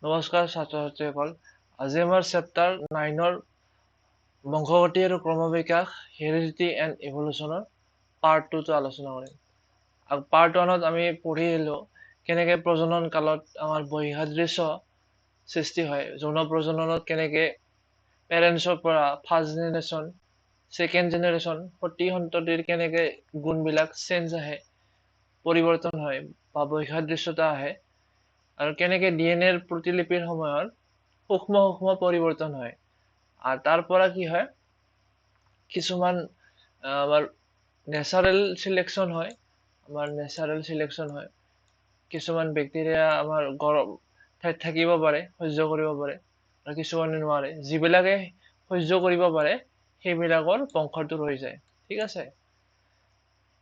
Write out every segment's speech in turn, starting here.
নমস্কাৰ ছাত্ৰ-ছাত্ৰীসকল। আজি আমাৰ চেপ্টাৰ 9ৰ বংশগতি আৰু ক্ৰমবিকাশ হেৰিডিটি এণ্ড ইভলিউচনৰ পাৰ্ট 2টো আলোচনা কৰিম। আৰু পাৰ্ট 1ত আমি পঢ়ি আহিলো কেনেকৈ প্ৰজনন কালত আমাৰ বহিঃসাদৃশ্য সৃষ্টি হয়, যৌন প্ৰজননত কেনেকৈ পেৰেণ্টছৰ পৰা ফাৰ্ষ্ট জেনেৰেশ্যন, ছেকেণ্ড জেনেৰেশ্যন, সতি সন্ততিৰ কেনেকৈ গুণবিলাক চেঞ্জ আহে, পৰিৱৰ্তন হয় বা বহিঃসাদৃশ্যতা আহে, আৰু কেনেকৈ ডিএনএৰ প্ৰতিলিপিৰ সময়ত সূক্ষ্ম সূক্ষ্ম পৰিৱৰ্তন হয়। আৰু তাৰ পৰা কি হয়, কিছুমান আমাৰ নেচাৰেল চিলেকশ্যন হয়, কিছুমান বেক্টেৰিয়া আমাৰ গৰম ঠাইত থাকিব পাৰে, সহ্য কৰিব পাৰে, আৰু কিছুমানে নোৱাৰে। যিবিলাকে সহ্য কৰিব পাৰে সেইবিলাকৰ বংশটো ৰৈ যায়। ঠিক আছে।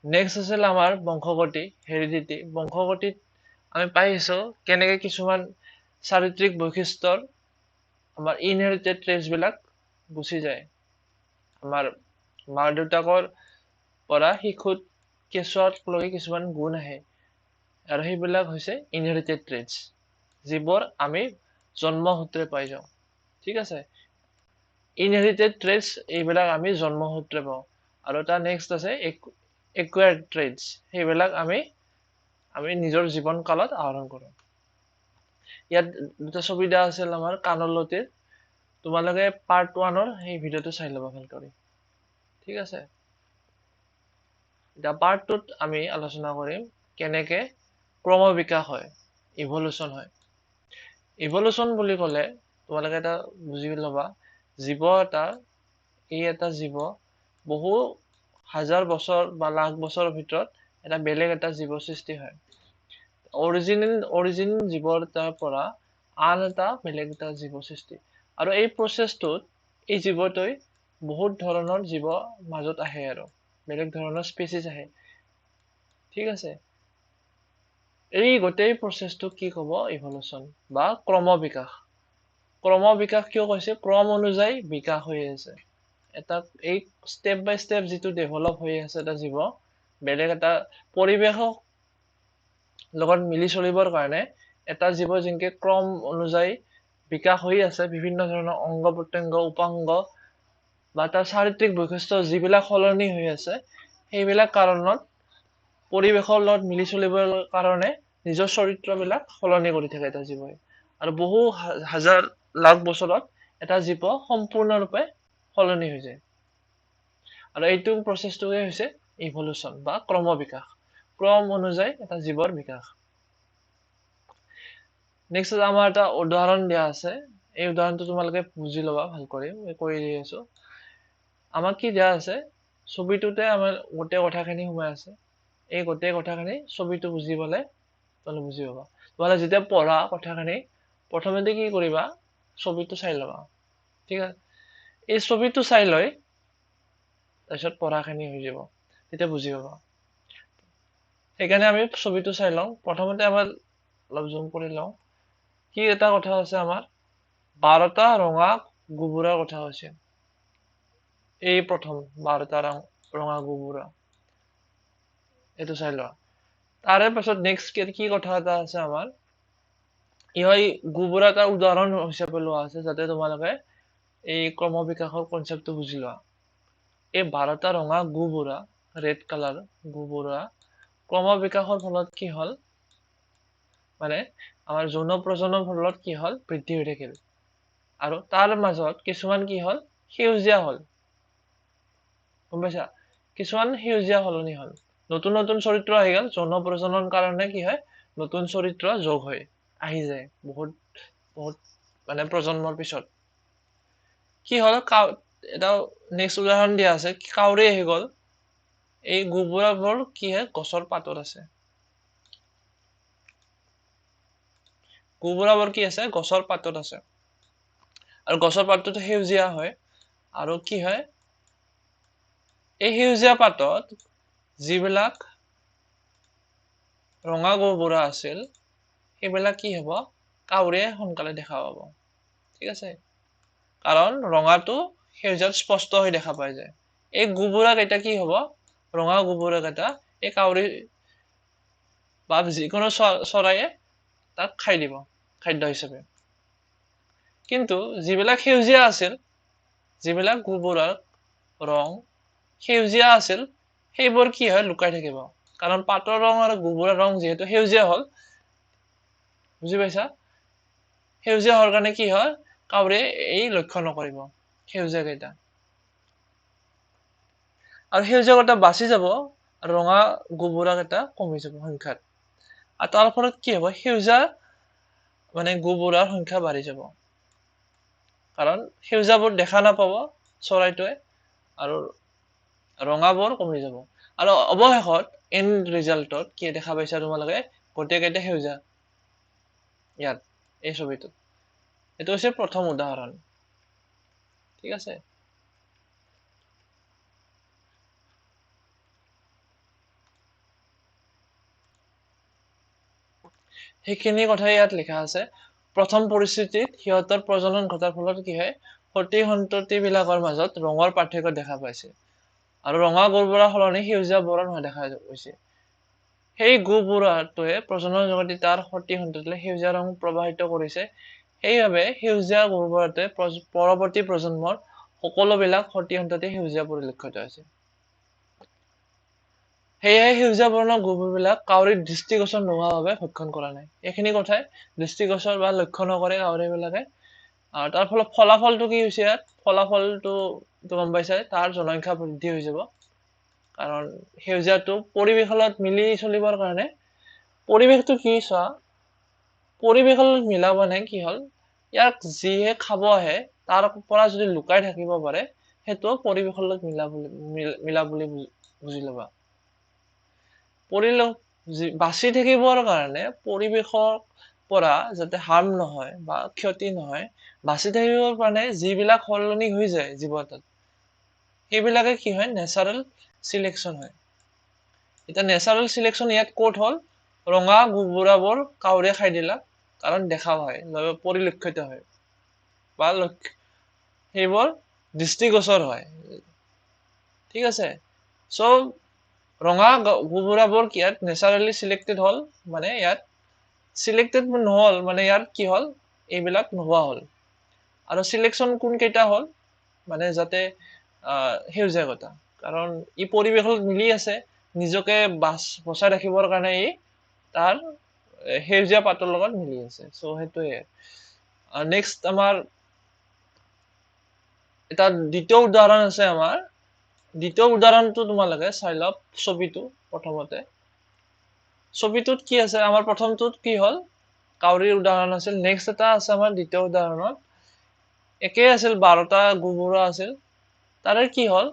নেক্সট আছিল আমাৰ বংশগতি হেৰিডিটি। বংশগতিত আমি পাইছো কেনেকৈ কিছুমান চাৰিত্ৰিক বৈশিষ্ট্যৰ আমাৰ ইনহেৰিটেড ট্ৰেটছবিলাক গুচি যায়। আমাৰ মা দেউতাকৰ পৰা শিশুত কেঁচুৱাতলৈকে কিছুমান গুণ আহে, আৰু সেইবিলাক হৈছে ইনহেৰিটেড ট্ৰেটছ, যিবোৰ আমি জন্মসূত্ৰে পাই যাওঁ। ঠিক আছে। ইনহেৰিটেড ট্ৰেটছ এইবিলাক আমি জন্মসূত্ৰে পাওঁ। আৰু তাৰ নেক্সট আছে একুৱাৰ্ড ট্ৰেটছ, সেইবিলাক আমি নিজৰ জীৱন কালত আহৰণ কৰোঁ। ইয়াত দুটা ছবি দিয়া আছিল আমাৰ কাণৰ। তোমালোকে পাৰ্ট 1ৰ সেই ভিডিঅ'টো চাই ল'বা ভাল কৰি। ঠিক আছে। এতিয়া পাৰ্ট 2ত আমি আলোচনা কৰিম কেনেকৈ ক্ৰমবিকাশ হয়, ইভলিউচন হয়। ইভলিউচন বুলি ক'লে তোমালোকে এটা বুজি ল'বা, এটা জীৱ বহু হাজাৰ বছৰ বা লাখ বছৰৰ ভিতৰত এটা বেলেগ এটা জীৱ সৃষ্টি হয়। অৰিজিন জীৱৰ তাৰ পৰা আন এটা বেলেগ এটা জীৱ সৃষ্টি। আৰু এই প্ৰচেছটোত এই জীৱটোৱে বহুত ধৰণৰ জীৱ মাজত আহে, আৰু বেলেগ ধৰণৰ স্পেচিছ আহে। ঠিক আছে। এই গোটেই প্ৰচেছটোক কি ক'ব? ইভলিউচন বা ক্ৰমবিকাশ। ক্ৰমবিকাশ কিয় কৈছে? ক্ৰম অনুযায়ী বিকাশ হৈ আছে। এই ষ্টেপ বাই ষ্টেপ যিটো ডেভেলপ হৈ আছে এটা জীৱ, বেলেগ এটা পৰিৱেশক লগত মিলি চলিবৰ কাৰণে এটা জীৱ যেনেকৈ ক্ৰম অনুযায়ী বিকাশ হৈ আছে, বিভিন্ন ধৰণৰ অংগ প্ৰত্যংগ, উপাংগ বা তাৰ চাৰিত্ৰিক বৈশিষ্ট্য যিবিলাক সলনি হৈ আছে, সেইবিলাক কাৰণত পৰিৱেশৰ লগত মিলি চলিবৰ কাৰণে নিজৰ চৰিত্ৰবিলাক সলনি কৰি থাকে এটা জীৱই। আৰু বহু হাজাৰ লাখ বছৰত এটা জীৱ সম্পূৰ্ণৰূপে সলনি হৈ যায়। আৰু এইটো প্ৰচেছটোৱে হৈছে ইভলিউচন বা ক্ৰমবিকাশ। ক্ৰম অনুযায়ী এটা জীৱৰ বিকাশ। নেক্সট আমাৰ এটা উদাহৰণ দিয়া আছে। এই উদাহৰণটো তোমালোকে বুজি ল'বা ভাল কৰি, মই কৈ দি আছো। আমাক কি দিয়া আছে? ছবিটোতে আমাৰ গোটেই কথাখিনি সোমাই আছে। এই গোটেই কথাখিনি ছবিটো বুজি পালে তোমালোকে বুজি পাবা। তোমালোকে যেতিয়া পঢ়া কথাখিনি প্ৰথমতে কি কৰিবা? ছবিটো চাই ল'বা। ঠিক আছে। এই ছবিটো চাই লৈ তাৰপিছত পঢ়াখিনি হৈ যাব, তেতিয়া বুজি পাবা। সেইকাৰণে আমি ছবিটো চাই লওঁ। প্ৰথমতে আমাৰ অলপ জুম কৰি লওঁ। কি এটা কথা আছে আমাৰ? 12টা ৰঙা গুবুৰাৰ কথা হৈছে। এই প্ৰথম 12টা ৰঙা গুবুৰা, এইটো চাই লোৱা। তাৰে পাছত নেক্সট কি কথা এটা আছে আমাৰ? গুবুৰা এটা উদাহৰণ হিচাপে লোৱা আছে, যাতে তোমালোকে এই ক্ৰমবিকাশৰ কনচেপ্টটো বুজি লোৱা। এই 12টা ৰঙা গুবুৰা, ৰেড কালাৰ গুবুৰা, ক্ৰমবিকাশৰ ফলত কি হ'ল? মানে আমাৰ যৌন প্ৰজননৰ ফলত কি হ'ল? বৃদ্ধি হৈ থাকিল। আৰু তাৰ মাজত কিছুমান কি হ'ল? সেউজীয়া হ'ল। গম পাইছা? কিছুমান সেউজীয়া সলনি হ'ল। নতুন নতুন চৰিত্ৰ আহি গ'ল। যৌন প্ৰজননৰ কাৰণে কি হয়? নতুন চৰিত্ৰ যোগ হৈ আহি যায় বহুত মানে প্ৰজন্মৰ পিছত। কি হ'ল? এটা নেক্সট উদাহৰণ দিয়া আছে, কাউৰী আহি গ'ল। এই গুবুৰাবোৰ কি হয়? গছৰ পাতত আছে। গুবুৰাবোৰ কি আছে? গছৰ পাতত আছে। আৰু গছৰ পাতটোতো সেউজীয়া হয়। আৰু কি হয়? এই সেউজীয়া পাতত যিবিলাক ৰঙা গুবুৰা আছিল, সেইবিলাক কি হ'ব? কাউৰীয়ে সোনকালে দেখা পাব। ঠিক আছে। কাৰণ ৰঙাটো সেউজীয়াত স্পষ্ট হৈ দেখা পাই যায়। এই গুবুৰা কেইটা কি হ'ব? ৰঙা গুবুৰা কেইটা এই কাউৰী বা যিকোনো চৰাইয়ে তাক খাই দিব খাদ্য হিচাপে। কিন্তু যিবিলাক সেউজীয়া আছিল, যিবিলাক গোবৰৰ ৰং সেউজীয়া আছিল, সেইবোৰ কি হয় লুকাই থাকিব। কাৰণ পাতৰ ৰং আৰু গোবৰৰ ৰং যিহেতু সেউজীয়া হ'ল, বুজি পাইছা? সেউজীয়া হোৱাৰ কাৰণে কি হয়, কাউৰীয়ে এই লক্ষ্য নকৰিব সেউজীয়া কেইটা। আৰু সেউজীয়া কেইটা বাচি যাব, আৰু ৰঙা গোবৰা কেইটা কমি যাব সংখ্যাত। আৰু তাৰ ফলত কি হ'ব, সেউজীয়া মানে গোবৰৰ সংখ্যা বাঢ়ি যাব। কাৰণ সেউজীয়াবোৰ দেখা নাপাব চৰাইটোৱে, আৰু ৰঙাবোৰ কমি যাব। আৰু অৱশেষত এণ্ড ৰিজাল্টত কি দেখা পাইছা তোমালোকে, গোটেইকেইটা সেউজীয়া ইয়াত এই ছবিটোত। এইটো হৈছে প্ৰথম উদাহৰণ। ঠিক আছে। সেইখিনি কথাই ইয়াত লিখা আছে। প্ৰথম পৰিস্থিতিত সিহঁতৰ প্ৰজনন ঘটাৰ ফলত কি হয়, সতি সন্ততি বিলাকৰ মাজত ৰঙৰ পাৰ্থক্য দেখা পাইছে, আৰু ৰঙা গোবৰৰ সলনি সেউজীয়া বৰণ হোৱা দেখা গৈছে। সেই গোবৰটোৱে প্ৰজনন জগতে তাৰ সতি সন্ততিলৈ সেউজীয়া ৰং প্ৰবাহিত কৰিছে। সেইবাবে সেউজীয়া গোবৰটোৱে পৰৱৰ্তী প্ৰজন্মৰ সকলোবিলাক সতি সন্ততি সেউজীয়া পৰিলক্ষিত হৈছে। সেয়েহে সেউজীয়া বৰ্ণৰ গোবৰবিলাক কাউৰীৰ দৃষ্টিগোচৰ নোহোৱাভাৱে ভক্ষণ কৰা নাই। এইখিনি কথাই দৃষ্টিগোচৰ বা লক্ষ্য নকৰে কাউৰীবিলাকে। আৰু তাৰ ফলত ফলাফলটো কি হৈছে, ইয়াত ফলাফলটো গম পাইছে, তাৰ জনসংখ্যা বৃদ্ধি হৈ যাব। কাৰণ সেউজীয়াটো পৰিৱেশৰ লগত মিলি চলিবৰ কাৰণে, পৰিৱেশটো কি চোৱা, পৰিৱেশৰ লগত মিলাব মানে কি হ'ল, ইয়াক যিহে খাব আহে তাৰ পৰা যদি লুকাই থাকিব পাৰে, সেইটো পৰিৱেশৰ লগত মিলা বুলি বুজি ল'বা। বাচি থাকিবৰ কাৰণে পৰিৱেশৰ পৰা যাতে হাৰ্ম নহয় বা ক্ষতি নহয়, বাচি থাকিবৰ কাৰণে যিবিলাক সলনি হৈ যায় জীৱ এটাত, সেইবিলাকে কি হয়, নেচাৰেল চিলেকশ্যন হয়। এতিয়া নেচাৰেল চিলেকশ্যন ইয়াত ক'ত হ'ল, ৰঙা গোবৰাবোৰ কাউৰীয়ে খাই দিলা, কাৰণ দেখা হয়, পৰিলক্ষিত হয়, বা সেইবোৰ দৃষ্টিগোচৰ হয়। ঠিক আছে। চ' ৰঙা গোবৰাবোৰ ইয়াত নেচাৰেলি চিলেক্টেড হ'ল, মানে ইয়াত চিলেক্টেড নহ'ল, মানে ইয়াত কি হ'ল, এইবিলাক নোহোৱা হ'ল। আৰু চিলেকশ্যন কোন কেইটা হ'ল, মানে যাতে সেউজীয়া কেইটা, কাৰণ ই পৰিৱেশত মিলি আছে, নিজকে বচাই ৰাখিবৰ কাৰণে ই তাৰ সেউজীয়া পাতৰ লগত মিলি আছে। চ' সেইটোৱে। নেক্সট আমাৰ এটা দ্বিতীয় উদাহৰণ আছে আমাৰ। দ্বিতীয় উদাহৰণটো তোমালোকে চাই লওক ছবিটো। প্ৰথমতে ছবিটোত কি আছে, আমাৰ প্ৰথমটোত কি হ'ল, কাউৰীৰ উদাহৰণ আছিল। নেক্সট এটা আছে আমাৰ দ্বিতীয় উদাহৰণত, একেই আছিল, 12টা গোবৰা আছিল। তাৰে কি হ'ল,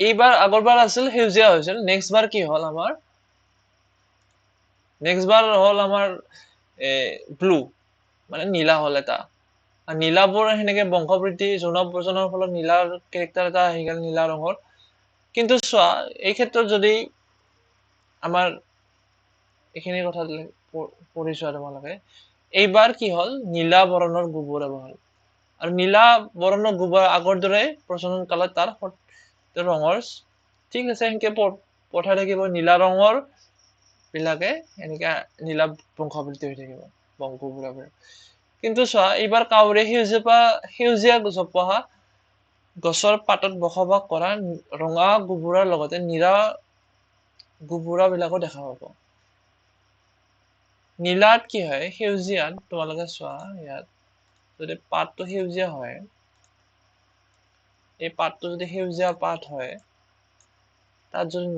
এইবাৰ আগৰবাৰ আছিল সেউজীয়া হৈছিল, নেক্সট বাৰ কি হ'ল আমাৰ, নেক্সট বাৰ হ'ল আমাৰ ব্লু, মানে নীলা হ'ল এটা। নীলাবোৰ সেনেকে বংশবৃদ্ধি যৌন প্ৰজননৰ ফলত নীলাৰ কেৰেক্টাৰ এটা আহি গ'ল, নীলা ৰঙৰ। কিন্তু চোৱা, এই ক্ষেত্ৰত যদি আমাৰ এইখিনি কথা পঢ়ি চোৱা তোমালোকে, এইবাৰ কি হ'ল, নীলা বৰণৰ গোবৰ হ'ল। আৰু নীলা বৰণৰ গোবৰ আগৰ দৰে প্ৰজনন কালত তাৰ ৰঙৰ ঠিক আছে, সেনেকে পঠাই থাকিব, নীলা ৰঙৰ বিলাকে এনেকে নীলা বংশবৃদ্ধি হৈ থাকিব গোবৰবোৰ। কিন্তু চোৱা, এইবাৰ কাউৰীয়ে সেউজীয়া জোপোহা গছৰ পাতত বসবাস কৰা ৰঙা গোবৰৰ লগতে নীলা গোবৰা বিলাকো দেখা পাব। নীলাত কি হয়, সেউজীয়াত তোমালোকে চোৱা, ইয়াত যদি পাতটো সেউজীয়া হয়, এই পাতটো যদি সেউজীয়া পাত হয়, তাত যদি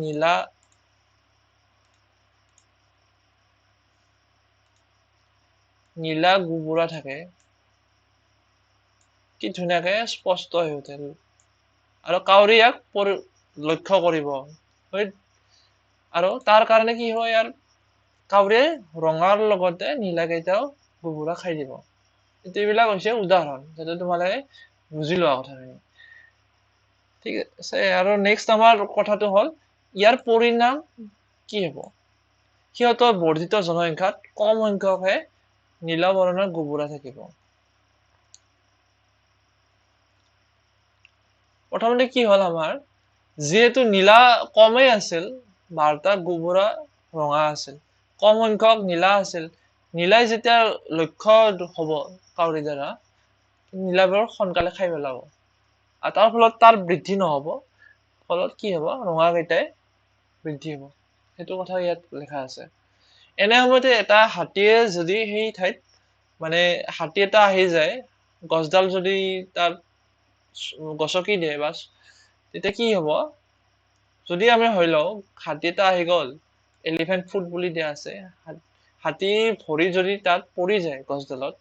নীলা গোবৰা থাকে, কি ধুনীয়াকে স্পষ্ট হৈ উঠে, আৰু কাউৰী ইয়াক লক্ষ্য কৰিব। আৰু তাৰ কাৰণে কি হয়, ইয়াৰ কাউৰীয়ে ৰঙাৰ লগতে নীলা কেইটাও গোবৰা খাই দিব। এইবিলাক হৈছে উদাহৰণ, যাতে তোমালোকে বুজি লোৱা কথাখিনি। ঠিক আছে। আৰু নেক্সট আমাৰ কথাটো হ'ল, ইয়াৰ পৰিণাম কি হ'ব, সিহঁতৰ বৰ্ধিত জনসংখ্যাত কম সংখ্যকহে নীলা বৰণৰ গোবৰা থাকিব। প্ৰথমতে কি হ'ল, আমাৰ যিহেতু নীলা কমেই আছিল, 12টা গোবৰা ৰঙা আছিল, কম সংখ্যক নীলা আছিল, নীলাই যেতিয়া লক্ষ্য হ'ব কাউৰীৰ দ্বাৰা নীলাবোৰ সোনকালে খাই পেলাব আৰু তাৰ ফলত তাৰ বৃদ্ধি নহ'ব ফলত কি হ'ব ৰঙাকেইটাই বৃদ্ধি হ'ব সেইটো কথা ইয়াত লিখা আছে এনে সময়তে এটা হাতীয়ে যদি সেই ঠাইত মানে হাতী এটা আহি যায় গছডাল যদি তাৰ গছকি দিয়ে বাছ তেতিয়া কি হ'ব যদি আমি হৈ লওঁ হাতী এটা আহি গ'ল এলিফেণ্ট ফুড বুলি দিয়া আছে হাতী ভৰি যদি তাত পৰি যায় গছডালত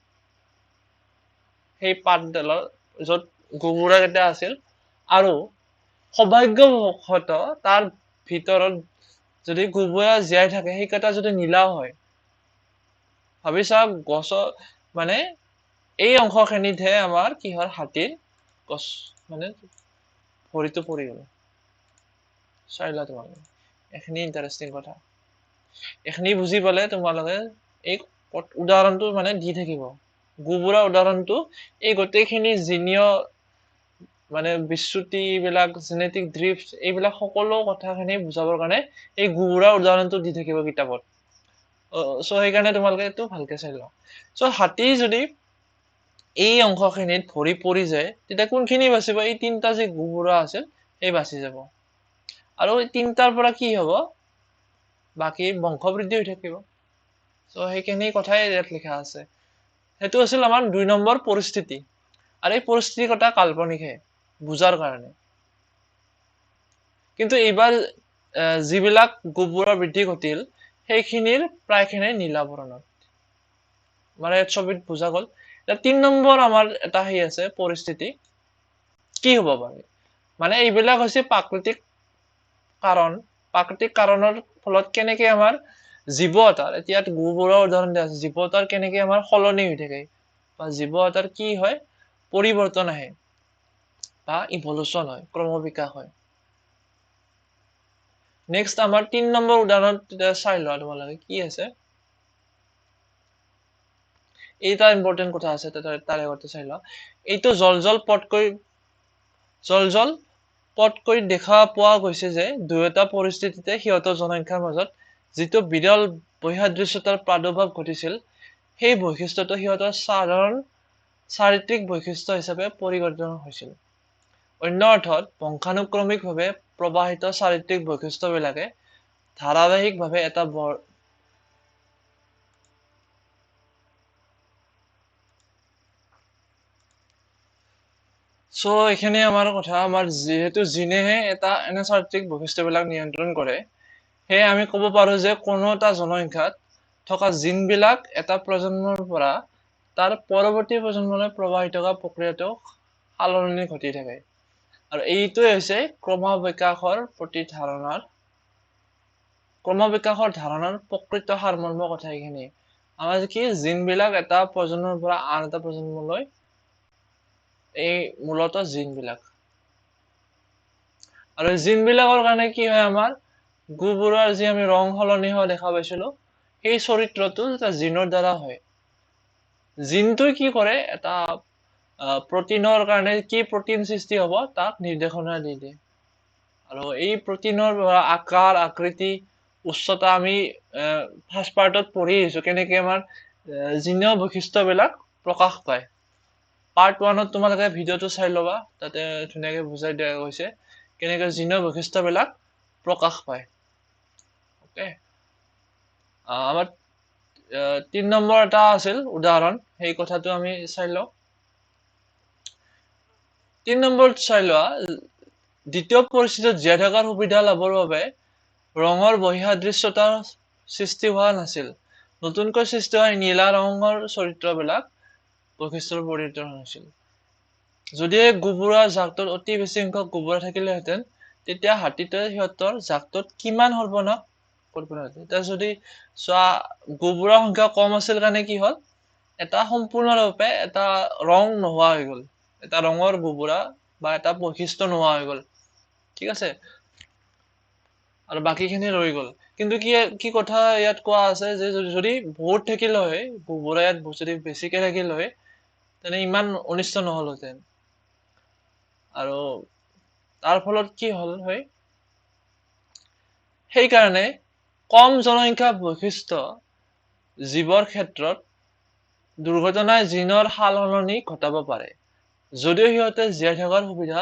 সেই পাতডালৰ য'ত গুবুৰাকেইটা আছিল আৰু সৌভাগ্যবশতঃ তাৰ ভিতৰত যদি গুবুৰা জীয়াই থাকে সেইকেইটা যদি নীলা হয় ভাবি চাওক গছৰ মানে এই অংশখিনিতহে আমাৰ কি হয় হাতীৰ গছ মানে ভৰিটো পৰি গ'ল চাই লোৱা তোমালোকে এইখিনি ইণ্টাৰেষ্টিং কথা এইখিনি বুজি পালে তোমালোকে এই উদাহৰণটো মানে দি থাকিব গুবুৰা উদাহৰণটো এই গোটেইখিনি জিনীয় মানে বিচ্যুতি এইবিলাক জেনেটিক ড্ৰিফ্ট এইবিলাক সকলো কথাখিনি বুজাবৰ কাৰণে এই গুবুৰা উদাহৰণটো দি থাকিব কিতাপত চ' সেইকাৰণে তোমালোকে এইটো ভালকে চাই লোৱা চ' হাতী যদি এই অংশখিনিত ভৰি পৰি যায় তেতিয়া কোনখিনি বাচিব এই তিনিটা যে গুবুৰা আছিল এই বাচি যাব আৰু এই তিনিটাৰ পৰা কি হ'ব বাকী বংশবৃদ্ধি হৈ থাকিব চ' সেইখিনি কথাই ইয়াত লিখা আছে সেইটো আছিল আমাৰ 2 নম্বৰ পৰিস্থিতি আৰু এই পৰিস্থিতি কথা কাল্পনিকহে বুজাৰ কাৰণে কিন্তু এইবাৰ যিবিলাক গুবুৰৰ বৃদ্ধি ঘটিল সেইখিনিৰ প্ৰায়খিনি নীলা বৰণত মানে ছবিত বুজা গ'ল 3 নম্বৰ আমাৰ এটা হেই আছে পৰিস্থিতি কি হ'ব পাৰে মানে এইবিলাক হৈছে প্ৰাকৃতিক কাৰণৰ ফলত কেনেকে আমাৰ জীৱ এটাৰ এতিয়া গুবুৰৰ উদাহৰণ দিয়া আছে জীৱ এটাৰ কেনেকে আমাৰ সলনি হৈ থাকে বা জীৱ এটাৰ কি হয় পৰিৱৰ্তন আহে বা ইভলিউচন হয় ক্ৰমবিকাশ হয় নেক্সট আমাৰ 3 নম্বৰ উদাহৰণ চাই লোৱা তোমালোকে কি আছে এইটা ইম্পৰ্টেন্ট কথা আছে তাৰ আগতে চাই লোৱা এইটো জল পটকৈ দেখা পোৱা গৈছে যে দুয়োটা পৰিস্থিতিতে সিহঁতৰ জনসংখ্যাৰ মাজত যিটো বিৰল বৈসাদৃশ্যতাৰ প্ৰাদুৰ্ভাৱ ঘটিছিল সেই বৈশিষ্ট্যটো সিহঁতৰ সাধাৰণ চাৰিত্ৰিক বৈশিষ্ট্য হিচাপে পৰিৱৰ্তন হৈছিল অন্য অৰ্থত বংশানুক্ৰমিকভাৱে প্ৰবাহিত চাৰিত্ৰিক বৈশিষ্ট্যবিলাকে ধাৰাবাহিকভাৱে এটা চ' এইখিনি আমাৰ কথা আমাৰ যিহেতু জিনেহে এটা এনে চাৰিত্ৰিক বৈশিষ্ট্যবিলাক নিয়ন্ত্ৰণ কৰে সেয়ে আমি ক'ব পাৰো যে কোনো এটা জনসংখ্যাত থকা জিনবিলাক এটা প্ৰজন্মৰ পৰা তাৰ পৰৱৰ্তী প্ৰজন্মলৈ প্ৰবাহিত হোৱা প্ৰক্ৰিয়াটো সালসলনি ঘটি থাকে আৰু এইটোৱে হৈছে ক্ৰমবিকাশৰ ধাৰণাৰ প্ৰকৃত সাৰমৰ্ম কথা এইখিনি আমাৰ কি জিনবিলাক এটা প্ৰজন্মৰ পৰা আন এটা প্ৰজন্মলৈ এই মূলত জিনবিলাক আৰু জিনবিলাকৰ কাৰণে কি হয় আমাৰ গুবুৰৰ যি আমি ৰং সলনি হোৱা দেখা পাইছিলো সেই চৰিত্ৰটো এটা জিনৰ দ্বাৰা হয় জিনটোই কি কৰে এটা প্ৰটিনৰ কাৰণে কি প্ৰটিন সৃষ্টি হ'ব তাক নিৰ্দেশনা দি দিয়ে আৰু এই প্ৰটিনৰ আকাৰ আকৃতি উচ্চতা আমি ফাৰ্ষ্ট পাৰ্টত পঢ়ি আহিছো কেনেকে আমাৰ জিনীয় বৈশিষ্ট্যবিলাক প্ৰকাশ পায় পাৰ্ট 1ত তোমালোকে ভিডিঅ'টো চাই ল'বা তাতে ধুনীয়াকৈ বুজাই দিয়া গৈছে কেনেকৈ জিনীয় বৈশিষ্ট্যবিলাক প্ৰকাশ পায় ওকে আমাৰ 3 নম্বৰ এটা আছিল উদাহৰণ সেই কথাটো আমি চাই লওঁ 3 নম্বৰত চাই লোৱা দ্বিতীয় পৰিস্থিতিত জীয়াই থকাৰ সুবিধা লাভৰ বাবে ৰঙৰ বৈসাদৃশ্যতাৰ সৃষ্টি হোৱা নাছিল নতুনকৈ সৃষ্টি হোৱা নীলা ৰঙৰ চৰিত্ৰবিলাক বৈশিষ্ট্যৰ পৰিৱৰ্তন হৈছিল যদি গুবুৰা জাকটোত অতি বেছি সংখ্যক গুবুৰা থাকিলেহেঁতেন তেতিয়া হাতীটোৱে সিহঁতৰ জাকটোত কিমান সৰ্বনাশ এতিয়া যদি চোৱা গুবুৰাৰ সংখ্যা কম আছিল কাৰণে কি হ'ল এটা সম্পূৰ্ণৰূপে এটা ৰং নোহোৱা হৈ গ'ল এটা ৰঙৰ গুবুৰা বা এটা বৈশিষ্ট্য নোহোৱা হৈ গ'ল ঠিক আছে আৰু বাকীখিনি ৰৈ গ'ল কিন্তু কি কথা ইয়াত কোৱা আছে যে যদি বহুত থাকিল হয় গুবুৰা ইয়াত যদি বেছিকে থাকিল হয় তেনে ইমান অনিষ্ট নহ'লহেঁতেন আৰু তাৰ ফলত কি হ'ল হয় সেইকাৰণে কম জনসংখ্যা বৈশিষ্ট্য জীৱৰ ক্ষেত্ৰত দুৰ্ঘটনাই জিনৰ সালসলনি ঘটাব পাৰে যদিও সিহঁতে জীয়াই থকাৰ সুবিধা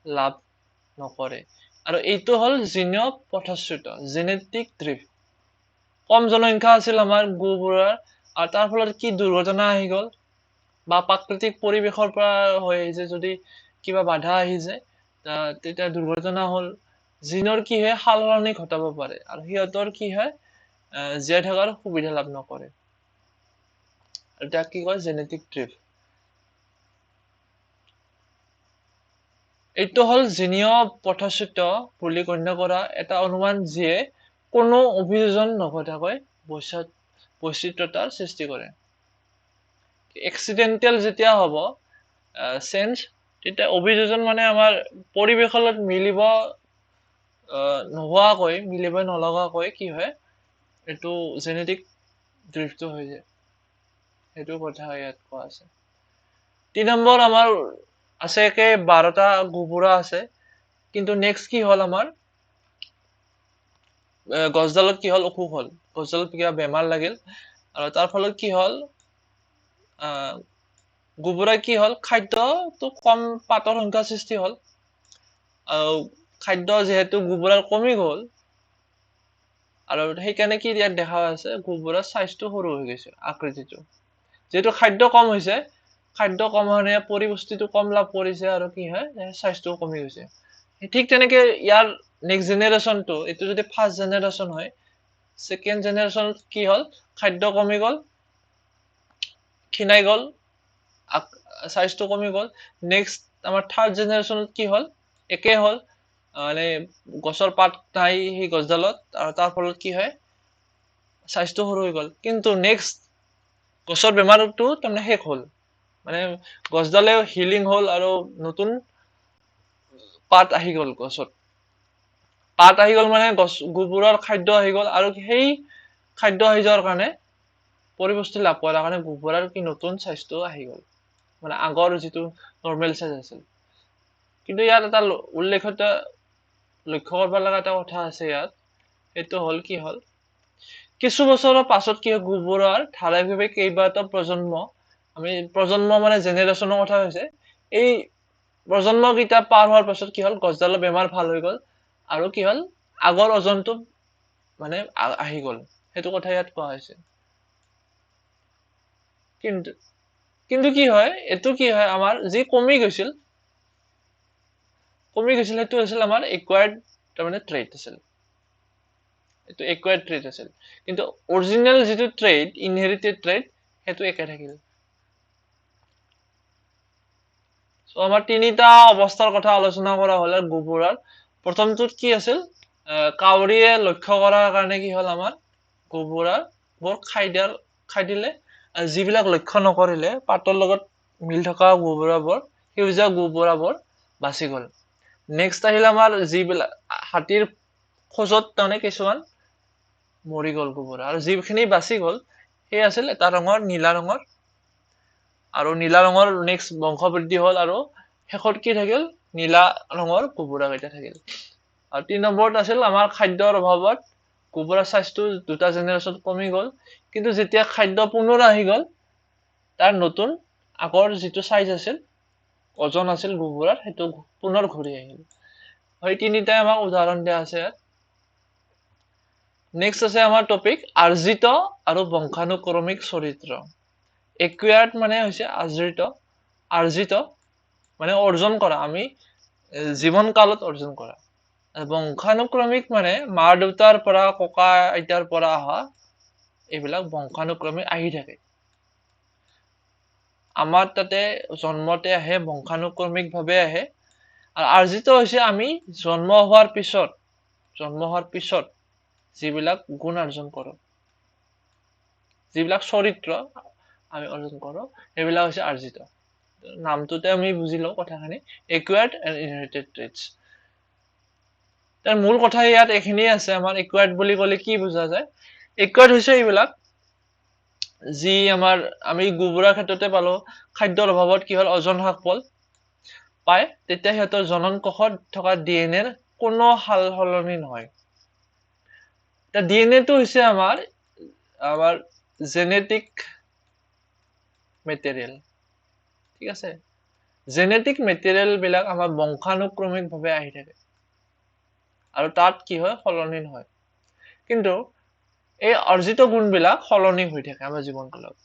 লাভ নকৰে আৰু এইটো হ'ল জিনীয় পথশ্ৰুত জেনেটিক ড্ৰিফ্ট কম জনসংখ্যা আছিল আমাৰ গুবোৰৰ আৰু তাৰ ফলত কি দুৰ্ঘটনা আহি গ'ল বা প্ৰাকৃতিক পৰিৱেশৰ পৰা হৈ আহিছে যদি কিবা বাধা আহি যায় তেতিয়া দুৰ্ঘটনা হ'ল জিনৰ কি হয় সালসলনি ঘটাব পাৰে আৰু সিহঁতৰ কি হয় জীয়াই থকাৰ সুবিধা লাভ নকৰে এটা কি কয় জেনেটিক ড্ৰিফ্ট এইটো হ'ল জিনীয় পথশ্ৰুত বুলি গণ্য কৰা এটা অনুমান যিয়ে কোনো অভিযোজন নঘটাকৈ বৈচিত্ৰতাৰ সৃষ্টি কৰে এক্সিডেণ্টেল যেতিয়া হ'ব চেঞ্জ তেতিয়া অভিযোজন মানে আমাৰ পৰিৱেশৰ লগত মিলিব নোহোৱাকৈ মিলিব নলগাকৈ কি হয় এইটো জেনেটিক ড্ৰিফ্টটো হৈ যায় সেইটো কথা ইয়াত কোৱা আছে 3 নম্বৰ আমাৰ আছে একে 12টা গুবুৰা আছে কিন্তু নেক্সট কি হ'ল আমাৰ গছডালত কি হ'ল অসুখ হ'ল গছডালত কিবা বেমাৰ লাগিল আৰু তাৰ ফলত কি হ'ল গুবুৰা কি হ'ল খাদ্যটো কম পাতৰ সংখ্যা সৃষ্টি হ'ল খাদ্য যেহেতু গুবুৰাৰ কমি গ'ল আৰু সেইকাৰণে কি ইয়াত দেখা আছে গুবুৰাৰ সাইজটো সৰু হৈ গৈছে আকৃতিটো যেহেতু খাদ্য কম হৈছে খাদ্য কম হোৱানে পৰিপুষ্টিটো কম লাভ কৰিছে আৰু কি হয় সাইজটো কমি গৈছে ঠিক তেনেকে ইয়াৰ নেক্সট জেনেৰেশ্যনটো এইটো যদি ফাৰ্ষ্ট জেনেৰেশ্যন হয় সেকেন্ড জেনেৰেশ্যনত কি হ'ল খাদ্য কমি গ'ল খিনাই গ'ল সাইজটো কমি গ'ল নেক্সট আমাৰ থাৰ্ড জেনেৰেশ্যনত কি হ'ল একে হ'ল মানে গছৰ পাত নাই সেই গছডালত আৰু তাৰ ফলত কি হয় সাইজটো সৰু হৈ গ'ল কিন্তু নেক্সট গছৰ বেমাৰটো তাৰমানে শেষ হ'ল মানে গছডালে হিলিং হ'ল আৰু নতুন পাত আহি গ'ল গছত পাত আহি গ'ল মানে গছ গুবুৰৰ খাদ্য আহি গ'ল আৰু সেই খাদ্য আহি যোৱাৰ কাৰণে পৰিপুষ্টি লাভ কৰাৰ কাৰণে গুবুৰৰ কি নতুন সাইজটো আহি গ'ল মানে আগৰ যিটো নৰ্মেল সাইজ আছিল কিন্তু ইয়াত এটা উল্লেখত লক্ষ্য কৰিব লগা এটা কথা আছে ইয়াত এইটো হ'ল কি হ'ল কিছু বছৰৰ পাছত কি হয় গুবুৰৰ ধাৰাবাহিকভাৱে কেইবাটাও প্ৰজন্ম আমি প্ৰজন্ম মানে জেনেৰেশ্যনৰ কথা হৈছে এই প্ৰজন্ম কেইটা পাৰ হোৱাৰ পাছত কি হ'ল গছডালৰ বেমাৰ ভাল হৈ গ'ল আৰু কি হ'ল আগৰ ওজনটো মানে আহি গ'ল সেইটো কথা ইয়াত কোৱা হৈছে কিন্তু কি হয় এটো কি হয় আমাৰ যি কমি গৈছিল সেইটো আছিল আমাৰ একুৱায়াৰ্ড তাৰমানে ট্ৰেট আছিল এটো একুৱায়াৰ্ড ট্ৰেট আছিল কিন্তু অৰিজিনেল যিটো ট্ৰেট ইনহেৰিটেড ট্ৰেট সেইটো একে থাকিল সো আমাৰ তিনিটা অৱস্থাৰ কথা আলোচনা কৰা হ'ল গুবুৰৰ প্ৰথমটোত কি আছিল কাউৰীয়ে লক্ষ্য কৰাৰ কাৰণে কি হ'ল আমাৰ গুবুৰৰ বৰ খাই দিলে যিবিলাক লক্ষ্য নকৰিলে পাতৰ লগত মিল থকা গুবুৰাবোৰ সেউজীয়া গুবুৰাবোৰ বাছি গ'ল নেক্সট আহিল আমাৰ যিবিলাক হাতীৰ খোজত তাৰমানে কিছুমান মৰি গ'ল গুবুৰা আৰু যিখিনি বাছি গ'ল সেই আছিল এটা ৰঙৰ নীলা ৰঙৰ আৰু নীলা ৰঙৰ নেক্সট বংশবৃদ্ধি হ'ল আৰু শেষত কি থাকিল নীলা ৰঙৰ গুবুৰা কেইটা থাকিল আৰু 3 নম্বৰত আছিল আমাৰ খাদ্যৰ অভাৱত গুবুৰাৰ সাইজটো দুটা জেনেৰেশ্যন কমি গ'ল কিন্তু যেতিয়া খাদ্য পুনৰ আহি গ'ল তাৰ নতুন আগৰ যিটো সাইজ আছিল ওজন আছিল গুবুৰাৰ সেইটো পুনৰ ঘূৰি আহিল হয় তিনিটাই আমাক উদাহৰণ দিয়া আছে নেক্সট আছে আমাৰ টপিক আৰ্জিত আৰু বংশানুক্ৰমিক চৰিত্ৰ একুৱায়াৰ্ড মানে হৈছে আৰ্জিত মানে অৰ্জন কৰা আমি জীৱন কালত অৰ্জন কৰা বংশানুক্ৰমিক মানে মা দেউতাৰ পৰা ককা আইতাৰ পৰা অহা এইবিলাক বংশানুক্ৰমে আহি থাকে আমাৰ তাতে জন্মতে আহে বংশানুক্ৰমিকভাৱে আহে আৰু আৰ্জিত হৈছে আমি জন্ম হোৱাৰ পিছত যিবিলাক গুণ অৰ্জন কৰোঁ যিবিলাক চৰিত্ৰ আমি অৰ্জন কৰোঁ সেইবিলাক হৈছে আৰ্জিত নামটোতে আমি বুজি লওঁ কথাখিনি একুৱায়াৰ্ড এণ্ড ইনহেৰিটেড ট্ৰেটছ তাৰ মূল কথা ইয়াত এইখিনি আছে আমাৰ একুৱায়াৰ্ড বুলি ক'লে কি বুজা যায় একুৱায়াৰ্ড হৈছে এইবিলাক যি আমাৰ আমি গুবুৰাৰ ক্ষেত্ৰতে পালো খাদ্যৰ অভাৱত কি হ'ল ওজন হ্ৰাস পায় তেতিয়া সিহঁতৰ জনন কোষত থকা ডিএনএৰ কোনো সাল সলনি নহয় ডিএনএটো হৈছে আমাৰ আমাৰ জেনেটিক মেটেৰিয়েল ঠিক আছে জেনেটিক মেটেৰিয়েল বিলাক আমাৰ বংশানুক্ৰমিকভাৱে আহি থাকে আৰু তাত কি হয় সলনি নহয় কিন্তু এই অৰ্জিত গুণবিলাক সলনি হৈ থাকে আমাৰ জীৱনকালত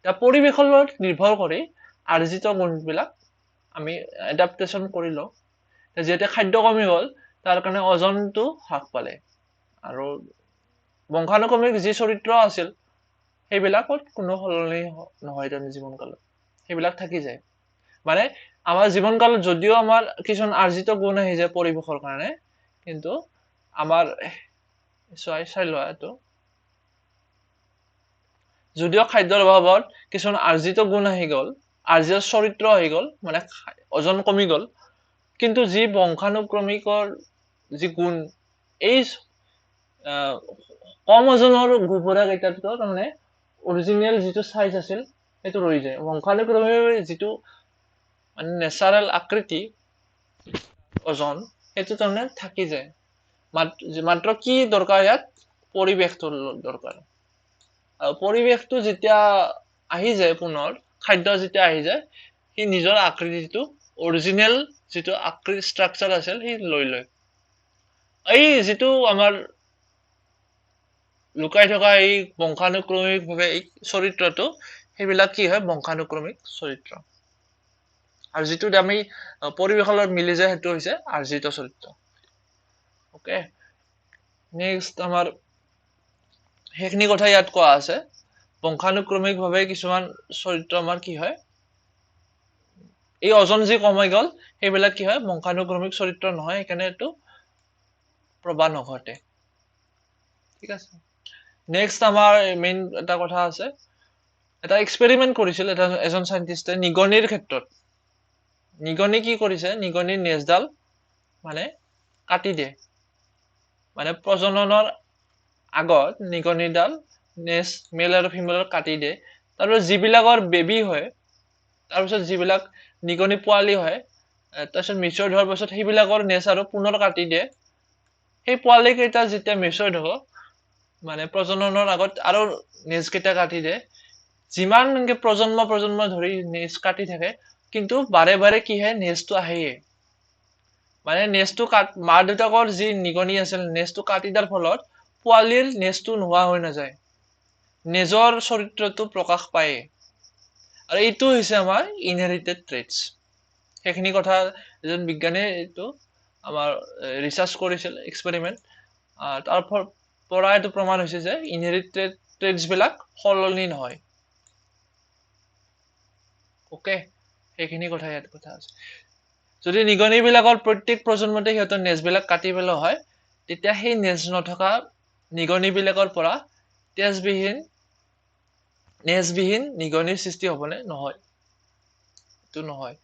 তাৰ পৰিৱেশৰ ওপৰত নিৰ্ভৰ কৰি অৰ্জিত গুণবিলাক আমি এডাপ্টেশ্যন কৰি লওঁ যেতিয়া খাদ্য কমি গ'ল তাৰ কাৰণে ওজনটো হ্ৰাস পালে আৰু বংশানুক্ৰমিক যি চৰিত্ৰ আছিল সেইবিলাকত কোনো সলনি নহয় তাৰ জীৱনকালত সেইবিলাক থাকি যায় মানে আমাৰ জীৱনকালত যদিও আমাৰ কিছুমান অৰ্জিত গুণ আহি যায় পৰিৱেশৰ কাৰণে কিন্তু আমাৰ চাই লোৱা এইটো যদিও খাদ্যৰ অভাৱত কিছুমান অৰ্জিত গুণ আহি গ'ল অৰ্জিত চৰিত্ৰ আহি গ'ল মানে ওজন কমি গ'ল কিন্তু যি বংশানুক্ৰমিকৰ যি গুণ এই কম ওজনৰ গুবোৰা কেইটাতো তাৰমানে অৰিজিনেল যিটো সাইজ আছিল সেইটো ৰৈ যায় বংশানুক্ৰমিক যিটো মানে নেচাৰেল আকৃতি ওজন সেইটো তাৰমানে থাকি যায় মাত্ৰ কি দৰকাৰ ইয়াত পৰিৱেশটোৰ দৰকাৰ আৰু পৰিৱেশটো যেতিয়া আহি যায় পুনৰ খাদ্য যেতিয়া আহি যায় সি নিজৰ আকৃতিটো অৰিজিনেল যিটো আকৃতি ষ্ট্ৰাকচাৰ আছিল সি লৈ লয় এই যিটো আমাৰ লুকাই থকা এই বংশানুক্ৰমিকভাৱে এই চৰিত্ৰটো সেইবিলাক কি হয় বংশানুক্ৰমিক চৰিত্ৰ আৰু যিটো আমি পৰিৱেশৰ লগত মিলি যায় সেইটো হৈছে অৰ্জিত চৰিত্ৰ ওকে নেক্সট আমাৰ সেইখিনি কথা ইয়াত কোৱা আছে বংশানুক্ৰমিকভাৱে কিছুমান চৰিত্ৰ আমাৰ কি হয় এই ওজন যি কমাই গ'ল সেইবিলাক কি হয় বংশানুক্ৰমিক চৰিত্ৰ নহয় সেইকাৰণে এইটো প্ৰবাহ নঘটে ঠিক আছে নেক্সট আমাৰ মেইন এটা কথা আছে এটা এক্সপেৰিমেন্ট কৰিছিল এজন সাইন্টিষ্টে নিগনিৰ ক্ষেত্ৰত নিগনি কি কৰিছে নিগনিৰ নেজডাল মানে কাটি দিয়ে মানে প্ৰজননৰ আগত নিগনিডাল নেজ মেল আৰু ফিমেলৰ কাটি দিয়ে তাৰপিছত যিবিলাকৰ বেবী হয় তাৰপিছত যিবিলাক নিগনি পোৱালি হয় তাৰপিছত মিচুৰ হোৱাৰ পাছত সেইবিলাকৰ নেজ আৰু পুনৰ কাটি দিয়ে সেই পোৱালি কেইটা যেতিয়া মিচুৰ হ'ব মানে প্ৰজননৰ আগত আৰু নেজ কেইটা কাটি দিয়ে যিমান প্ৰজন্ম ধৰি নেজ কাটি থাকে কিন্তু বাৰে বাৰে কি হয় নেজটো আহেয়ে মানে নেজটো মা দেউতাকৰ যি নিগনি আছিল নেজটো কাটি দিয়াৰ ফলত পোৱালিৰ নেজটো নোহোৱা হৈ নাযায় নেজৰ চৰিত্ৰটো প্ৰকাশ পায় আৰু এইটো হৈছে আমাৰ ইনহেৰিটেড ট্ৰেটছ সেইখিনি কথা এজন বিজ্ঞানীয়ে এইটো আমাৰ ৰিচাৰ্চ কৰিছিল এক্সপেৰিমেন্ট তাৰ পৰা এইটো প্ৰমাণ হৈছে যে ইনহেৰিটেড ট্ৰেটছ বিলাক সলনি নহয় ওকে সেইখিনি কথা ইয়াত কথা আছে যদি নিগনি বিলাকৰ প্ৰত্যেক প্ৰজন্মতে সিহঁতৰ নেজবিলাক কাটি পেলোৱা হয় তেতিয়া সেই নেজ নথকা নিগনি বিলাকৰ পৰা নেজবিহীন নিগনিৰ সৃষ্টি হ'বনে নহয় এইটো নহয়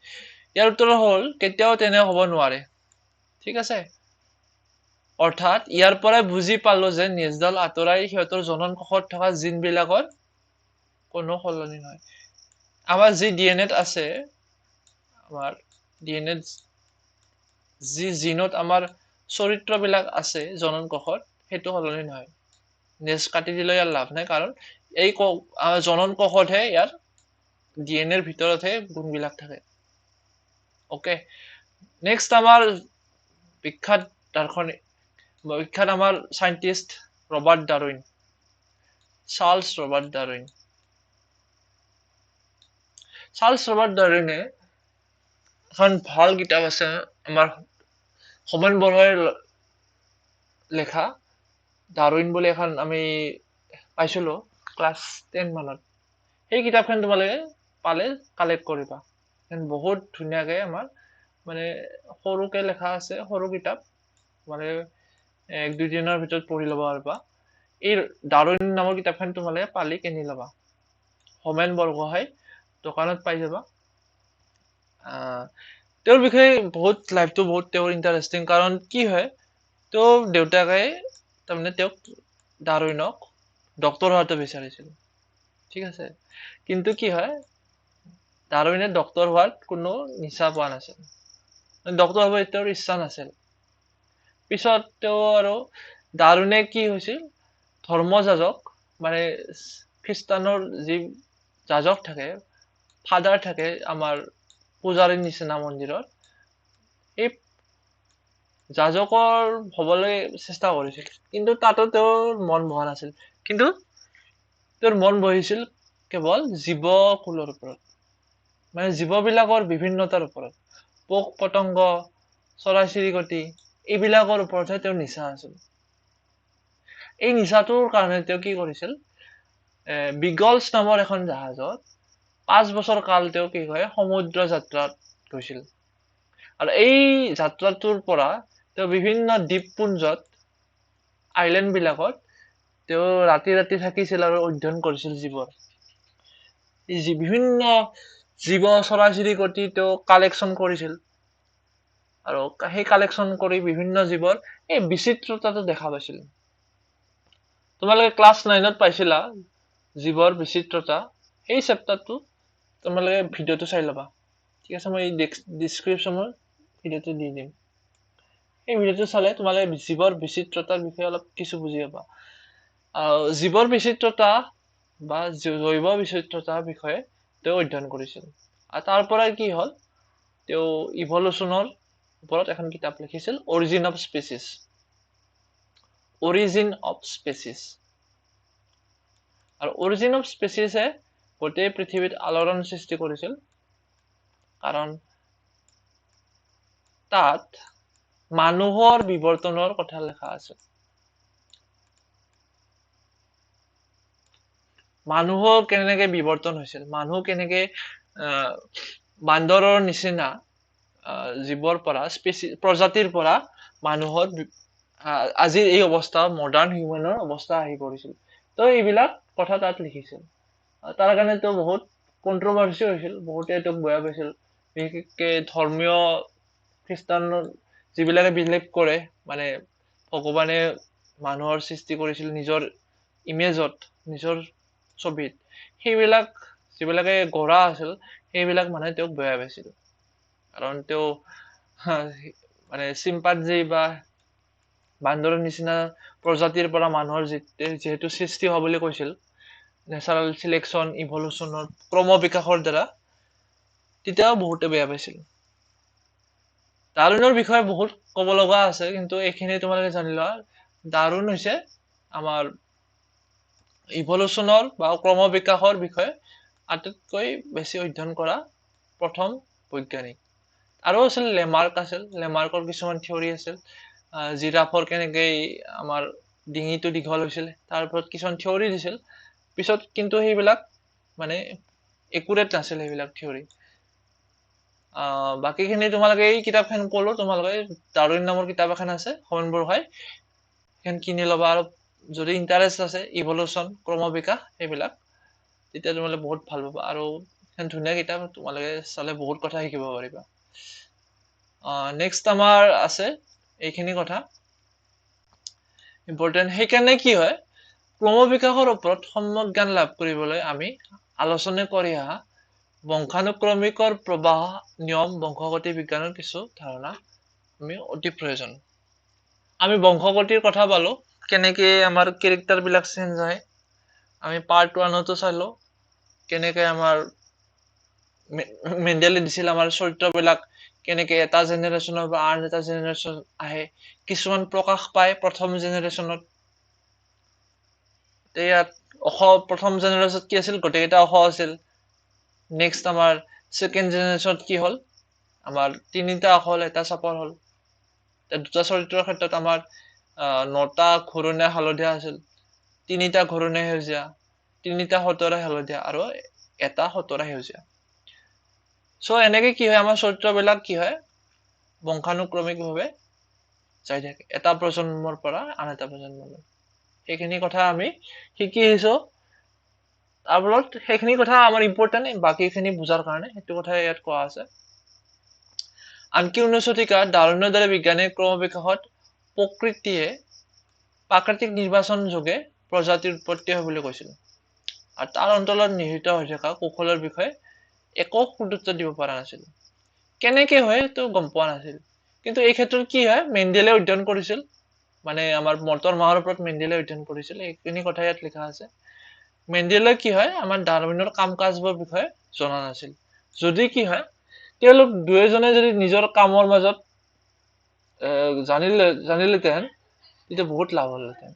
ইয়াৰ উত্তৰ হ'ল কেতিয়াও তেনে হ'ব নোৱাৰে ঠিক আছে অৰ্থাৎ ইয়াৰ পৰাই বুজি পালো যে নেজডাল আঁতৰাই সিহঁতৰ জনন কোষত থকা জিন বিলাকৰ কোনো সলনি নহয় আমাৰ যি ডিএনএত আছে আমাৰ ডিএনএত যি জিনত আমাৰ চৰিত্ৰবিলাক আছে জনন কোষত সেইটো সলনি নহয় নেজ কাটি দিলে ইয়াৰ লাভ নাই কাৰণ এই জনন কোষতহে ইয়াৰ ডিএনএৰ ভিতৰতহে গুণবিলাক থাকে ওকে নেক্সট আমাৰ বিখ্যাত আমাৰ সাইন্টিষ্ট ৰবাৰ্ট ডাৰউইন চাৰ্লছ ৰবাৰ্ট ডাৰউইনে এখন ভাল কিতাপ আছে আমাৰ হোমেন বৰগোহাঞিৰ লেখা ডাৰউইন বুলি এখন আমি পাইছিলো ক্লাছ 10 মানত সেই কিতাপখন তোমালোকে পালে কালেক্ট কৰিবা বহুত ধুনীয়াকে আমাৰ মানে সৰুকে লেখা আছে সৰু কিতাপ মানে 1-2 দিনৰ ভিতৰত পঢ়ি ল'ব পাৰিবা এই ডাৰউইন নামৰ কিতাপখন তোমালোকে পালি কিনি ল'বা হোমেন বৰগোহাঞি দোকানত পাই যাবা তেওঁৰ বিষয়ে লাইফটো বহুত তেওঁৰ ইণ্টাৰেষ্টিং কাৰণ কি হয় তেওঁৰ দেউতাকে তাৰমানে তেওঁক ডাৰউইনক ডক্তৰ হোৱাটো বিচাৰিছিল ঠিক আছে কিন্তু কি হয় ডাৰউইনে ডক্তৰ হোৱাত কোনো নিচা পোৱা নাছিল ডক্তৰ হ'ব তেওঁৰ ইচ্ছা নাছিল পিছত তেওঁ আৰু ডাৰউইনে কি হৈছিল ধৰ্মযাজক মানে খ্ৰীষ্টানৰ যি যাজক থাকে, ফাদাৰ থাকে আমাৰ পূজাৰীৰ নিচিনা মন্দিৰত, এই যাজকৰ হবলৈ চেষ্টা কৰিছিল, কিন্তু তাতো তেওঁৰ মন বহা নাছিল। কিন্তু তেওঁৰ মন বহিছিল কেৱল জীৱকুলৰ ওপৰত, মানে জীৱবিলাকৰ বিভিন্নতাৰ ওপৰত, পোক পতংগ, চৰাই চিৰিকটি, এইবিলাকৰ ওপৰতহে তেওঁৰ নিচা আছিল। এই নিচাটোৰ কাৰণে তেওঁ কি কৰিছিল, বিগলছ নামৰ এখন জাহাজত 5 বছৰ কাল তেওঁ কি হয় সমুদ্ৰ যাত্ৰাত গৈছিল। আৰু এই যাত্ৰাটোৰ পৰা তেওঁ বিভিন্ন দ্বীপপুঞ্জত, আইলেণ্ড বিলাকত তেওঁ ৰাতি ৰাতি থাকিছিল আৰু অধ্যয়ন কৰিছিল জীৱৰ। বিভিন্ন জীৱ চৰাই চিৰিকটি তেওঁ কালেকশ্যন কৰিছিল, আৰু সেই কালেকশ্যন কৰি বিভিন্ন জীৱৰ এই বিচিত্ৰতাটো দেখা পাইছিল। তোমালোকে ক্লাছ 9ত পাইছিলা জীৱৰ বিচিত্ৰতা, সেই চেপ্টাৰটো তোমালোকে ভিডিঅ'টো চাই ল'বা, ঠিক আছে? মই ডিছক্ৰিপশ্যনত ভিডিঅ'টো দি দিম। এই ভিডিঅ'টো চালে তোমালোকে জীৱৰ বিচিত্ৰতাৰ বিষয়ে অলপ কিছু বুজি পাবা। জীৱৰ বিচিত্ৰতা বা জৈৱ বিচিত্ৰতাৰ বিষয়ে তেওঁ অধ্যয়ন কৰিছিল, আৰু তাৰ পৰাই কি হ'ল, তেওঁ ইভলিউশ্যনৰ ওপৰত এখন কিতাপ লিখিছিল, origin of species. Origin of species. আৰু অৰিজিন অফ স্পেচিছে গোটেই পৃথিৱীত আলোড়ন সৃষ্টি কৰিছিল, কাৰণ তাত মানুহৰ বিৱৰ্তনৰ কথা লেখা আছে। মানুহৰ কেনেকে বিৱৰ্তন হৈছিল, মানুহ কেনেকে বান্দৰৰ নিচিনা জীৱৰ পৰা, প্ৰজাতিৰ পৰা মানুহৰ আজিৰ এই অৱস্থা, মডাৰ্ণ হিউমেনৰ অৱস্থা আহি পৰিছিল। তো এইবিলাক কথা তাত লিখিছিল। তাৰ কাৰণে তেওঁ বহুত কন্ট্ৰভাৰ্চি হৈছিল, বহুতে তেওঁক বেয়া পাইছিল, বিশেষকৈ ধৰ্মীয় খ্ৰীষ্টানৰ যিবিলাকে বিলিভ কৰে, মানে ভগৱানে মানুহৰ সৃষ্টি কৰিছিল নিজৰ ইমেজত, নিজৰ ছবিত, সেইবিলাক যিবিলাকে গঢ়া আছিল, সেইবিলাক মানুহে তেওঁক বেয়া পাইছিল, কাৰণ তেওঁ মানে চিম্পাঞ্জী বা বান্দৰৰ নিচিনা প্ৰজাতিৰ পৰা মানুহৰ যিহেতু সৃষ্টি হোৱা বুলি কৈছিল, নেচাৰেল চিলেকশ্যন, ইভলিউশ্যনৰ ক্ৰম বিকাশৰ দ্বাৰা, তেতিয়াও বহুতে বেয়া পাইছিল। ডাৰউইনৰ বিষয়ে বহুত ক'ব লগা আছে, কিন্তু এইখিনি তোমালোকে জানি লোৱা, ডাৰউইন হৈছে আমাৰ ইভলিউশ্যনৰ বা ক্ৰম বিকাশৰ বিষয়ে আটাইতকৈ বেছি অধ্যয়ন কৰা প্ৰথম বৈজ্ঞানিক। আৰু আছিল লেমাৰ্ক, আছিল লেমাৰ্কৰ কিছুমান থিয়ৰী আছিল, জিৰাফৰ কেনেকৈ আমাৰ ডিঙিটো দীঘল হৈছিল, তাৰ ওপৰত কিছুমান থিয়ৰী দিছিল। পিছত কিন্তু সেইবিলাক মানে একুৰেট নাছিল, সেইবিলাক থিয়ৰী। বাকীখিনি তোমালোকে এই কিতাপখন ক'লো, তোমালোকে ডাৰউইন নামৰ কিতাপ এখন আছে হোমেন বৰগোহাঁইৰ, সেইখন কিনি ল'বা। আৰু যদি ইণ্টাৰেষ্ট আছে ইভলিউশ্যন, ক্ৰম বিকাশ, সেইবিলাক, তেতিয়া তোমালোকে বহুত ভাল পাবা। আৰু এখন ধুনীয়া কিতাপ, তোমালোকে চালে বহুত কথা শিকিব পাৰিবা। নেক্সট আমাৰ আছে এইখিনি কথা ইম্পৰ্টেণ্ট। সেইকাৰণে কি হয়, ক্ৰম বিকাশৰ ওপৰত সম্যক জ্ঞান লাভ কৰিবলৈ আমি আলোচনা কৰি অহা বংশানুক্ৰমিকৰ প্ৰবাহ নিয়ম, বংশগতি বিজ্ঞানৰ কিছু ধাৰণা আমি অতি প্ৰয়োজন। আমি বংশগতিৰ কথা পালো, কেনেকে আমাৰ কেৰেক্টাৰ বিলাক চেঞ্জ হয়, আমি পাৰ্ট 1তো চালো, কেনেকে আমাৰ মেণ্ডেলে দিছিল আমাৰ চৰিত্ৰবিলাক কেনেকে এটা জেনেৰেশ্যনৰ পৰা আন এটা জেনেৰেশ্যন আহে, কিছুমান প্ৰকাশ পায় প্ৰথম জেনেৰেশ্যনত। ইয়াত প্ৰথম জেনেৰেশ্যনত কি আছিল, গোটেইকেইটা আছিল। নেক্সট আমাৰ ছেকেণ্ড জেনেৰেশ্যনত কি হ'ল, আমাৰ 3টা হ'ল, এটা চাপৰ হ'ল। দুটা চৰিত্ৰৰ ক্ষেত্ৰত আমাৰ 9টা ঘূৰণীয়া হালধীয়া আছিল, 3টা ঘূৰণীয়া সেউজীয়া, 3টা হতৰা হালধীয়া, আৰু এটা হতৰা সেউজীয়া। এনেকে কি হয়, আমাৰ চৰিত্ৰবিলাক কি হয়, বংশানুক্ৰমিকভাৱে যাই থাকে এটা প্ৰজন্মৰ পৰা আন এটা প্ৰজন্মলৈ। সেইখিনি কথা আমি শিকি আহিছো। তাৰ ফলত সেইখিনি কথা আমাৰ ইম্পৰ্টেণ্ট, বাকীখিনি বুজাৰ কাৰণে সেইটো কথা ইয়াত কোৱা আছে। আনকি 19 শতিকাত ডাৰউইনৰ দৰে বিজ্ঞানিক ক্ৰম বিকাশত প্ৰকৃতিয়ে প্ৰাকৃতিক নিৰ্বাচন যোগে প্ৰজাতিৰ উৎপত্তি হয় বুলি কৈছিল, আৰু তাৰ অন্তলত নিহিত হৈ থকা কৌশলৰ বিষয়ে একো গুৰুত্ব দিব পৰা নাছিল। কেনেকে হয় সেইটো গম পোৱা নাছিল, কিন্তু এই ক্ষেত্ৰত কি হয়, মেণ্ডেলে অধ্যয়ন কৰিছিল, মানে আমাৰ মটৰ মাহৰ ওপৰত মেণ্ডেলে অধ্যয়ন কৰিছিল এইখিনি কথা ইয়াত লিখা আছে মেণ্ডেলে কি হয় আমাৰ ডাৰউইনৰ কাম কাজৰ বিষয়ে জনা নাছিল যদি কি হয় তেওঁলোক দুয়োজনে যদি নিজৰ কামৰ মাজত জানিলেতেন তেতিয়া বহুত লাভ হ'লহেঁতেন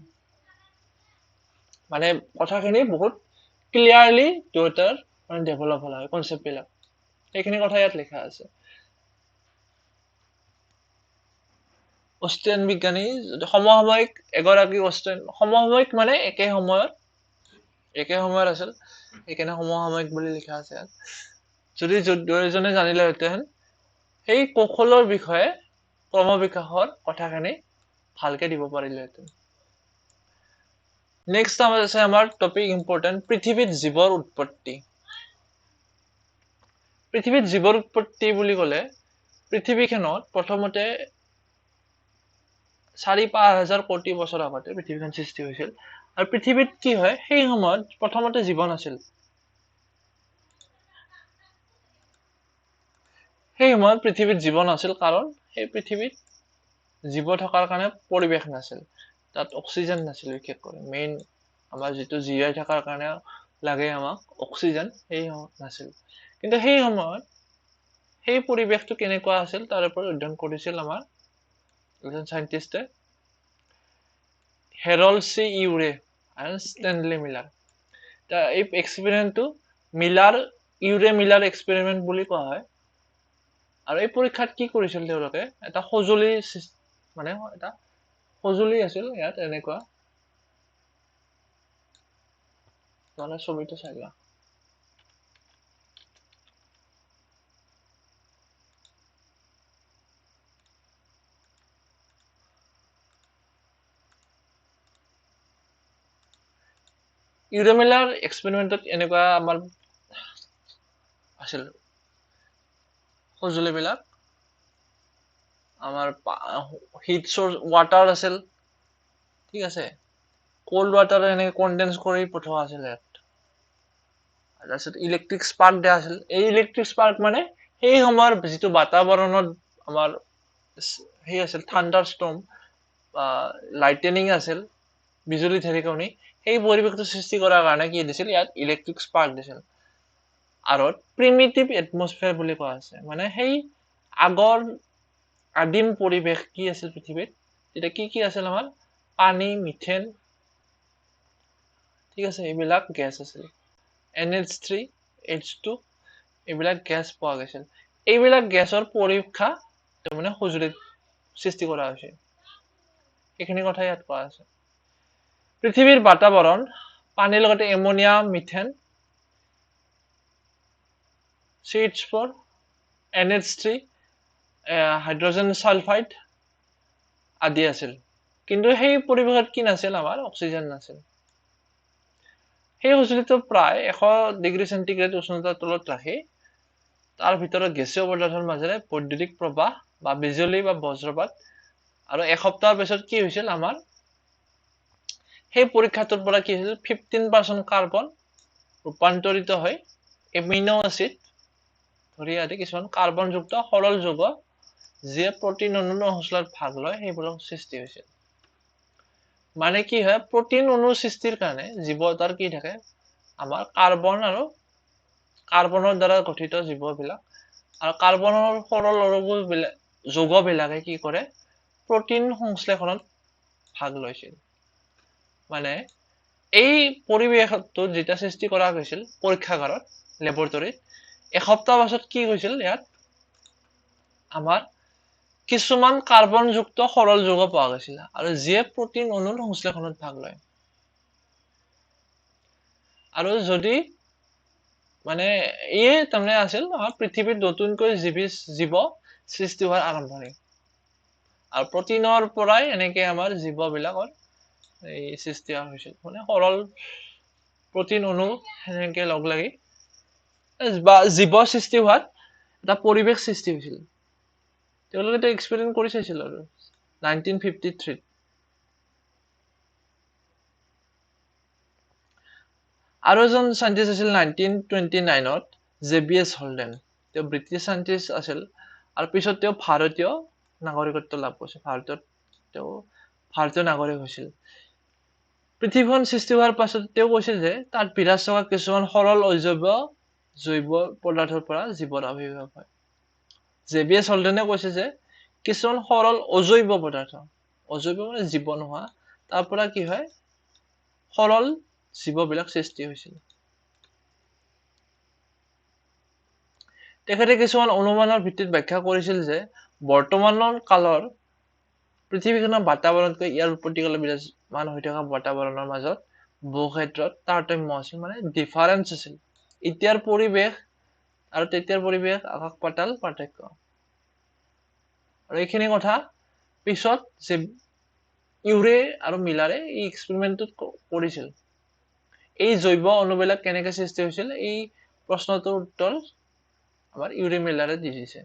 মানে কথাখিনি বহুত ক্লিয়াৰলি দুয়োটাৰ মানে ডেভেলপ হ'ল হয় কনচেপ্টবিলাক এইখিনি কথা ইয়াত লিখা আছে অষ্ট্ৰিয়ান বিজ্ঞানী সমসাময়িক এগৰাকী অষ্ট্ৰিয়ান সমসাময়িক মানে একে সময়ত আছিল সেইকাৰণে সমসাময়িক বুলি লিখা আছে ইয়াত যদি দুয়োজনে জানিলেহেঁতেন সেই কৌশলৰ বিষয়ে ক্ৰমবিকাশৰ কথাখিনি ভালকে দিব পাৰিলেহেঁতেন নেক্সট আছে আমাৰ টপিক ইম্পৰ্টেণ্ট পৃথিৱীত জীৱৰ উৎপত্তি পৃথিৱীত জীৱৰ উৎপত্তি বুলি ক'লে পৃথিৱীখনত প্ৰথমতে 4,500 কোটি বছৰ আগতে পৃথিৱীখন সৃষ্টি হৈছিল আৰু পৃথিৱীত কি হয় সেই সময়ত প্ৰথমতে জীৱন আছিল সেই সময়ত পৃথিৱীত জীৱন আছিল কাৰণ সেই পৃথিৱীত জীৱ থকাৰ কাৰণে পৰিৱেশ নাছিল তাত অক্সিজেন নাছিল বিশেষকৈ মেইন আমাৰ যেটো জীয়াই থকাৰ কাৰণে লাগে আমাক অক্সিজেন সেই নাছিল কিন্তু সেই সময়ত সেই পৰিৱেশটো কেনেকুৱা আছিল তাৰ ওপৰত অধ্যয়ন কৰিছিল আমাৰ এজন সাইন্টিষ্টে হেৰল্ড চি ইউৰে আৰু ষ্টেনলি মিলাৰ এই এক্সপেৰিমেন্টটো ইউৰে মিলাৰ এক্সপেৰিমেন্ট বুলি কোৱা হয় আৰু এই পৰীক্ষাত কি কৰিছিল তেওঁলোকে এটা সঁজুলি মানে এটা সঁজুলি আছিল ইয়াত এনেকুৱা মানে ছবিটো চাই লোৱা ইউৰেমিলাৰ এক্সপেৰিমেন্টত এনেকুৱা আমাৰ আছিল সঁজুলিবিলাক আমাৰ হিট সোৰ্স ওয়াটাৰ আছিল ঠিক আছে কোল্ড ওয়াটাৰ এনেকে কনডেন্স কৰি পঠোৱা আছিল ইয়াত তাৰপিছত ইলেক্ট্ৰিক স্পাৰ্ক দিয়া আছিল এই ইলেক্ট্ৰিক স্পাৰ্ক মানে সেই সময়ৰ যেটো বাতাবৰণত আমাৰ সেই আছিল থান্ডাৰ ষ্টৰ্ম লাইটেনিং আছিল বিজুলী ঢেৰেকনি সেই পৰিৱেশটো সৃষ্টি কৰাৰ কাৰণে কি দিছিল ইয়াত ইলেক্ট্ৰিক স্পাৰ্ক দিছিল আৰু প্ৰিমিটিভ এটমস্ফিয়াৰ বুলি কোৱা আছে মানে সেই আগৰ আদিম পৰিৱেশ কি আছিল পৃথিৱীত এটা কি আছিল আমাৰ পানী মিথেন ঠিক আছে এইবিলাক গ্যাস আছিল NH3 H2 এইবিলাক গ্যাস পোৱা গৈছিল এইবিলাক গ্যাসৰ পৰীক্ষা মানে সঁজুলিত সৃষ্টি কৰা হৈছে এইখিনি কথা ইয়াত কোৱা আছে পৃথিৱীৰ বাতাবৰণ পানীৰ লগতে ammonia methane CH4 NH3 hydrogen sulphide আদি আছিল কিন্তু সেই পৰিৱেশত কি নাছিল আমাৰ অক্সিজেন নাছিল সেই সঁজুলিটো প্ৰায় 100 ডিগ্ৰী সেন্টিগ্ৰেড উষ্ণতাৰ তলত ৰাখি তাৰ ভিতৰত গেছীয় পদাৰ্থৰ মাজেৰে বৈদ্যুতিক প্ৰবাহ বা বিজুলী বা বজ্ৰপাত আৰু এসপ্তাহৰ পিছত কি হৈছিল আমাৰ সেই পৰীক্ষাটোৰ পৰা কি হৈছিল 15% কাৰ্বন ৰূপান্তৰিত হয় এমিনো এসিড ধৰি আদি কিছুমান কাৰ্বনযুক্ত সৰল যৌগ যিয়ে প্ৰটিন অণুৰ সংশ্লেষত ভাগ লয় সেইবোৰৰ সৃষ্টি হৈছিল মানে কি হয় প্ৰটিন অণুৰ সৃষ্টিৰ কাৰণে জীৱ তাৰ কি থাকে আমাৰ কাৰ্বন আৰু কাৰ্বনৰ দ্বাৰা গঠিত জীৱবিলাক আৰু কাৰ্বনৰ সৰল যৌগবিলাকে কি কৰে প্ৰটিন সংশ্লেষণত ভাগ লৈছিল মানে এই পৰিৱেশটো যেটা সৃষ্টি কৰা হৈছিল পৰীক্ষাগাৰত ল্যাবৰেটৰীত এসপ্তাহ পাছত কি হৈছিল ইয়াত আমাৰ কিছুমান কাৰ্বনযুক্ত সৰল যৌগ পোৱা গৈছিল আৰু যিয়ে প্ৰটিন অণুৰ সংশ্লেষণত ভাগ লয় আৰু যদি মানে এই তাৰমানে আছিল পৃথিৱীত নতুনকৈ জীৱ সৃষ্টি হোৱাৰ আৰম্ভণি আৰু প্ৰটিনৰ পৰাই এনেকে আমাৰ জীৱবিলাকৰ এই সৃষ্টি হৈছিল মানে সৰল প্ৰটিন অণু এনেকে লগ লাগি বা জীৱ সৃষ্টি হোৱাত এটা পৰিৱেশ সৃষ্টি হৈছিল তেওঁলোকে এটা এক্সপেৰিমেন্ট কৰি চাইছিল আৰু 1953 আৰু এজন সাইন্টিষ্ট আছিল 1929 ত জেবিএছ হল্ডেন তেওঁ ব্ৰিটিছ সাইন্টিষ্ট আছিল আৰু পিছত তেওঁ ভাৰতীয় নাগৰিকত্ব লাভ কৰিছিল ভাৰতত তেওঁ ভাৰতীয় নাগৰিক হৈছিল। পৃথিৱীখন সৃষ্টি হোৱাৰ পাছত তেওঁ কৈছিল যে তাত বিৰাজ থকা কিছুমান সৰল জৈৱ পদাৰ্থৰ পৰা জীৱৰ আবিৰ্ভাৱ হয়। জেভিএছ হল্ডনে কৈছে যে কিছুমান সৰল অজৈব পদাৰ্থ, অজৈব মানে জীৱ নোহোৱা, তাৰ পৰা কি হয় সৰল জীৱবিলাক সৃষ্টি হৈছিল। তেখেতে কিছুমান অনুমানৰ ভিত্তিত ব্যাখ্যা কৰিছিল যে বৰ্তমানৰ কালৰ পৃথিৱীখনৰ বাতাবৰণতকৈ ইয়াৰ উৎপত্তি কালত বিৰাজমান হৈ থকা বাতাবৰণৰ মাজত বহু ক্ষেত্ৰত তাৰতম্য আছিল, মানে ডিফাৰেন্স আছিল। এতিয়াৰ পৰিৱেশ আৰু তেতিয়াৰ পৰিৱেশ আকাশ পাতাল পাৰ্থক্য। আৰু এইখিনি কথা পিছত যে ইউৰে আৰু মিলাৰে এই এক্সপেৰিমেণ্টত কৰিছিল। এই জৈৱ অণুবিলাক কেনেকৈ সৃষ্টি হৈছিল, এই প্ৰশ্নটোৰ উত্তৰ আমাৰ ইউৰে মিলাৰে দি দিছে।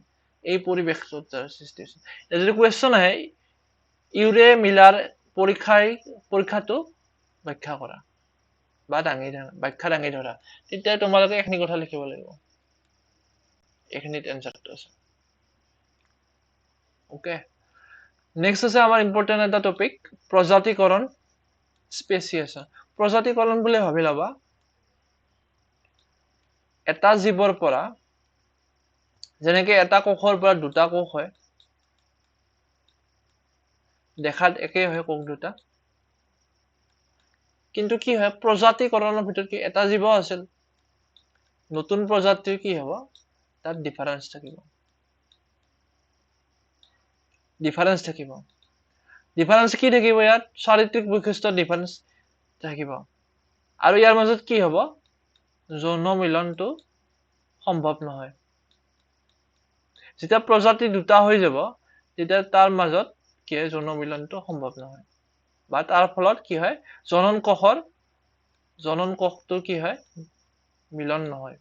এই পৰিৱেশটোত সৃষ্টি হৈছিল। যদি কুৱেশ্যন আহে ইউৰে মিলাৰ পৰীক্ষাটো ব্যাখ্যা কৰা বা ব্যাখ্যা দাঙি ধৰা, তেতিয়া তোমালোকে এইখিনি কথা লিখিব লাগিব। এইখিনিত এনচাৰটো আছে। ওকে, নেক্সট আছে আমাৰ ইম্পৰ্টেণ্ট এটা টপিক, প্ৰজাতিকৰণ, স্পেচিয়েশ্যন। প্ৰজাতিকৰণ বুলি ভাবি ল'বা এটা জীৱৰ পৰা, যেনেকে এটা কোষৰ পৰা দুটা কোষ হয়, দেখাত একেই হয় কোষ দুটা, কিন্তু কি হয় প্ৰজাতিকৰণৰ ভিতৰত কি এটা জীৱ আছিল, নতুন প্ৰজাতিৰ কি হ'ব তাত ডিফাৰেন্স থাকিব। ডিফাৰেন্স কি থাকিব ইয়াত, চাৰিত্ৰিক বৈশিষ্ট্যৰ ডিফাৰেন্স থাকিব। আৰু ইয়াৰ মাজত কি হ'ব যৌন মিলনটো সম্ভৱ নহয়। যেতিয়া প্ৰজাতি দুটা হৈ যাব তেতিয়া তাৰ মাজত কি হয় যৌন মিলনটো সম্ভৱ নহয়, বা তাৰ ফলত কি হয় জনন কোষটোৰ কি হয় মিলন নহয়,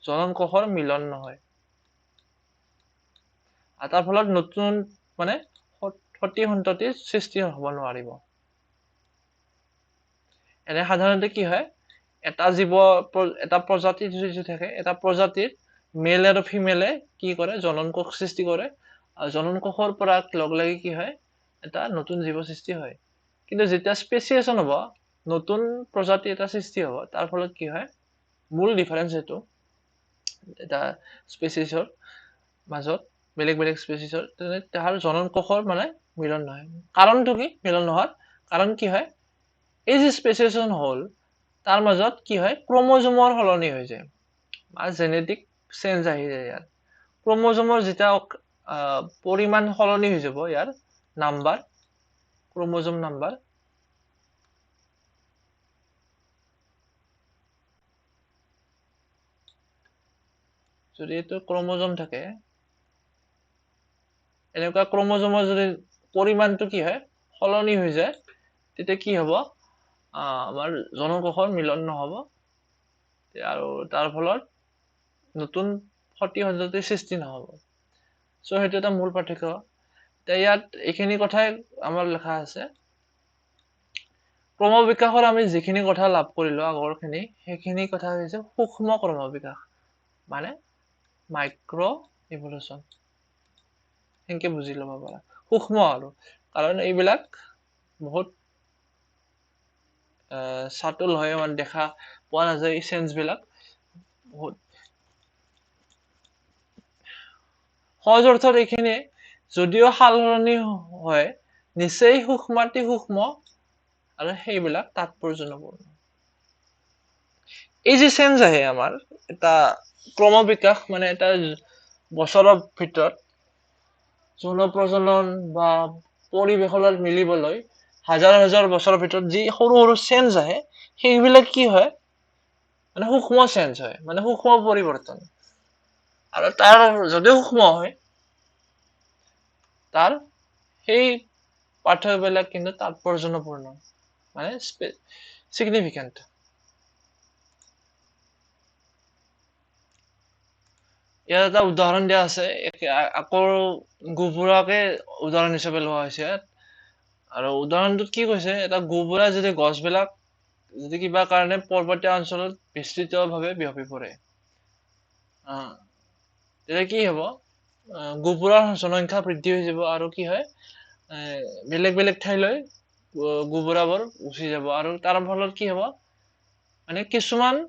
জনন কোষৰ মিলন নহয়। আৰু তাৰ ফলত নতুন মানে সতি সন্ততিৰ সৃষ্টি হ'ব নোৱাৰিব। এনে সাধাৰণতে কি হয় এটা প্ৰজাতিৰ যদি থাকে, এটা প্ৰজাতিৰ মেল আৰু ফিমেলে কি কৰে জনন কোষ সৃষ্টি কৰে, আৰু জনন কোষৰ পৰা লগ লাগি কি হয় এটা নতুন জীৱ সৃষ্টি হয়। কিন্তু যেতিয়া স্পেচিয়েশ্যন হ'ব, নতুন প্ৰজাতি এটা সৃষ্টি হ'ব, তাৰ ফলত কি হয় মূল ডিফাৰেন্স এইটো, এটা স্পেচিছৰ মাজত বেলেগ বেলেগ স্পেচিছৰ তাহাৰ জনন কোষৰ মানে মিলন নহয়। কাৰণটো কি মিলন নোহোৱাৰ কাৰণ কি হয়, এই যে স্পেচিয়েশ্যন হ'ল তাৰ মাজত কি হয় ক্ৰমজমৰ সলনি হৈ যায়, জেনেটিক চেঞ্জ আহি যায়। ইয়াত ক্ৰমজমৰ যেতিয়া পৰিমাণ সলনি হৈ যাব, ইয়াৰ নাম্বাৰ, ক্ৰমজম নাম্বাৰ, যদি এইটো ক্ৰমজম থাকে, এনেকুৱা ক্ৰমজমৰ যদি পৰিমাণটো কি হয় সলনি হৈ যায়, তেতিয়া কি হ'ব আমাৰ জনন কোষৰ মিলন নহ'ব, আৰু তাৰ ফলত নতুন সতি সন্ততিৰ সৃষ্টি নহ'ব। চ' সেইটো এটা মূল পাৰ্থক্য। এতিয়া ইয়াত এইখিনি কথাই আমাৰ লেখা আছে। ক্ৰমবিকাশৰ আমি যিখিনি কথা লাভ কৰিলো আগৰখিনি, সেইখিনি কথা হৈছে সূক্ষ্ম ক্ৰমবিকাশ, মানে মাইক্ৰ ইভলিউচন। সেনেকে বুজি ল'ব পাৰা সূক্ষ্ম, আৰু কাৰণ এইবিলাক বহুত চাটল হয়, মানে দেখা পোৱা নাযায় এই চেঞ্জবিলাক। বহুত সহজ অৰ্থত এইখিনি, যদিও সাল সলনি হয় নিচেই সূক্ষ্মাতি সূক্ষ্ম আৰু সেইবিলাক তাৎপৰ্যপূৰ্ণ। এই যে চেঞ্জ আহে আমাৰ এটা ক্ৰমবিকাশ, মানে এটা বছৰৰ ভিতৰত যৌন প্ৰজনন বা পৰিৱেশৰ লগত মিলিবলৈ হাজাৰ হাজাৰ বছৰৰ ভিতৰত যি সৰু সৰু চেঞ্জ আহে, সেইবিলাক কি হয় মানে সূক্ষ্ম চেঞ্জ হয়, মানে সূক্ষ্ম পৰিৱৰ্তন। আৰু তাৰ যদিও সূক্ষ্ম হয়, তাৰ সেই পাৰ্থক্যবিলাক কিন্তু তাৎপৰ্যপূৰ্ণ, মানে চিগনিফিকেণ্ট। ইয়াত এটা উদাহৰণ দিয়া আছে, আকৌ গুবোৰাকে উদাহৰণ হিচাপে লোৱা হৈছে ইয়াত। আৰু উদাহৰণটোত কি কৈছে, এটা গুবোৰা যদি গছবিলাক যদি কিবা কাৰণে পৰ্বতীয় অঞ্চলত বিস্তৃতভাৱে বিয়পি পৰে, তেতিয়া কি হ'ব গুবোৰাৰ জনসংখ্যা বৃদ্ধি হৈ যাব, আৰু কি হয় বেলেগ বেলেগ ঠাইলৈ গোবৰাবোৰ গুচি যাব আৰু তাৰ ফলত কি হ'ব মানে কিছুমানে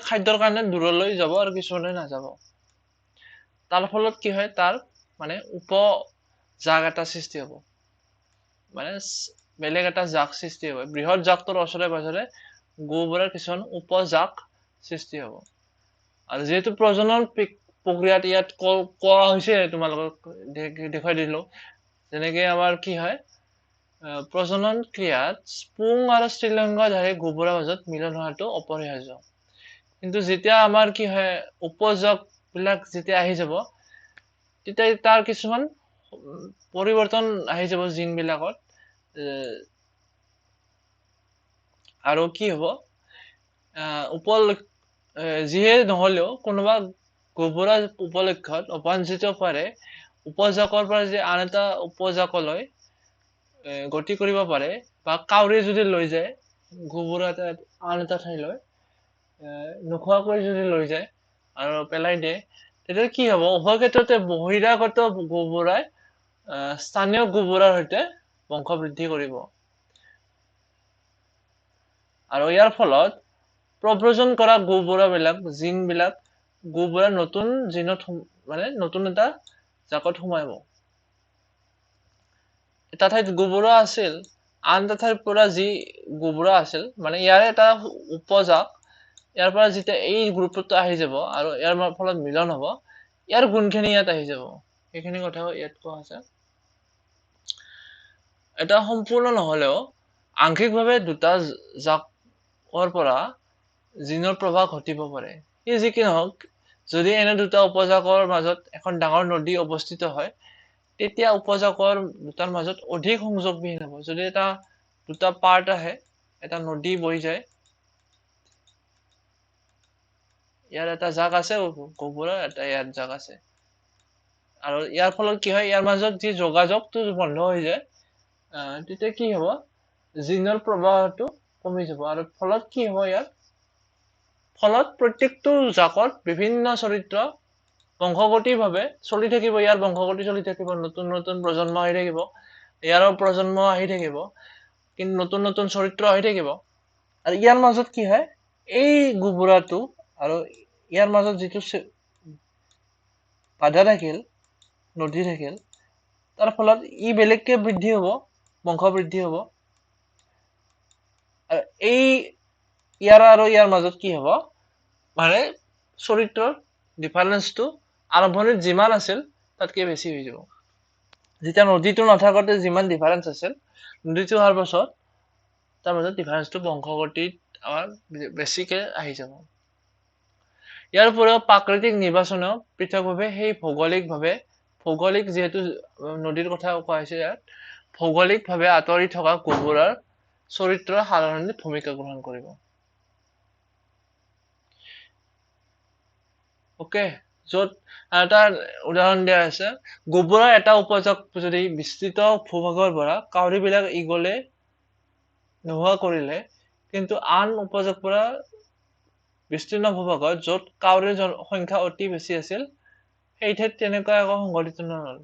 খাদ্যৰ কাৰণে দূৰলৈ যাব আৰু কিছুমানে নাযাব তাৰ ফলত কি হয় তাৰ মানে জাগ এটা সৃষ্টি হ'ব মানে বেলেগ এটা জাক সৃষ্টি হ'ব বৃহৎ জাকটোৰ ওচৰে পাজৰে গোবৰৰ কিছুমান উপজাক সৃষ্টি হ'ব আৰু যেহেতু প্ৰজনন প্ৰক্ৰিয়াত ইয়াত কোৱা হৈছে তোমালোকক দেখুৱাই দিলো যেনেকৈ আমাৰ কি হয় প্ৰজনন ক্ৰিয়াত স্পুং আৰু স্ত্ৰীলিংগধাৰী গোবৰৰ মাজত মিলন হোৱাটো অপৰিহাৰ্য কিন্তু যেতিয়া আমাৰ কি হয় উপজাক বিলাক যেতিয়া আহি যাব তেতিয়া তাৰ কিছুমান পৰিৱৰ্তন আহি যাব জিন বিলাকত আৰু কি হ'ব যিয়ে নহলেও কোনোবা গোবৰৰ উপলক্ষত অবাঞ্ছিত পাৰে উপজাকৰ পৰা যে আন এটা উপজাকলৈ গতি কৰিব পাৰে বা কাউৰী যদি লৈ যায় গোবৰ আন এটা ঠাইলৈ নোখোৱাকৈ যদি লৈ যায় আৰু পেলাই দিয়ে তেতিয়া কি হ'ব উভয় ক্ষেত্ৰতে বহিৰাগত গোবৰাই স্থানীয় গোবৰৰ সৈতে বংশ বৃদ্ধি কৰিব আৰু ইয়াৰ ফলত প্ৰব্ৰজন কৰা গোবৰবিলাক জিনবিলাক গোবৰৰ নতুন জিনত মানে নতুন এটা জাকত সোমাব এটা ঠাইত গোবৰা আছিল আন এটা ঠাইৰ পৰা যি গোবৰা আছিল মানে ইয়াৰ এটা উপজাক ইয়াৰ পৰা যেতিয়া এই গ্ৰুপটো আহি যাব আৰু ইয়াৰ ফলত মিলন হ'ব ইয়াৰ গুণখিনি ইয়াত আহি যাব এইখিনি কথা ইয়াত কোৱা আছে এটা সম্পূৰ্ণ নহলেও আংশিকভাৱে দুটা জাকৰ পৰা জিনৰ প্ৰভাৱ ঘটিব পাৰে যি কি নহওক যদি এনে দুটা উপজাকৰ মাজত এখন ডাঙৰ নদী অৱস্থিত হয় তেতিয়া উপজাকৰ দুটাৰ মাজত অধিক সংযোগবিহীন হ'ব যদি দুটা পাৰ্ট আহে এটা নদী বৈ যায় ইয়াৰ এটা জাক আছে গোবৰৰ এটা ইয়াত জাক আছে আৰু ইয়াৰ ফলত কি হয় ইয়াৰ মাজত যি যোগাযোগটো বন্ধ হৈ যায় তেতিয়া কি হ'ব জিনৰ প্ৰবাহটো কমি যাব আৰু ফলত কি হ'ব ইয়াৰ ফলত প্ৰত্যেকটো জাকত বিভিন্ন চৰিত্ৰ বংশগতিভাৱে চলি থাকিব ইয়াৰ বংশগতি চলি থাকিব নতুন নতুন প্ৰজন্ম আহি থাকিব ইয়াৰ প্ৰজন্ম আহি থাকিব কিন্তু নতুন নতুন চৰিত্ৰ আহি থাকিব আৰু ইয়াৰ মাজত কি হয় এই গোবৰাটো আৰু ইয়াৰ মাজত যিটো বাধা থাকিল নদী থাকিল তাৰ ফলত ই বেলেগকে বৃদ্ধি হ'ব বংশ বৃদ্ধি হ'ব আৰু ইয়াৰ মাজত কি হ'ব মানে চৰিত্ৰৰ ডিফাৰেন্সটো আৰম্ভণিত যিমান আছিল তাতকৈ বেছি হৈ যাব যেতিয়া নদীটো নাথাকোতে যিমান ডিফাৰেন্স আছিল নদীটো অহাৰ পাছত তাৰ মাজত ডিফাৰেন্সটো বংশগতিত আমাৰ বেছিকে আহি যাব ইয়াৰ উপৰিও প্ৰাকৃতিক নিৰ্বাচনেও পৃথকভাৱে সেই ভৌগোলিক যিহেতু নদীৰ কথা কোৱা হৈছে ইয়াত ভৌগোলিকভাৱে আঁতৰি থকা গোবৰৰ চৰিত্ৰৰ সালসলনিত ভূমিকা গ্ৰহণ কৰিব ওকে য'ত এটা উদাহৰণ দিয়া আছে গোবৰৰ এটা উপজাক যদি বিস্তৃত ভূভাগৰ পৰা কাউৰীবিলাক ইগলে নোহোৱা কৰিলে কিন্তু আন উপজাক পৰা বিস্তীৰ্ণ ভূভাগত য'ত কাউৰীৰ সংখ্যা অতি বেছি আছিল সেই ঠাইত তেনেকুৱা একো সংঘটিত নহ'ল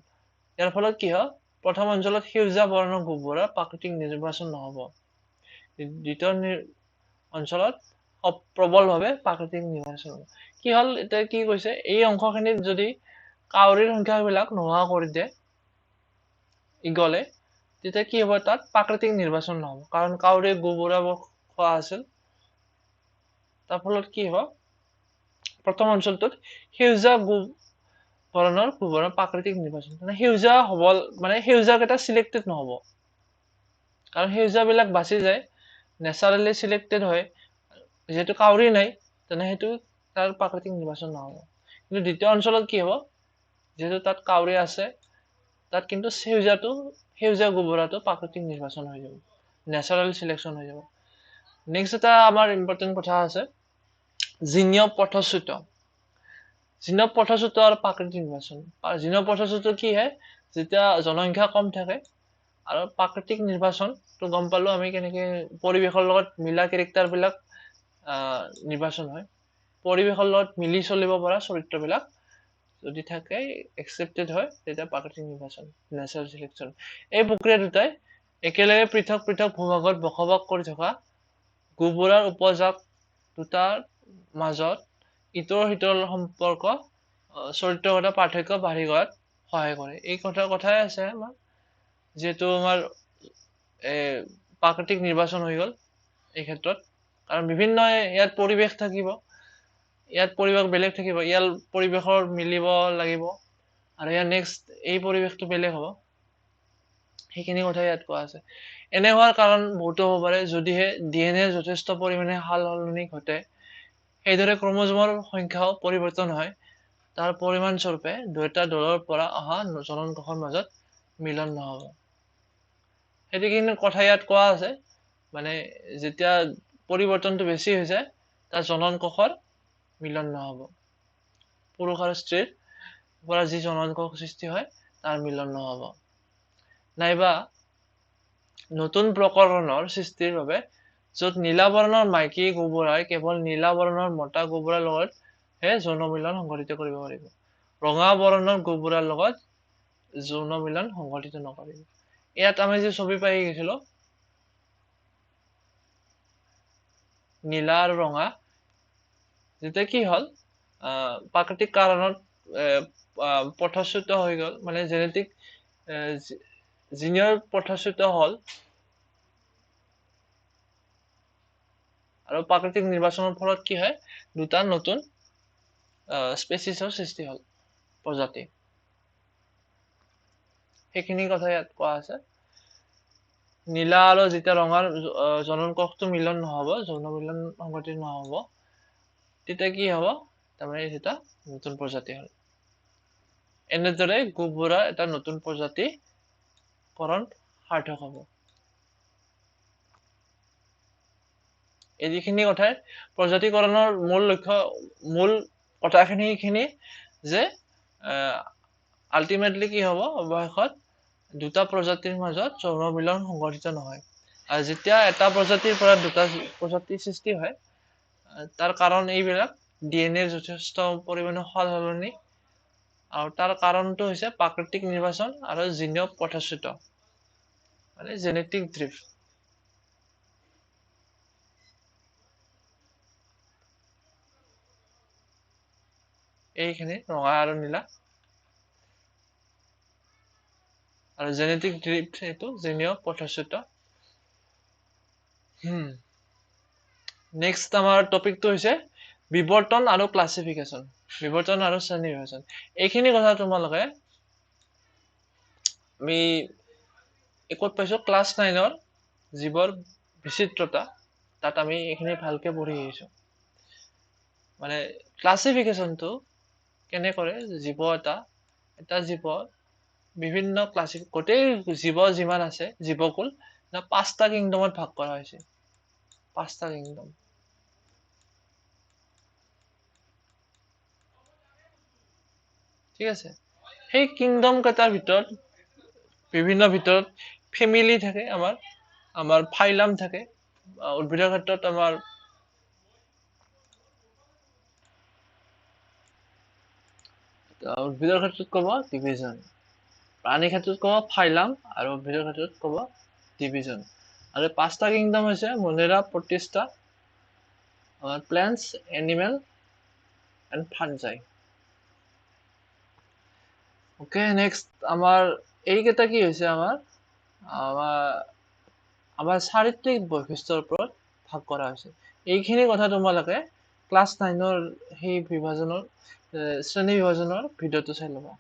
ইয়াৰ ফলত কি হয় প্ৰথম অঞ্চলত সেউজীয়া বৰ্ণৰ গোবৰৰ প্ৰাকৃতিক নিৰ্বাচন নহ'ব দ্বিতীয় অঞ্চলত প্ৰবলভাৱে প্ৰাকৃতিক নিৰ্বাচন হ'ব কি হ'ল এতিয়া কি কৈছে এই অংশখিনিত যদি কাউৰীৰ সংখ্যাবিলাক নোহোৱা কৰি দিয়ে ইগলে তেতিয়া কি হ'ব তাত প্ৰাকৃতিক নিৰ্বাচন নহ'ব কাৰণ কাউৰীয়ে গোবৰাবোৰ খোৱা আছিল তাৰ ফলত কি হ'ব প্ৰথম অঞ্চলটোত সেউজীয়া বৰ্ণৰ গোবৰৰ প্ৰাকৃতিক নিৰ্বাচন মানে সেউজীয়া হ'ব মানে সেউজীয়াকেইটা চিলেক্টেড নহ'ব কাৰণ সেউজীয়াবিলাক বাচি যায় নেচাৰেলি চিলেক্টেড হয় যেহেতু কাউৰী নাই তেনে সেইটো তাৰ প্ৰাকৃতিক নিৰ্বাচন নহ'ব কিন্তু দ্বিতীয় অঞ্চলত কি হ'ব যেহেতু তাত কাউৰী আছে তাত কিন্তু সেউজীয়া গোবৰটো প্ৰাকৃতিক নিৰ্বাচন হৈ যাব নেচাৰেল চিলেকশ্যন হৈ যাব নেক্সট এটা আমাৰ ইম্পৰ্টেণ্ট কথা আছে জিনীয় পথচ্যুত আৰু প্ৰাকৃতিক নিৰ্বাচন জিনীয় পথচ্যুত কি হয় যেতিয়া জনসংখ্যা কম থাকে আৰু প্ৰাকৃতিক নিৰ্বাচনটো গম পালো আমি কেনেকৈ পৰিৱেশৰ লগত মিলা কেৰেক্টাৰবিলাক নিৰ্বাচন হয় পৰিৱেশৰ লগত মিলি চলিব পৰা চৰিত্ৰবিলাক যদি থাকে একচেপ্টেড হয় তেতিয়া প্ৰাকৃতিক নিৰ্বাচন নেচাৰেল চিলেকশ্যন। এই প্ৰক্ৰিয়া দুটাই একেলগে পৃথক পৃথক ভূভাগত বসবাস কৰি থকা গুবোৰাৰ উপজাত দুটাৰ মাজত ইটোৰ সিটোৰ সম্পৰ্ক চৰিত্ৰগত পাৰ্থক্য বাঢ়ি যোৱাত সহায় কৰে। এই কথাই আছে আমাৰ যিহেতু আমাৰ প্ৰাকৃতিক নিৰ্বাচন হৈ গ'ল এই ক্ষেত্ৰত, কাৰণ বিভিন্ন ইয়াত পৰিৱেশ থাকিব, ইয়াত পৰিৱেশ বেলেগ থাকিব, ইয়াৰ পৰিৱেশৰ মিলিব লাগিব আৰু ইয়াৰ নেক্সট এই পৰিৱেশটো বেলেগ হ'ব, সেইখিনি কথা ইয়াত কোৱা আছে। এনে হোৱাৰ কাৰণ বহুতো হ'ব পাৰে, যদিহে DNA যথেষ্ট পৰিমাণে সাল সলনি ঘটে, সেইদৰে ক্ৰমোজোমৰ সংখ্যাও পৰিৱৰ্তন হয়, তাৰ পৰিমাণ স্বৰূপে দুয়োটা দলৰ পৰা অহা জনন কোষৰ মাজত মিলন নহ'ব। সেইখিনি কথা ইয়াত কোৱা আছে, মানে যেতিয়া পৰিৱৰ্তনটো বেছি হৈ যায় তাৰ জনন কোষৰ মিলন নহ'ব, পুৰুষ আৰু স্ত্ৰীৰ পৰা যি জনন কোষ সৃষ্টি হয় তাৰ মিলন নহ'ব, নাইবা নতুন প্ৰকৰণৰ সৃষ্টিৰ বাবে য'ত নীলা বৰণৰ মাইকী গুবোৰাই কেৱল নীলা বৰণৰ মতা গুবোৰাৰ লগতহে যৌন মিলন সংঘটিত কৰিব পাৰিব, ৰঙা বৰণৰ গুবোৰাৰ লগত যৌন মিলন সংঘটিত নকৰিব। ইয়াত আমি যে ছবি পাই গৈছিলো নীলা আৰু ৰঙা, যেতিয়া কি হ'ল প্ৰাকৃতিক কাৰণত পথচ্যুত হৈ গ'ল, মানে জেনেটিক জিনিয়ৰ পথচ্যুত হ'ল আৰু প্ৰাকৃতিক নিৰ্বাচনৰ ফলত কি হয় দুটা নতুন স্পেচিছৰ সৃষ্টি হ'ল, প্ৰজাতি। সেইখিনি কথা ইয়াত কোৱা আছে। নীলা আৰু যেতিয়া ৰঙাৰ জনন কোষটো মিলন নহ'ব, যৌন মিলন সংঘটিত নহ'ব, তেতিয়া কি হ'ব, তাৰমানে এটা নতুন প্ৰজাতি হ'ল। এনেদৰে গুবোৰাৰ এটা নতুন প্ৰজাতিকৰণ সাৰ্থক হ'ব। এই যিখিনি কথাই প্ৰজাতিকৰণৰ মূল কথাখিনি এইখিনি যে আল্টিমেটলি কি হ'ব, অৱশেষত দুটা প্ৰজাতিৰ মাজত যৌন মিলন সংঘটিত নহয়। আৰু যেতিয়া এটা প্ৰজাতিৰ পৰা দুটা প্ৰজাতিৰ সৃষ্টি হয় তাৰ কাৰণ এইবিলাক DNA যথেষ্ট পৰিমাণে সাল সলনি, আৰু তাৰ কাৰণটো হৈছে প্ৰাকৃতিক নিৰ্বাচন আৰু জিনীয় পথচ্যুত, মানে জেনেটিক ড্ৰিফ্ট। এইখিনি ৰঙা আৰু নীলা, আৰু জেনেটিক ড্ৰিফ্ট এইটো জিনীয় পথচ্যুত। নেক্সট আমাৰ টপিকটো হৈছে বিবৰ্তন আৰু ক্লাছিফিকেশ্যন, বিবৰ্তন আৰু শ্ৰেণী বিভাজন। এইখিনি কথা তোমালোকে আমি ক'ত পাইছো, ক্লাছ 9ৰ জীৱৰ বিচিত্ৰতা, তাত আমি এইখিনি ভালকে পঢ়ি আহিছো। মানে ক্লাছিফিকেশ্যনটো কেনে কৰে, জীৱ এটা জীৱ বিভিন্ন গোটেই জীৱ যিমান আছে জীৱকুল 5টা কিংডমত ভাগ কৰা হৈছে, 5টা কিংডম। ঠিক আছে, সেই কিংডম কেইটাৰ ভিতৰত বিভিন্ন ভিতৰত ফেমিলি থাকে, আমাৰ ফাইলাম থাকে, উদ্ভিদৰ ক্ষেত্ৰত আমাৰ উদ্ভিদৰ ক্ষেত্ৰত ক'ব ডিভিজন, প্ৰাণীৰ ক্ষেত্ৰত ক'ব ফাইলাম, আৰু উদ্ভিদৰ ক্ষেত্ৰত ক'ব ডিভিজন। আৰু 5টা কিংডম হৈছে মনেৰা, প্ৰটিষ্টা, আমাৰ plants, animal and fungi. Okay, next আমাৰ এইকেইটা কি হৈছে, আমাৰ চাৰিত্ৰিক বৈশিষ্ট্যৰ ওপৰত ভাগ কৰা হৈছে। এইখিনি কথা তোমালোকে ক্লাছ 9ৰ সেই বিভাজনৰ শ্ৰেণী বিভাজনৰ ভিডিঅ'টো চাই ল'বা,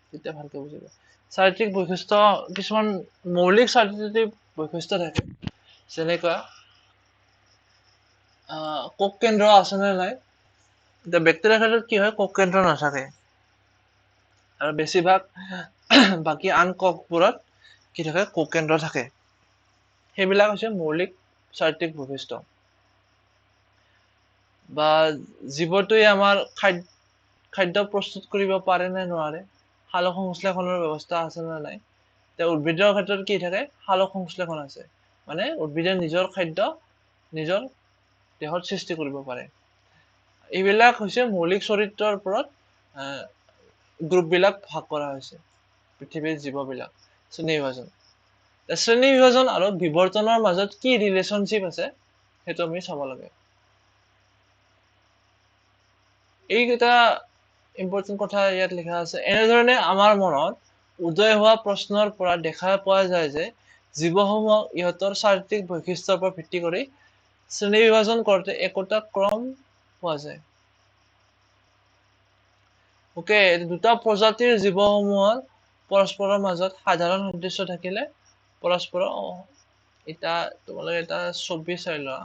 তেতিয়া ভালকে বুজিবা। চাৰিত্ৰিক বৈশিষ্ট্য, কিছুমান মৌলিক চাৰিত্ৰিক বৈশিষ্ট্য থাকে, যেনেকুৱা কোষ কেন্দ্ৰ আছে নে নাই। এতিয়া বেক্টেৰিয়াৰ ক্ষেত্ৰত কি হয়, কোষ কেন্দ্ৰ নাথাকে, আৰু বেছিভাগ বাকী আন কোষবোৰত কি থাকে, কোষ কেন্দ্ৰ থাকে। সেইবিলাক হৈছে মৌলিক চাৰিত্ৰিক বৈশিষ্ট্য। বা জীৱটোৱে আমাৰ খাদ্য প্ৰস্তুত কৰিব পাৰে নে নোৱাৰে, সালোক সংশ্লেষণৰ ব্যৱস্থা আছে নে নাই। এতিয়া উদ্ভিদৰ ক্ষেত্ৰত কি থাকে, সালোক সংশ্লেষণ আছে, মানে উদ্ভিদে নিজৰ খাদ্য নিজৰ দেহত সৃষ্টি কৰিব পাৰে। এইবিলাক হৈছে মৌলিক চৰিত্ৰৰ ওপৰত গ্ৰুপবিলাক ভাগ কৰা হৈছে পৃথিৱীৰ জীৱবিলাক শ্ৰেণী বিভাজন শ্ৰেণী বিভাজন আৰু বিৱৰ্তনৰ মাজত কি ৰিলেশ্যনশ্বিপ আছে সেইটো আমি চাব লাগে এইকেইটা ইম্পৰ্টেণ্ট কথা ইয়াত লিখা আছে এনেধৰণে আমাৰ মনত উদয় হোৱা প্ৰশ্নৰ পৰা দেখা পোৱা যায় যে জীৱসমূহক ইহঁতৰ চাৰিত্ৰিক বৈশিষ্ট্যৰ ওপৰত ভিত্তি কৰি শ্ৰেণী বিভাজন কৰোঁতে একোটা ক্ৰম পোৱা যায় ওকে দুটা প্ৰজাতিৰ জীৱসমূহৰ পৰস্পৰৰ মাজত সাধাৰণ সাদৃশ্য থাকিলে পৰস্পৰ এটা তোমালোকে এটা ছবি চাই লোৱা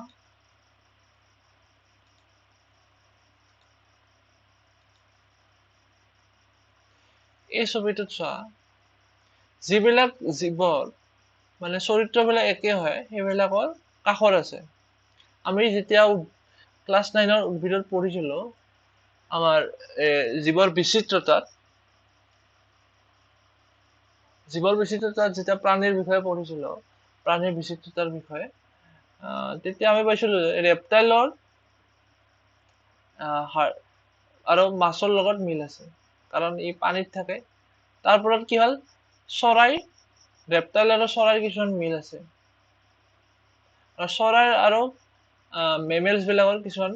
এই ছবিটোত চোৱা যিবিলাক জীৱৰ মানে চৰিত্ৰবিলাক একে হয় সেইবিলাকৰ কাষৰ আছে আমি যেতিয়া ক্লাছ 9ৰ উদ্ভিদত পঢ়িছিলো আমাৰ জীৱৰ বিচিত্ৰতাত যেতিয়া প্ৰাণীৰ বিষয়ে পঢ়িছিলো প্ৰাণীৰ বিচিত্ৰতাৰ বিষয়ে তেতিয়া আমি পাইছিলো ৰেপটাইলৰ আৰু মাছৰ লগত মিল আছে কাৰণ ই পানীত থাকে তাৰ ওপৰত কি হ'ল চৰাই ৰেপটাইল আৰু চৰাইৰ কিছুমান মিল আছে আৰু চৰাই আৰু মেমেলছ বিলাকৰ কিছুমান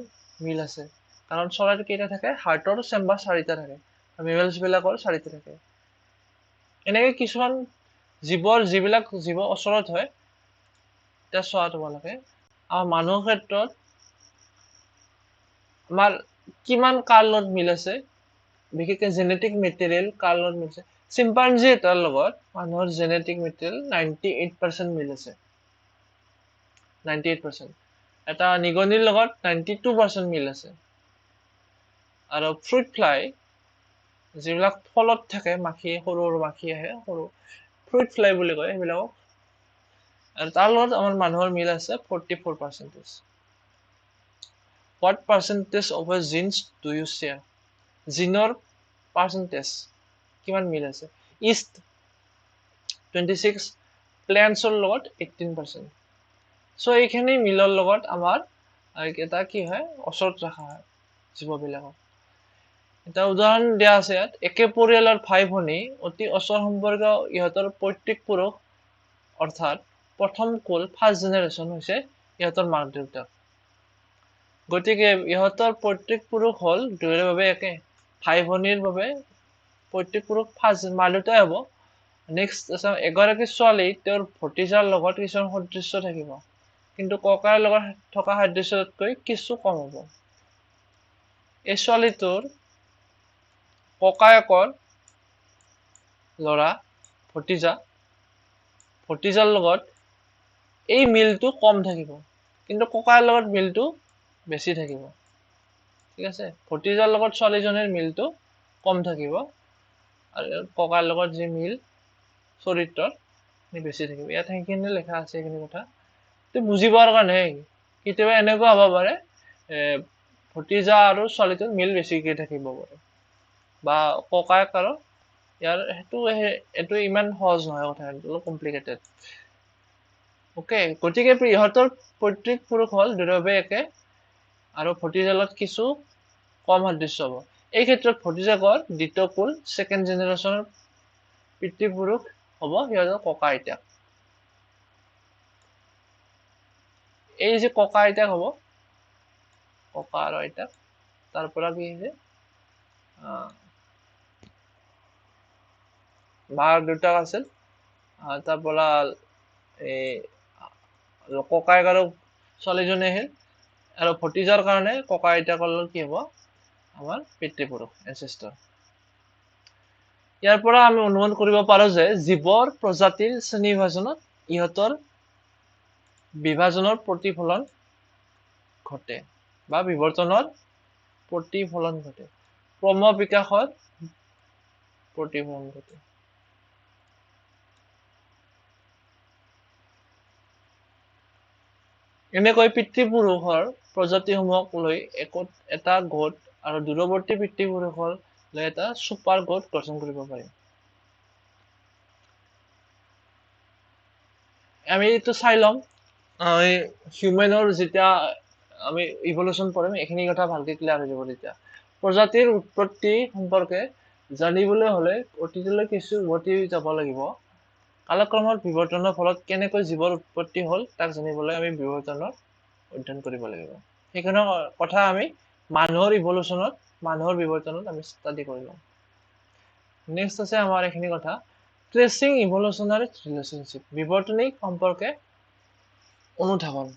মিল আছে কাৰণ চৰাইৰ কেইটা থাকে হাৰ্টৰ চেম্বাৰ 4টা থাকে মেমেলছ বিলাকৰ 4টা থাকে এনেকৈ কিছুমান যিবিলাক জীৱ ওচৰত হয় এতিয়া চোৱা তোমালোকে আমাৰ মানুহৰ ক্ষেত্ৰত আমাৰ কিমান কাৰ লগত মিল আছে বিশেষকৈ জেনেটিক মেটেৰিয়েল কাৰ লগত মিল আছে চিম্পাঞ্জী এটাৰ লগত মানুহৰ জেনেটিক মেটেৰিয়েল 98% মিল আছে 98% এটা নিগনিৰ লগত 92% মিল আছে আৰু ফ্ৰুট ফ্লাই যিবিলাক ফলত থাকে মাখি সৰু সৰু মাখি আহে সৰু ফ্ৰুট ফ্লাই বুলি কয় সেইবিলাকক আৰু তাৰ লগত আমাৰ মানুহৰ মিল আছে 44%. What percentage of your genes do you share? জিনৰ পাৰ্চেন্টেজ কিমান মিল আছে ইষ্ট 26 প্লেন্টছৰ লগত 18% সো এইখিনি মিলৰ লগত আমাৰ এটা কি হয় ওচৰত ৰাখা হয় জীৱবিলাকক এটা উদাহৰণ দিয়া আছে ইয়াত একে পৰিয়ালৰ ভাই ভনী অতি ওচৰ সম্পৰ্কীয় ইহঁতৰ পৈতৃক পুৰুষ অৰ্থাৎ প্ৰথম কুল ফাৰ্ষ্ট জেনাৰেশ্যন হৈছে ইহঁতৰ মাক দেউতাক গতিকে ইহঁতৰ পৈতৃক পুৰুষ হ'ল দুয়োৰে বাবে একে ভাই ভনীৰ বাবে পৈতৃক পুৰুষ ফাৰ্ষ্ট মা দেউতাই হ'ব নেক্সট এগৰাকী ছোৱালী তেওঁৰ ভতিজাৰ লগত কিছুমান সদৃশ্য থাকিব কিন্তু ককাৰ লগত থকা সাদৃশ্যতকৈ কিছু কম হ'ব এই ছোৱালীটোৰ ককায়েকৰ ল'ৰা ভতিজাৰ লগত এই মিলটো কম থাকিব কিন্তু ককায়েৰ লগত মিলটো বেছি থাকিব ঠিক আছে ভতিজাৰ লগত ছোৱালীজনীৰ মিলটো কম থাকিব আৰু ককায়েৰ লগত যি মিল চৰিত্ৰৰ বেছি থাকিব ইয়াত সেইখিনি লেখা আছে এইখিনি কথা তো বুজি পোৱাৰ কাৰণে কেতিয়াবা এনেকুৱা হ'ব পাৰে ভতিজা আৰু ছোৱালীটোৰ মিল বেছিকৈ থাকিব পাৰে বা ককায়েক আৰু ইয়াৰ এইটো ইমান সহজ নহয় কথা অলপ কমপ্লিকেটেড ওকে গতিকে ইহঁতৰ পৈতৃক পুৰুষ হ'ল দুয়োৰে একে আৰু ভতিজাৰ লগত কিছু কম সাদৃশ্য হ'ব এই ক্ষেত্ৰত ভতিজাকৰ দ্বিতীয় কুল ছেকেণ্ড জেনেৰেশ্যনৰ পিতৃপুৰুষ হ'ব সিহঁতৰ ককা আইতাক এই যে ককা আইতাক হ'ব ককা আৰু আইতাক তাৰ পৰা কি হৈছে মাৰ দেউতাক আছিল তাৰ পৰা এই ককায়েক আৰু ছোৱালীজনী আহিল আৰু ভতিজাৰ কাৰণে ককা আইতাকৰ লগত কি হ'ব আমাৰ পিতৃপুৰুষ এনচেষ্টাৰ ইয়াৰ পৰা আমি অনুমান কৰিব পাৰো যে জীৱৰ প্ৰজাতিৰ শ্ৰেণী বিভাজনত ইহঁতৰ বিভাজনৰ প্ৰতিফলন ঘটে বা বিৱৰ্তনৰ প্ৰতিফলন ঘটে ক্ৰম বিকাশৰ প্ৰতিফলন ঘটে এনেকৈ পিতৃপুৰুষৰ প্ৰজাতিসমূহক লৈ এটা গোট আৰু দূৰৱৰ্তী পিতৃপুৰুষৰ লৈ এটা ছুপাৰ গোট গঠন কৰিব পাৰি আমি এইটো চাই ল'ম হিউমেনৰ যেতিয়া আমি ইভলিউশন পঢ়িম এইখিনি কথা ভালকৈ ক্লিয়াৰ হৈ যাব তেতিয়া প্ৰজাতিৰ উৎপত্তি সম্পৰ্কে জানিবলৈ হলে অতীতলৈ কিছু উভতি যাব লাগিব। কালক্ৰমত বিৱৰ্তনৰ ফলত কেনেকৈ জীৱৰ উৎপত্তি হ'ল তাক জানিবলৈ আমি বিৱৰ্তনৰ অধ্যয়ন কৰিব লাগিব। সেইখিনি কথা আমি মানুহৰ বিৱৰ্তনত আমি ষ্টাডি কৰি লম। নেক্সট আছে আমাৰ এইখিনি কথা ট্ৰেচিং ইভলিউচনাৰী ৰিলেশ্যনশ্বিপ, বিৱৰ্তনিক সম্পৰ্কে অনুধাৱন।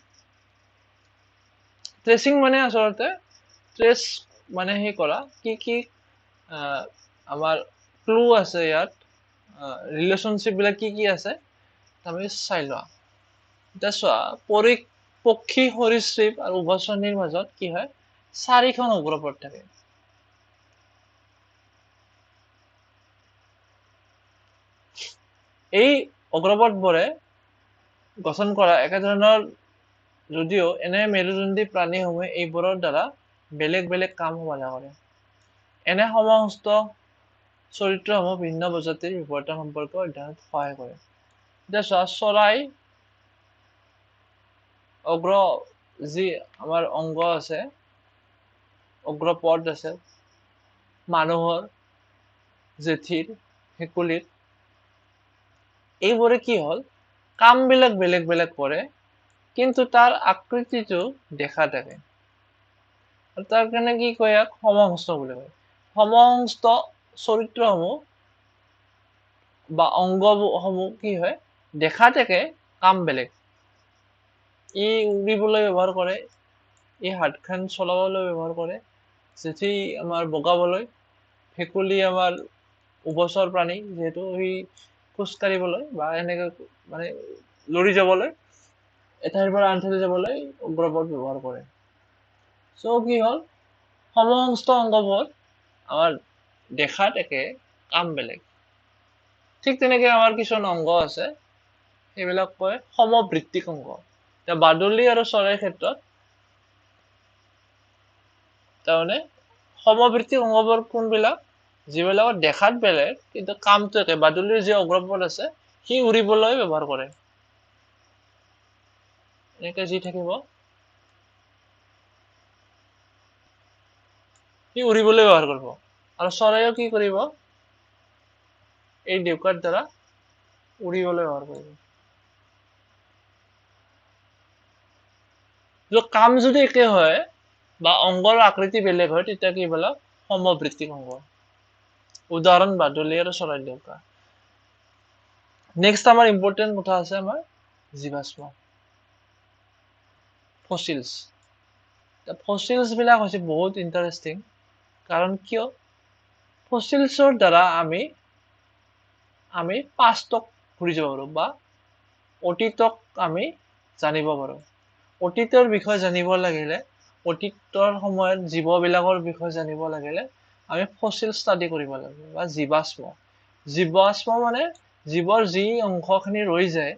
ট্ৰেচিং মানে আচলতে ট্ৰেচ মানে সেই কৰা কি আমাৰ ক্লু আছে ইয়াত, ৰিলেশ্যনশ্বিপ বিলাক কি আছে আমি চাই লোৱা। এতিয়া চোৱা পক্ষী সৰীসৃপ আৰু উভচনীৰ মাজত কি হয় 4খন অগ্ৰপদ থাকে। এই অগ্ৰপদবোৰে গঠন কৰা একেধৰণৰ যদিও এনে মেৰুদণ্ডী প্ৰাণীসমূহে এইবোৰৰ দ্বাৰা বেলেগ বেলেগ কাম সমাধা কৰে। এনে সমস্ত চৰিত্ৰসমূহ ভিন্ন প্ৰজাতিৰ বিৱৰ্তন সম্পৰ্কে অধ্যয়নত সহায় কৰে। এতিয়া চোৱা চৰাই অগ্ৰ যি আমাৰ অংগ আছে, অগ্ৰপদ আছে, মানুহৰ জেঠীৰ ভেকুলীৰ, এইবোৰে কি হ'ল কাম বিলাক বেলেগ বেলেগ কৰে কিন্তু তাৰ আকৃতিটো দেখা থাকে। তাৰ কাৰণে কি কয় ইয়াক সমহস্ত বুলি কয়। সমহস্ত চৰিত্ৰসমূহ বা অংগসমূহ কি হয় দেখা থাকে, কাম বেলেগ। ই উৰিবলৈ ব্যৱহাৰ কৰে, ই হাতখন চলাবলৈ ব্যৱহাৰ কৰে, জেঠী আমাৰ বগাবলৈ, ভেকুলী আমাৰ উভচৰ প্ৰাণী যিহেতু সি খোজ কাঢ়িবলৈ বা এনেকে মানে লৰি যাবলৈ, এঠাইৰ পৰা আন ঠাইলৈ যাবলৈ অগ্ৰপদ ব্যৱহাৰ কৰে। চ' কি হ'ল সমস্ত অংগবোৰ আমাৰ দেখাত একে, কাম বেলেগ। ঠিক তেনেকে আমাৰ কিছুমান অংগ আছে, সেইবিলাক কয় সমবৃত্তিক অংগ। এতিয়া বাদুলি আৰু চৰাইৰ ক্ষেত্ৰত তাৰমানে সমবৃত্তিক অংগবোৰ কোনবিলাক, যিবিলাকৰ দেখাত বেলেগ কিন্তু কামটো একে। বাদুলিৰ যি অগ্ৰপদ আছে সি উৰিবলৈ ব্যৱহাৰ কৰে, এনেকে যি থাকিব সি উৰিবলৈ ব্যৱহাৰ কৰিব। আৰু চৰাইও কি কৰিব, এই ডেউকাৰ দ্বাৰা উৰিবলৈ ব্যৱহাৰ কৰিব। কাম যদি একে হয় বা অংগৰ আকৃতি বেলেগ হয় তেতিয়া কি বিলাক সমবৃত্তিক অংগ। উদাহৰণ বাদুলি আৰু চৰাইৰ ডেউকা। নেক্সট আমাৰ ইম্পৰ্টেণ্ট কথা আছে আমাৰ জীৱাশ্ম, ফচিলছ। ফচিলছ বিলাক হৈছে বহুত ইণ্টাৰেষ্টিং, কাৰণ কিয় ফচিলছৰ দ্বাৰা আমি পাষ্টক ঘূৰি যাব পাৰো বা অতীতক আমি জানিব পাৰো। অতীতৰ বিষয়ে জানিব লাগিলে, অতীতৰ সময়ত জীৱবিলাকৰ বিষয়ে জানিব লাগিলে আমি ফচিল ষ্টাডি কৰিব লাগিব বা জীৱাশ্ম। জীৱাশ্ম মানে জীৱৰ যি অংশখিনি ৰৈ যায়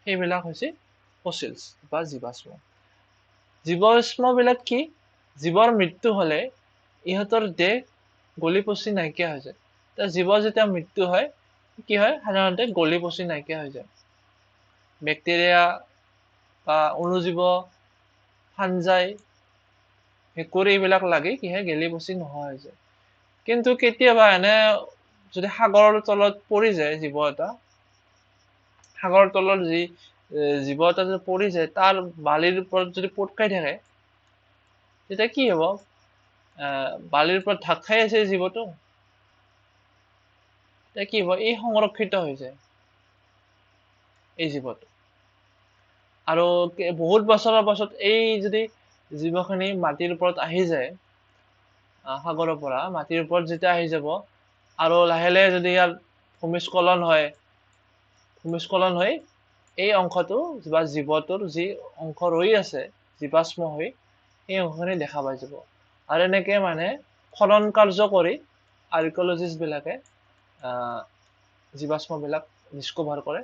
সেইবিলাক হৈছে ফচিলছ বা জীৱাশ্ম। জীৱাশ্ম বিলাক কি, জীৱৰ মৃত্যু হলে ইহঁতৰ দেহ গলি পচি নাইকিয়া হৈ যায়। জীৱৰ যেতিয়া মৃত্যু হয় কি হয় সাধাৰণতে গলি পচি নাইকিয়া হৈ যায়। বেক্টেৰিয়া বা অণুজীৱ, ফানজাই, ভেকুৰী এইবিলাক লাগি কি হয় গেলি পচি নোহোৱা হৈ যায়। কিন্তু কেতিয়াবা এনে যদি সাগৰৰ তলত পৰি যায় জীৱ এটা, সাগৰৰ তলত যি জীৱ এটা যদি পৰি যায় তাৰ বালিৰ ওপৰত যদি পোত খাই থাকে তেতিয়া কি হব, বালিৰ ওপৰত ঢাক খাই আছে জীৱটো, তেতিয়া কি হব এই সংৰক্ষিত হৈ যায় এই জীৱটো। আৰু বহুত বছৰৰ পাছত এই যদি জীৱখিনি মাটিৰ ওপৰত আহি যায়, সাগৰৰ পৰা মাটিৰ ওপৰত যেতিয়া আহি যাব আৰু লাহে লাহে যদি ইয়াৰ ভূমিস্খলন হয়, ভূমিস্খলন হৈ এই অংশটো বা জীৱটোৰ যি অংশ ৰৈ আছে জীৱাশ্ম হৈ সেই অংশখিনি দেখা পাই যাব। আৰু এনেকে মানে খনন কাৰ্য কৰি আৰ্কিঅলজিষ্ট বিলাকে জীৱাশ্ম বিলাক ডিস্কভাৰ কৰে।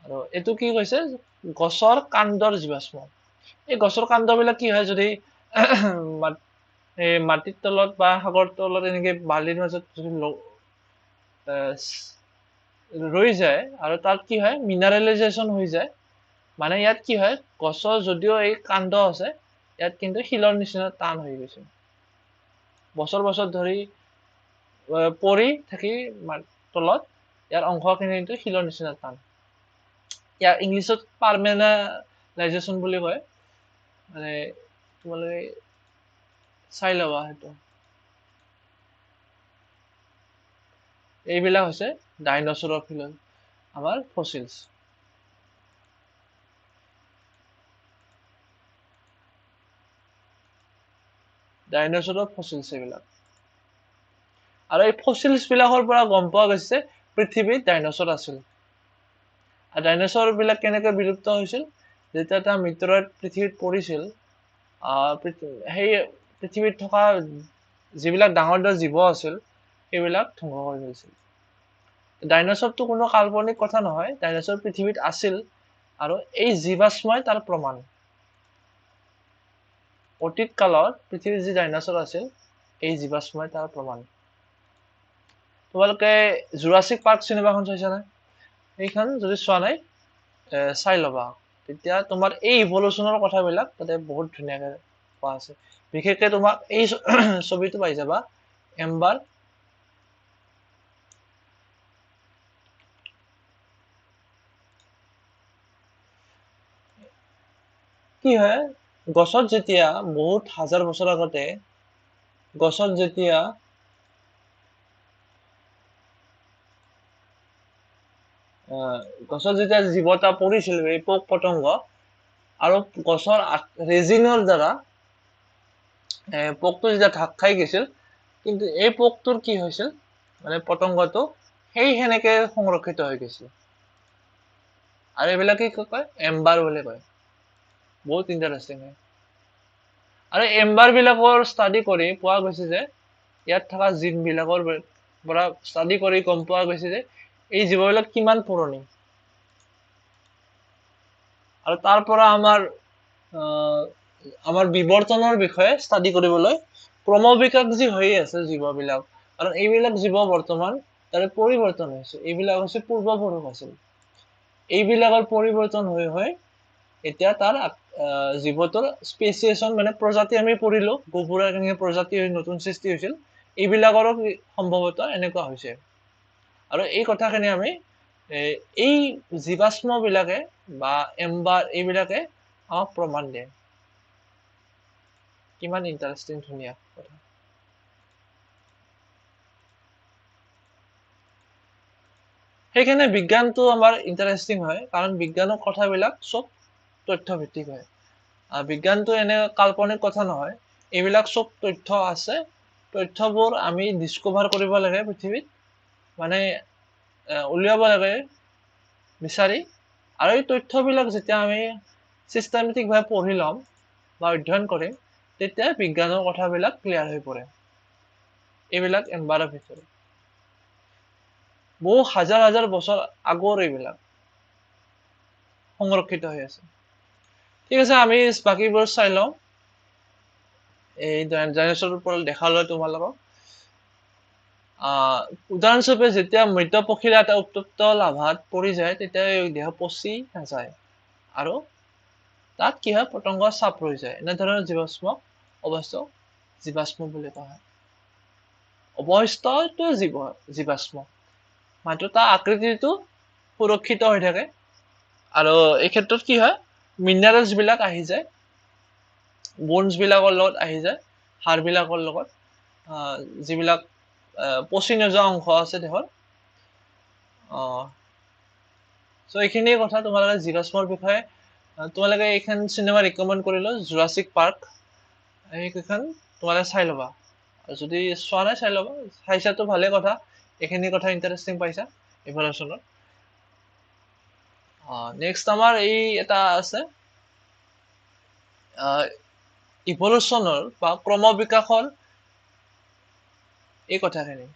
আৰু এইটো কি কৈছে গছৰ কাণ্ডৰ জীৱাশ্ম। এই গছৰ কাণ্ডবিলাক কি হয় যদি মাটিৰ তলত বা সাগৰৰ তলত এনেকে বালিৰ মাজত যদি ৰৈ যায় আৰু তাত কি হয় মিনাৰেলাইজেশ্যন হৈ যায়, মানে ইয়াত কি হয় গছৰ যদিও এই কাণ্ড আছে ইয়াত কিন্তু শিলৰ নিচিনা টান হৈ গৈছে। বছৰ বছৰ ধৰি পৰি থাকি তলত ইয়াৰ অংশখিনি কিন্তু শিলৰ নিচিনা টান। ইয়াৰ ইংলিছত পাৰ্মেনালাইজেশ্যন বুলি কয়। মানে তোমালোকে চাই ল'বা সেইটো। এইবিলাক হৈছে ডাইনছৰৰ ফিলৰ আমাৰ ফচিলছ। ডাইনছৰৰ ফচিলছ এইবিলাক। আৰু এই ফচিলছ বিলাকৰ পৰা গম পোৱা গৈছে পৃথিৱীত ডাইনছৰ আছিল। আৰু ডাইনছৰ বিলাক কেনেকৈ বিলুপ্ত হৈছিল? যেতিয়া এটা মিটেৰইড পৃথিৱীত পৰিছিল, সেই পৃথিৱীত থকা যিবিলাক ডাঙৰ ডাঙৰ জীৱ আছিল সেইবিলাক ধ্বংস কৰি গৈছিল। ডাইনছৰটো কোনো কাল্পনিক কথা নহয়, ডাইনছৰ পৃথিৱীত আছিল আৰু এই জীৱাশ্মই তাৰ প্ৰমাণ। অতীত কালত পৃথিৱীত যি ডাইনছৰ আছিল এই জীৱাশ্মই তাৰ প্ৰমাণ। তোমালোকে জুৰাছিক পাৰ্ক চিনেমাখন চাইছানে? সেইখন যদি চোৱা নাই চাই ল'বা, তেতিয়া তোমাৰ এই ইভলিউচনৰ কথাবিলাক তাতে বহুত ধুনীয়াকৈ কোৱা আছে। বিশেষকৈ তোমাক এই ছবিটো পাই যাবা, এম্বাৰ কি হয়, গছত যেতিয়া বহুত হাজাৰ বছৰ আগতে গছত যেতিয়া জীৱ এটা পৰিছিল, এই পোক পতংগ, আৰু গছৰ ৰেজিনৰ দ্বাৰা পোকটো যেতিয়া ঢাক খাই গৈছিল, কিন্তু এই পোকটোৰ কি হৈছিল, মানে পতংগটো সেনেকে সংৰক্ষিত হৈ গৈছিল। আৰু এইবিলাকে কি কয়, এম্বাৰ বুলি কয়। বহুত ইণ্টাৰেষ্টিং হয়। আৰু এম্বাৰ বিলাকৰ ষ্টাডি কৰি পোৱা গৈছে যে ইয়াত থকা জিন বিলাকৰ পৰা ষ্টাডি কৰি গম পোৱা গৈছে যে এই জীৱবিলাক কিমান পুৰণি। আৰু তাৰ পৰা আমাৰ বিৱৰ্তনৰ বিষয়ে ষ্টাডি কৰিবলৈ ক্ৰমবিকাশ যি হৈ আছে জীৱবিলাক, আৰু এইবিলাক জীৱ বৰ্তমান তাৰে পৰিৱৰ্তন হৈছে। এইবিলাক হৈছে পূৰ্বপুৰুষ আছিল। এইবিলাকৰ পৰিৱৰ্তন হৈ এতিয়া তাৰ জীৱটোৰ স্পেচিয়েশ্যন, মানে প্ৰজাতি আমি পঢ়িলো, গোবৰা কেনেকৈ প্ৰজাতি হৈ নতুন সৃষ্টি হৈছিল, এইবিলাকৰো সম্ভৱতঃ এনেকুৱা হৈছে। আৰু এই কথাখিনি আমি এই জীৱাশ্ম বিলাকে বা এম্বাৰ এইবিলাকে আমাক প্ৰমাণ দিয়ে। কিমান ইণ্টাৰেষ্টিং, ধুনীয়া কথা। সেইকাৰণে বিজ্ঞানটো আমাৰ ইণ্টাৰেষ্টিং হয়, কাৰণ বিজ্ঞানৰ কথাবিলাক চব তথ্যভিত্তিক হয়। বিজ্ঞানটো এনে কাল্পনিক কথা নহয়, এইবিলাক চব তথ্য আছে। তথ্যবোৰ আমি ডিস্কভাৰ কৰিব লাগে পৃথিৱীত, মানে উলিয়াব লাগে বিচাৰি। আৰু এই তথ্যবিলাক যেতিয়া আমি চিষ্টেমেটিকভাৱে পঢ়ি ল'ম বা অধ্যয়ন কৰিম, তেতিয়া বিজ্ঞানৰ কথাবিলাক ক্লিয়াৰ হৈ পৰে। এইবিলাক এম্বাৰৰ ভিতৰত বহু হাজাৰ হাজাৰ বছৰ আগৰ এইবিলাক সংৰক্ষিত হৈ আছে। ঠিক আছে, আমি বাকীবোৰ চাই লওঁ। এই ডাইনছৰৰ ওপৰত দেখালে তোমালোকক। উদাহৰণস্বৰূপে যেতিয়া মৃত পক্ষীৰ এটা উত্তপ্ত লাভাত পৰি যায়, তেতিয়া এই দেহ পচি নাযায় আৰু তাত কি হয়, পতংগ চাপ ৰৈ যায়। এনেধৰণৰ জীৱাশ্ম অৱশ্য জীৱাশ্ম বুলি কোৱা হয়। অৱশিষ্টটো জীৱাশ্ম, মাত্ৰ তাৰ আকৃতিটো সুৰক্ষিত হৈ থাকে। আৰু এই ক্ষেত্ৰত কি হয়, মিনাৰেলছ বিলাক আহি যায়, বনছ বিলাকৰ লগত আহি যায়, হাড় বিলাকৰ লগত, যিবিলাক পচি নোযোৱা অংশ আছে দেহৰ। চ' এইখিনিয়ে কথা তোমালোকে জীৱাশ্মৰ বিষয়ে। তোমালোকে এইখন চিনেমা ৰিকমেণ্ড কৰিলো, জুৰাছিক পাৰ্ক। এইকেইখন তোমালোকে চাই ল'বা, যদি চোৱা নাই চাই ল'বা, চাইছাতো ভালে কথা। এইখিনি কথা ইণ্টাৰেষ্টিং পাইছা ইভলিউচনৰ। নেক্সট আমাৰ এই এটা আছে ইভলিউচনৰ বা ক্ৰমবিকাশৰ এই কথাখিনি।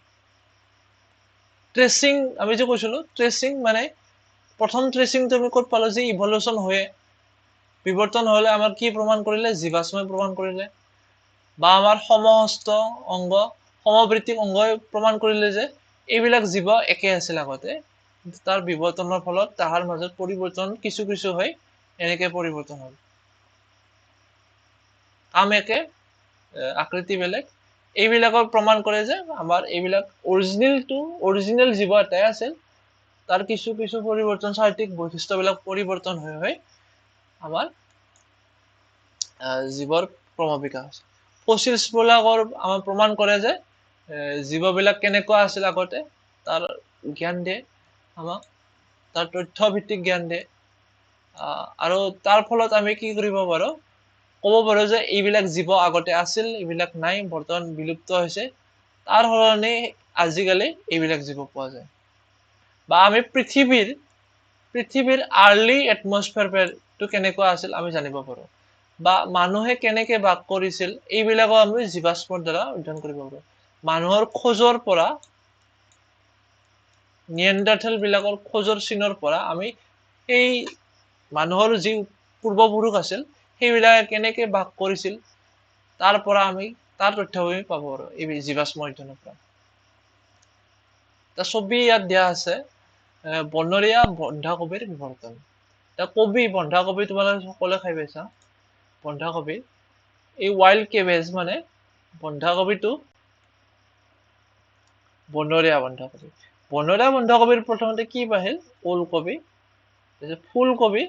ট্ৰেচিং আমি যে কৈছিলো, ট্ৰেচিং মানে প্ৰথম ট্ৰেচিংটো আমি ক'ত পালো, যে ইভলিউচন হৈ বিৱৰ্তন হলে আমাৰ কি প্ৰমাণ কৰিলে, জীৱাশ্মই প্ৰমাণ কৰিলে। বা আমাৰ সমহস্ত অংগ, সমবৃত্তিক অংগই প্ৰমাণ কৰিলে যে এইবিলাক জীৱ একে আছিল আগতে, তাৰ বিৱৰ্তনৰ ফলত তাহাৰ মাজত পৰিৱৰ্তন কিছু কিছু হৈ এনেকে পৰিৱৰ্তন হ'ল। কাম একে, আকৃতি বেলেগ, এইবিলাকৰ প্ৰমাণ কৰে যে আমাৰ এইবিলাক অৰিজিনেল জীৱ এটাই আছিল, তাৰ কিছু কিছু পৰিৱৰ্তন চাৰিত্ৰিক বৈশিষ্ট্যবিলাক পৰিৱৰ্তন হৈ আমাৰ জীৱৰ ক্ৰম বিকাশ হৈছে। ফচিলছবিলাকৰ আমাৰ প্ৰমাণ কৰে যে জীৱবিলাক কেনেকুৱা আছিল আগতে, তাৰ জ্ঞান দিয়ে আমাক, তাৰ তথ্যভিত্তিক জ্ঞান দিয়ে। আৰু তাৰ ফলত আমি কি কৰিব পাৰোঁ, ক'ব পাৰোঁ যে এইবিলাক জীৱ আগতে আছিল, এইবিলাক নাই, বৰ্তমান বিলুপ্ত হৈছে, তাৰ সলনি আজিকালি এইবিলাক জীৱ পোৱা যায়। বা আমি পৃথিৱীৰ আৰ্লি এটমস্ফিয়াৰটো কেনেকুৱা আছিল আমি জানিব পাৰোঁ, বা মানুহে কেনেকে বাস কৰিছিল এইবিলাকো আমি জীৱাশ্মৰ দ্বাৰা অধ্যয়ন কৰিব পাৰোঁ। মানুহৰ খোজৰ পৰা, নিয়েণ্ডাৰথেল বিলাকৰ খোজৰ চিনৰ পৰা আমি এই মানুহৰ যি পূৰ্বপুৰুষ আছিল সেইবিলাকে কেনেকে বাস কৰিছিল তাৰ পৰা আমি তাৰ তথ্যবোৰ পাব পাৰোঁ এই জীৱাশ্ম অধ্যয়নৰ পৰা। ছবি ইয়াত দিয়া আছে বনৰীয়া বন্ধাকবিৰ বিৱৰ্তন। বন্ধাকবি তোমালোকে সকলোৱে খাই পাইছা। বন্ধাকবি, এই ৱাইল্ড কেবেজ মানে বন্ধাকবিটো বনৰীয়া বন্ধাকবি। বনৰীয়া বন্ধাকবিৰ প্ৰথমতে কি আহিল? ওলকবি, ফুলকবি,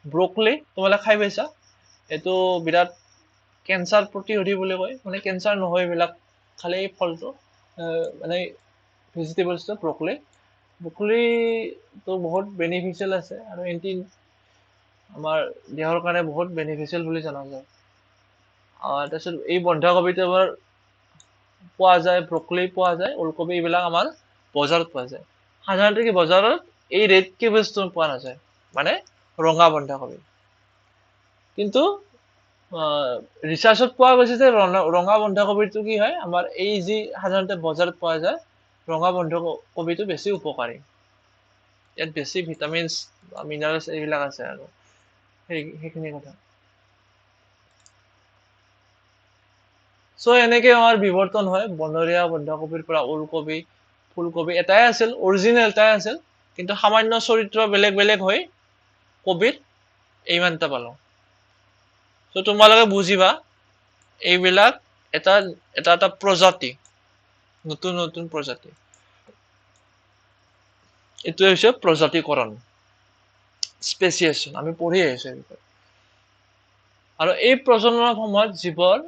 ব্ৰকলি তোমালোকে খাই পাইছা। এইটো বিৰাট কেঞ্চাৰ প্ৰতিৰোধী বুলি কয়, মানে কেঞ্চাৰ নহয় এইবিলাক খালে এই ফলটো, মানে ভেজিটেবলছটো ব্ৰকলিটো বহুত বেনিফিচিয়েল আছে আৰু আমাৰ দেহৰ কাৰণে বহুত বেনিফিচিয়েল বুলি জনা যায়। তাৰপিছত এই বন্ধাকবিটো আমাৰ পোৱা যায়, ব্ৰকলি পোৱা যায়, ওলকবি এইবিলাক আমাৰ বজাৰত পোৱা যায়। সাধাৰণতে কি বজাৰত এই ৰেড কেবেজটো পোৱা নাযায়, মানে ৰঙা বন্ধাকবি। কিন্তু ৰিচাৰ্চত পোৱা গৈছে যে ৰঙা বন্ধাকবিটো কি হয়, আমাৰ এই যি সাধাৰণতে বজাৰত পোৱা যায় ৰঙা বন্ধাকবিটো বেছি উপকাৰী। ইয়াত বেছি ভিটামিনছ বা মিনাৰেলছ এইবিলাক আছে আৰু সেইখিনি কথা। এনেকে আমাৰ বিৱৰ্তন হয় বনৰীয়া বন্ধাকবিৰ পৰা ওলকবি, ফুলকবি। এটাই আছিল, অৰিজিনেল এটাই আছিল, কিন্তু সামান্য চৰিত্ৰ বেলেগ বেলেগ হৈ কবিৰ ইমানটা পালোঁ। তোমালোকে বুজিবা এইবিলাক এটা এটা প্ৰজাতি, নতুন নতুন প্ৰজাতি। এইটোৱে হৈছে প্ৰজাতিকৰণ, স্পেচিয়েশ্যন, আমি পঢ়ি আহিছো এই বিষয়ে। আৰু এই প্ৰজননৰ সময়ত জীৱৰ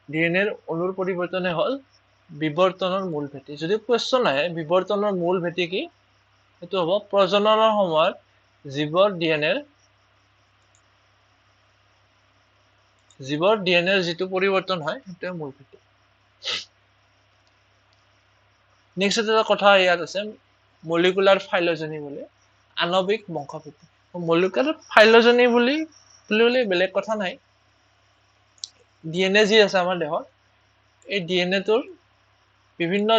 ডিএনএৰ অণুৰ পৰিৱৰ্তনে হ'ল বিৱৰ্তনৰ মূল ভেটি। যদি কুৱেশ্যন আহে বিৱৰ্তনৰ মূল ভেটি কি, সেইটো হ'ব প্ৰজননৰ সময়ত জীৱৰ ডিএনএৰ যিটো পৰিৱৰ্তন হয় সেইটোৱে মূল ভেটি। নেক্সট এটা কথা ইয়াত আছে মলিকুলাৰ ফাইলজেনী বুলি, আণৱিক বংশগতি। মলিকুলাৰ ফাইলজেনী বুলি বেলেগ কথা নাই। ডিএনএ যি আছে আমাৰ দেহত, এই ডিএনএটোৰ বিভিন্ন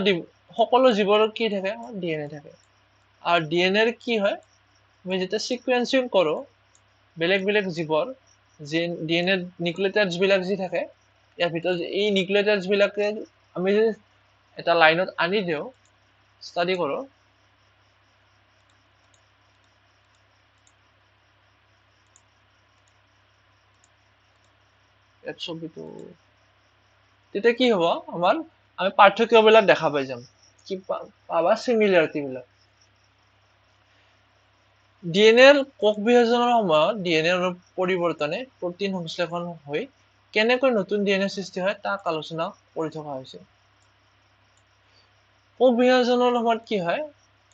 সকলো জীৱৰ কি থাকে, ডিএনএ থাকে। আৰু ডিএনএৰ কি হয়, আমি যেতিয়া চিকুৱেঞ্চিং কৰোঁ বেলেগ বেলেগ জীৱৰ ডিএনএ নিউক্লিঅটাইডছ বিলাক যি থাকে, ইয়াৰ ভিতৰত এই নিউক্লিঅটাইডছ বিলাকে আমি যদি এটা লাইনত আনি দিওঁ, ষ্টাডি কৰোঁ, তেতিয়া কি হ'ব, আমি পাৰ্থক্যবিলাক দেখা পাই যাম, কি পাবা চিমিলাৰিটি বিলাক। ডিএনএৰ কোষ বিভাজনৰ সময়ত ডিএনএৰ পৰিৱৰ্তনে প্ৰটিন সংশ্লেষণ হৈ কেনেকৈ নতুন ডিএনএ সৃষ্টি হয় তাক আলোচনা কৰি থকা হৈছে। কোষ বিভাজনৰ সময়ত কি হয়,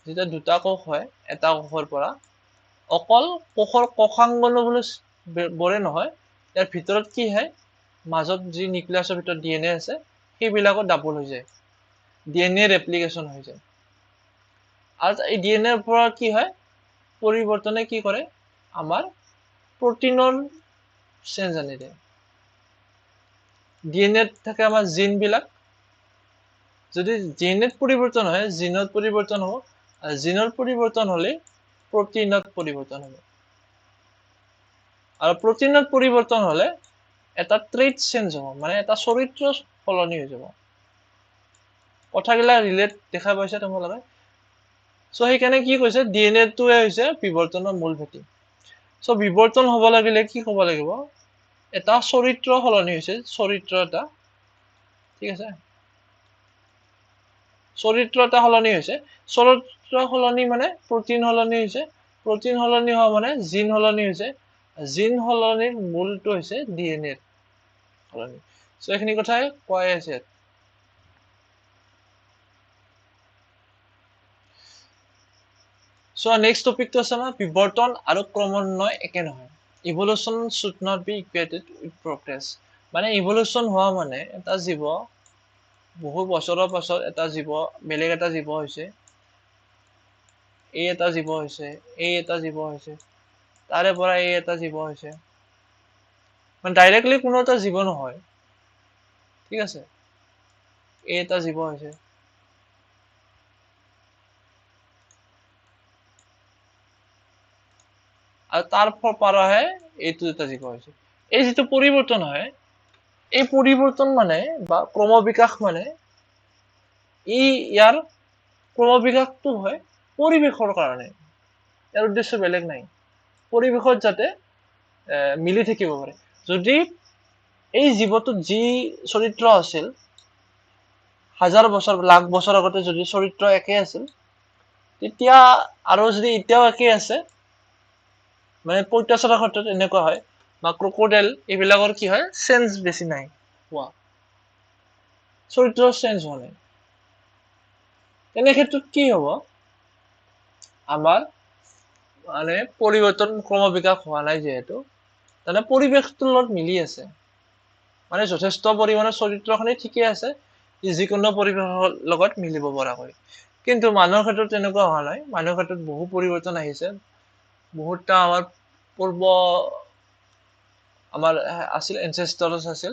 যেতিয়া দুটা কোষ হয় এটা কোষৰ পৰা, অকল কোষৰ কোষাংগবোৰে নহয়, ইয়াৰ ভিতৰত কি হয়, মাজত যি নিউক্লিয়াছৰ ভিতৰত ডিএনএ আছে সেইবিলাকো ডাবল হৈ যায়, ডিএনএ ৰেপ্লিকেশ্যন হৈ যায়। আৰু এই ডিএনএৰ পৰা কি হয়, পৰিৱৰ্তনে কি কৰে, আমাৰ প্ৰটিনৰ চেঞ্জ আনি দিয়ে। ডিএনএত থাকে আমাৰ জিন বিলাক, যদি ডিএনএত পৰিৱৰ্তন হয় জিনত পৰিৱৰ্তন হ'ব, আৰু জিনৰ পৰিৱৰ্তন হ'লে প্ৰটিনত পৰিৱৰ্তন হ'ব। আৰু প্ৰটিনত পৰিৱৰ্তন হ'লে এটা ট্ৰেট চেঞ্জ হ'ব, মানে এটা চৰিত্ৰ সলনি হৈ যাব। কথাবিলাক ৰিলেট দেখা পাইছা তোমালোকে। সেইকাৰণে কি কৈছে, ডিএনএটোৱে হৈছে বিৱৰ্তনৰ মূল ভেটি। বিৱৰ্তন হ'ব লাগিলে কি ক'ব লাগিব, এটা চৰিত্ৰ সলনি হৈছে, চৰিত্ৰ এটা, ঠিক আছে। চৰিত্ৰ এটা সলনি হৈছে চৰিত্ৰ সলনি মানে প্ৰটিন সলনি হৈছে প্ৰটিন সলনি হোৱা মানে জিন সলনি হৈছে জিন সলনিৰ মূলটো হৈছে ডিএনএ সলনি সো এইখিনি কথাই কোৱাই আছে So next topic to আছে আমাৰ বিবৰ্তন আৰু ক্ৰমান্বয় একে নহয় evolution should not be equated with progress মানে evolution হোৱা মানে এটা জীৱ বহু বছৰৰ পাছত এটা জীৱ বেলেগ এটা জীৱ হৈছে এই এটা জীৱ হৈছে এই এটা জীৱ হৈছে তাৰে পৰা এই এটা জীৱ হৈছে মানে ডাইৰেক্টলি কোনো এটা জীৱ নহয় ঠিক আছে এই এটা জীৱ হৈছে আৰু তাৰ পৰাহে এইটো এটা জীৱ হৈছে এই যেটো পৰিৱৰ্তন হয় এই পৰিৱৰ্তন মানে বা ক্ৰমবিকাশ মানে ইয়াৰ ক্ৰমবিকাশটো হয় পৰিৱেশৰ কাৰণে ইয়াৰ উদ্দেশ্য বেলেগ নাই পৰিৱেশত যাতে মিলি থাকিব পাৰে যদি এই জীৱটোত যি চৰিত্ৰ আছিল হাজাৰ বছৰ লাখ বছৰ আগতে যদি চৰিত্ৰ একে আছিল তেতিয়া আৰু যদি এতিয়াও একে আছে মানে পৈতাচৰাৰ ক্ষেত্ৰত এনেকুৱা হয় বা ক্ৰকডাইল এইবিলাকৰ কি হয় চেঞ্জ বেছি নাই হোৱা চৰিত্ৰৰ চেঞ্জ হোৱা নাই তেনে ক্ষেত্ৰত কি হ'ব আমাৰ মানে পৰিৱৰ্তন ক্ৰমবিকাশ হোৱা নাই যিহেতু মানে পৰিৱেশটোৰ লগত মিলি আছে মানে যথেষ্ট পৰিমাণৰ চৰিত্ৰখিনি ঠিকে আছে যিকোনো পৰিৱেশৰ লগত মিলিব পৰাকৈ কিন্তু মানুহৰ ক্ষেত্ৰত তেনেকুৱা হোৱা নাই মানুহৰ ক্ষেত্ৰত বহু পৰিৱৰ্তন আহিছে বহুতটা আমাৰ পূৰ্ব আমাৰ আছিল এনসেস্টৰছ আছিল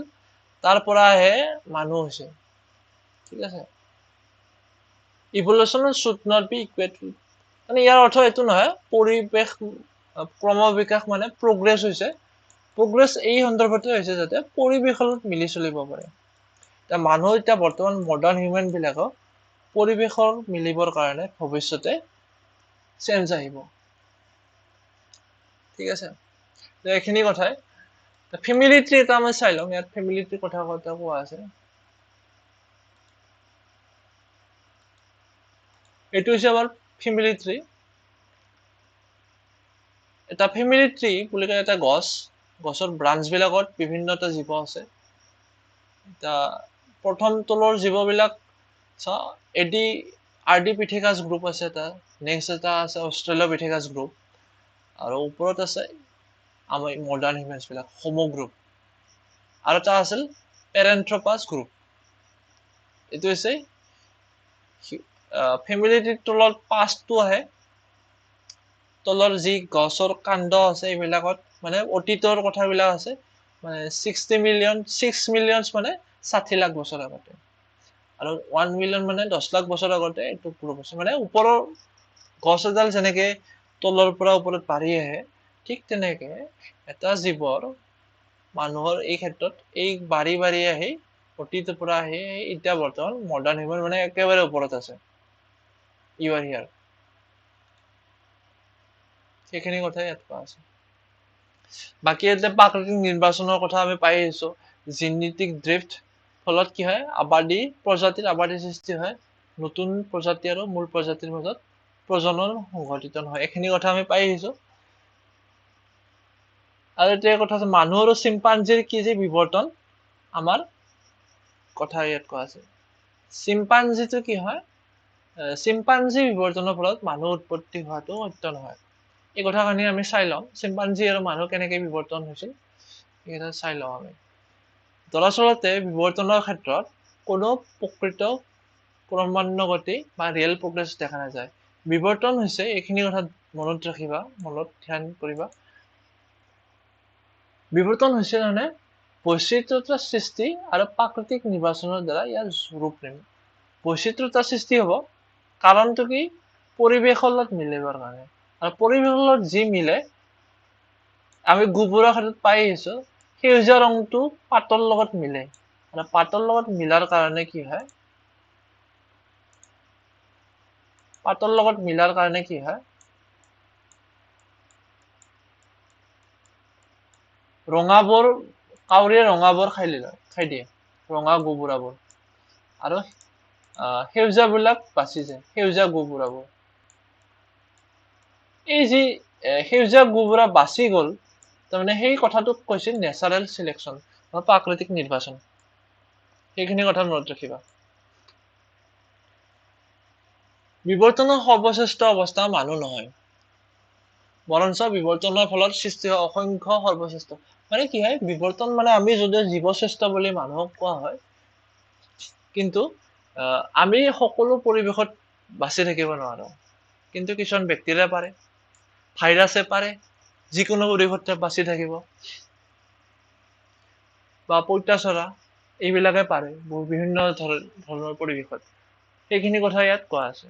তাৰ পৰাহে মানুহ হৈছে ঠিক আছে ইভলিউশন শুড নট বি ইকুৱেটেড মানে ইয়াৰ অৰ্থ এইটো নহয় পৰিৱেশ ক্ৰমবিকাশ মানে প্ৰগ্ৰেছ হৈছে প্ৰগ্ৰেছ এই সন্দৰ্ভতে হৈছে যাতে পৰিৱেশৰ লগত মিলি চলিব পাৰে তা মানুহ এতিয়া বৰ্তমান মডাৰ্ন হিউম্যান বিলাকক পৰিৱেশৰ মিলিবৰ কাৰণে ভৱিষ্যতে চেঞ্জ আহিব ঠিক আছে এইখিনি কথাই ফ্যামিলি ট্ৰি এটা আমি চাই লম ইয়াত ফ্যামিলি ট্ৰি কথা কোৱা আছে এইটো হৈছে আমাৰ ফ্যামিলি ট্ৰি এটা ফ্যামিলি ট্ৰি বুলি কয় এটা গছৰ ব্ৰাঞ্চ বিলাকত বিভিন্নটা জীৱ আছে এটা প্ৰথম তলৰ জীৱবিলাক এডি আৰডি পিথেকাছ গ্ৰুপ আছে এটা নেক্সট এটা আছে অষ্ট্ৰেলোপিথেকাছ গ্ৰুপ আৰু ওপৰত আছে আমাৰ মডাৰ্ন হিউম্যানছ বিলাক হোমো গ্ৰুপ আৰু এটা আছিল পেৰেন্থ্ৰোপাছ গ্ৰুপ এইটো হৈছে ফ্যামিলিটিৰ তলত পাঁচটো আহে তলৰ যি গছৰ কাণ্ড আছে এইবিলাকত মানে অতীতৰ কথাবিলাক আছে মানে 6 মিলিয়ন মানে 60 লাখ বছৰ আগতে আৰু 1 মিলিয়ন মানে 10 লাখ বছৰ আগতে এইটো গ্ৰুপ আছে মানে ওপৰৰ গছ এডাল যেনেকে তলৰ পৰা ওপৰত বাঢ়ি আহে ঠিক তেনেকে এটা জীৱৰ মানুহৰ এই ক্ষেত্ৰত এই বাঢ়ি আহি অতীতৰ পৰা আহি এতিয়া বৰ্তমান মডাৰ্ন হিউম্যান মানে একেবাৰে ওপৰত আছে ইউ আৰ হিয়াৰ সেইখিনি কথাই ইয়াত কোৱা আছে বাকি এতিয়া প্ৰাকৃতিক নিৰ্বাচনৰ কথা আমি পাই আহিছো জেনেটিক ড্ৰিফট ফলত কি হয় প্ৰজাতিৰ আবাদী সৃষ্টি হয় নতুন প্ৰজাতি আৰু মূল প্ৰজাতিৰ মাজত প্ৰজনন সংঘটিত নহয় এইখিনি কথা আমি পাই আহিছো আৰু এতিয়া কথা আছে মানুহ আৰু চিম্পাঞ্জিৰ কি যে বিবৰ্তন আমাৰ কথা ইয়াত কোৱা আছে চিম্পাঞ্জিটো কি হয় চিম্পাঞ্জি বিবৰ্তনৰ ফলত মানুহ উৎপত্তি হোৱাটো সত্য নহয় এই কথাখিনি আমি চাই লম চিম্পাঞ্জি আৰু মানুহ কেনেকৈ বিবৰ্তন হৈছিল এইটা চাই লওঁ আমি দৰাচলতে বিবৰ্তনৰ ক্ষেত্ৰত কোনো প্ৰকৃত ক্ৰমান্বগতি বা ৰিয়েল প্ৰগ্ৰেছ দেখা নাযায় বিবৰ্তন হৈছে এইখিনি কথা মনত ৰাখিবা মনত ধ্যান কৰিবা বিবৰ্তন হৈছে মানে বৈচিত্ৰতাৰ সৃষ্টি আৰু প্ৰাকৃতিক নিৰ্বাচনৰ দ্বাৰা ইয়াৰ ৰূপ নেম বৈচিত্ৰতাৰ সৃষ্টি হ'ব কাৰণটো কি পৰিৱেশৰ লগত মিলিবৰ কাৰণে আৰু পৰিৱেশৰ লগত যি মিলে আমি গোবৰৰ ক্ষেত্ৰত পাই আহিছো সেউজীয়া ৰংটো পাতৰ লগত মিলে আৰু পাতৰ লগত মিলাৰ কাৰণে কি হয় পাতৰ লগত মিলাৰ কাৰণে কি হয় ৰঙাবোৰ কাউৰীয়ে ৰঙাবোৰ খাই দিয়ে ৰঙা গোবৰাবোৰ আৰু সেউজীয়াবিলাক বাচি যায়, সেউজীয়া গুবোৰাবোৰ। এই যি সেউজীয়া গুবোৰা বাচি গ'ল, তাৰমানে সেই কথাটোক কৈছিল নেচাৰেল চিলেকশ্যন বা প্ৰাকৃতিক নিৰ্বাচন। সেইখিনি কথা মনত ৰাখিবা। বিৱৰ্তনৰ সৰ্বশ্ৰেষ্ঠ অৱস্থা মানুহ নহয়, বৰঞ্চ বিৱৰ্তনৰ ফলত সৃষ্টি হোৱা অসংখ্য সৰ্বশ্ৰেষ্ঠ। মানে কি হয়, বিৱৰ্তন মানে আমি যদিও জীৱশ্ৰেষ্ঠ বুলি মানুহক কোৱা হয়, কিন্তু আমি সকলো পৰিৱেশত বাচি থাকিব নোৱাৰো। কিন্তু কিছুমান বেক্টেৰিয়া পাৰে, ভাইৰাছে পাৰে, যিকোনো পৰিৱেশতে বাচি থাকিব, বা পইতাচৰা এইবিলাকে পাৰে বিভিন্ন ধৰণৰ পৰিৱেশত। সেইখিনি কথা ইয়াত কোৱা আছে।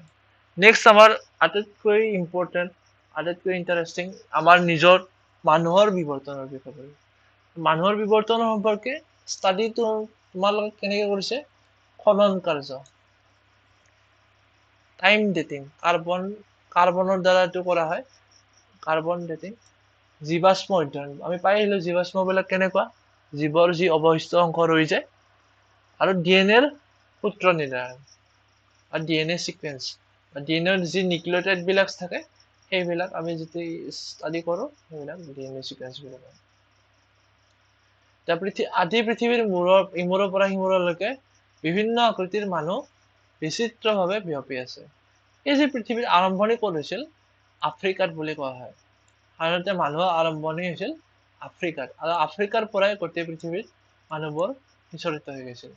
নেক্সট আমাৰ আটাইতকৈ ইম্পৰ্টেণ্ট, আটাইতকৈ ইণ্টাৰেষ্টিং আমাৰ নিজৰ মানুহৰ বিৱৰ্তনৰ বিষয়ে। মানুহৰ বিৱৰ্তনৰ সম্পৰ্কে ষ্টাডিটো তোমালোকে কেনেকে কৰিছে? খনন কাৰ্য, টাইম ডেটিং, কাৰ্বনৰ দ্বাৰা এইটো কৰা হয়, কাৰ্বন ডেটিং। জীৱাশ্ম অধ্যয়ন, আমি পাই আহিলো জীৱাশ্মবিলাক কেনেকুৱা, জীৱৰ যি অৱশিষ্ট অংশ ৰৈ যায়, আৰু ডিএনএৰ সূত্ৰ নিৰ্ণয়, আৰু ডিএনএ চিকুৱেঞ্চ, ডিএনএৰ যি নিউক্লিঅটাইড বিলাক থাকে সেইবিলাক আমি যেতিয়া ষ্টাডি কৰো সেইবিলাক ডিএনএ চিকুৱেঞ্চ বুলি কয়। আদি পৃথিৱীৰ ইমূৰৰ পৰা সিমূৰলৈকে বিভিন্ন আকৃতিৰ মানুহ বিচিত্ৰভাৱে বিয়পি আছে। এই যে পৃথিৱীৰ আৰম্ভণি ক'ত হৈছিল? আফ্ৰিকাত বুলি কোৱা হয়। সাধাৰণতে মানুহৰ আৰম্ভণি হৈছিল আফ্ৰিকাত, আৰু আফ্ৰিকাৰ পৰাই গোটেই পৃথিৱীত মানুহবোৰ বিচৰিত হৈ গৈছিল।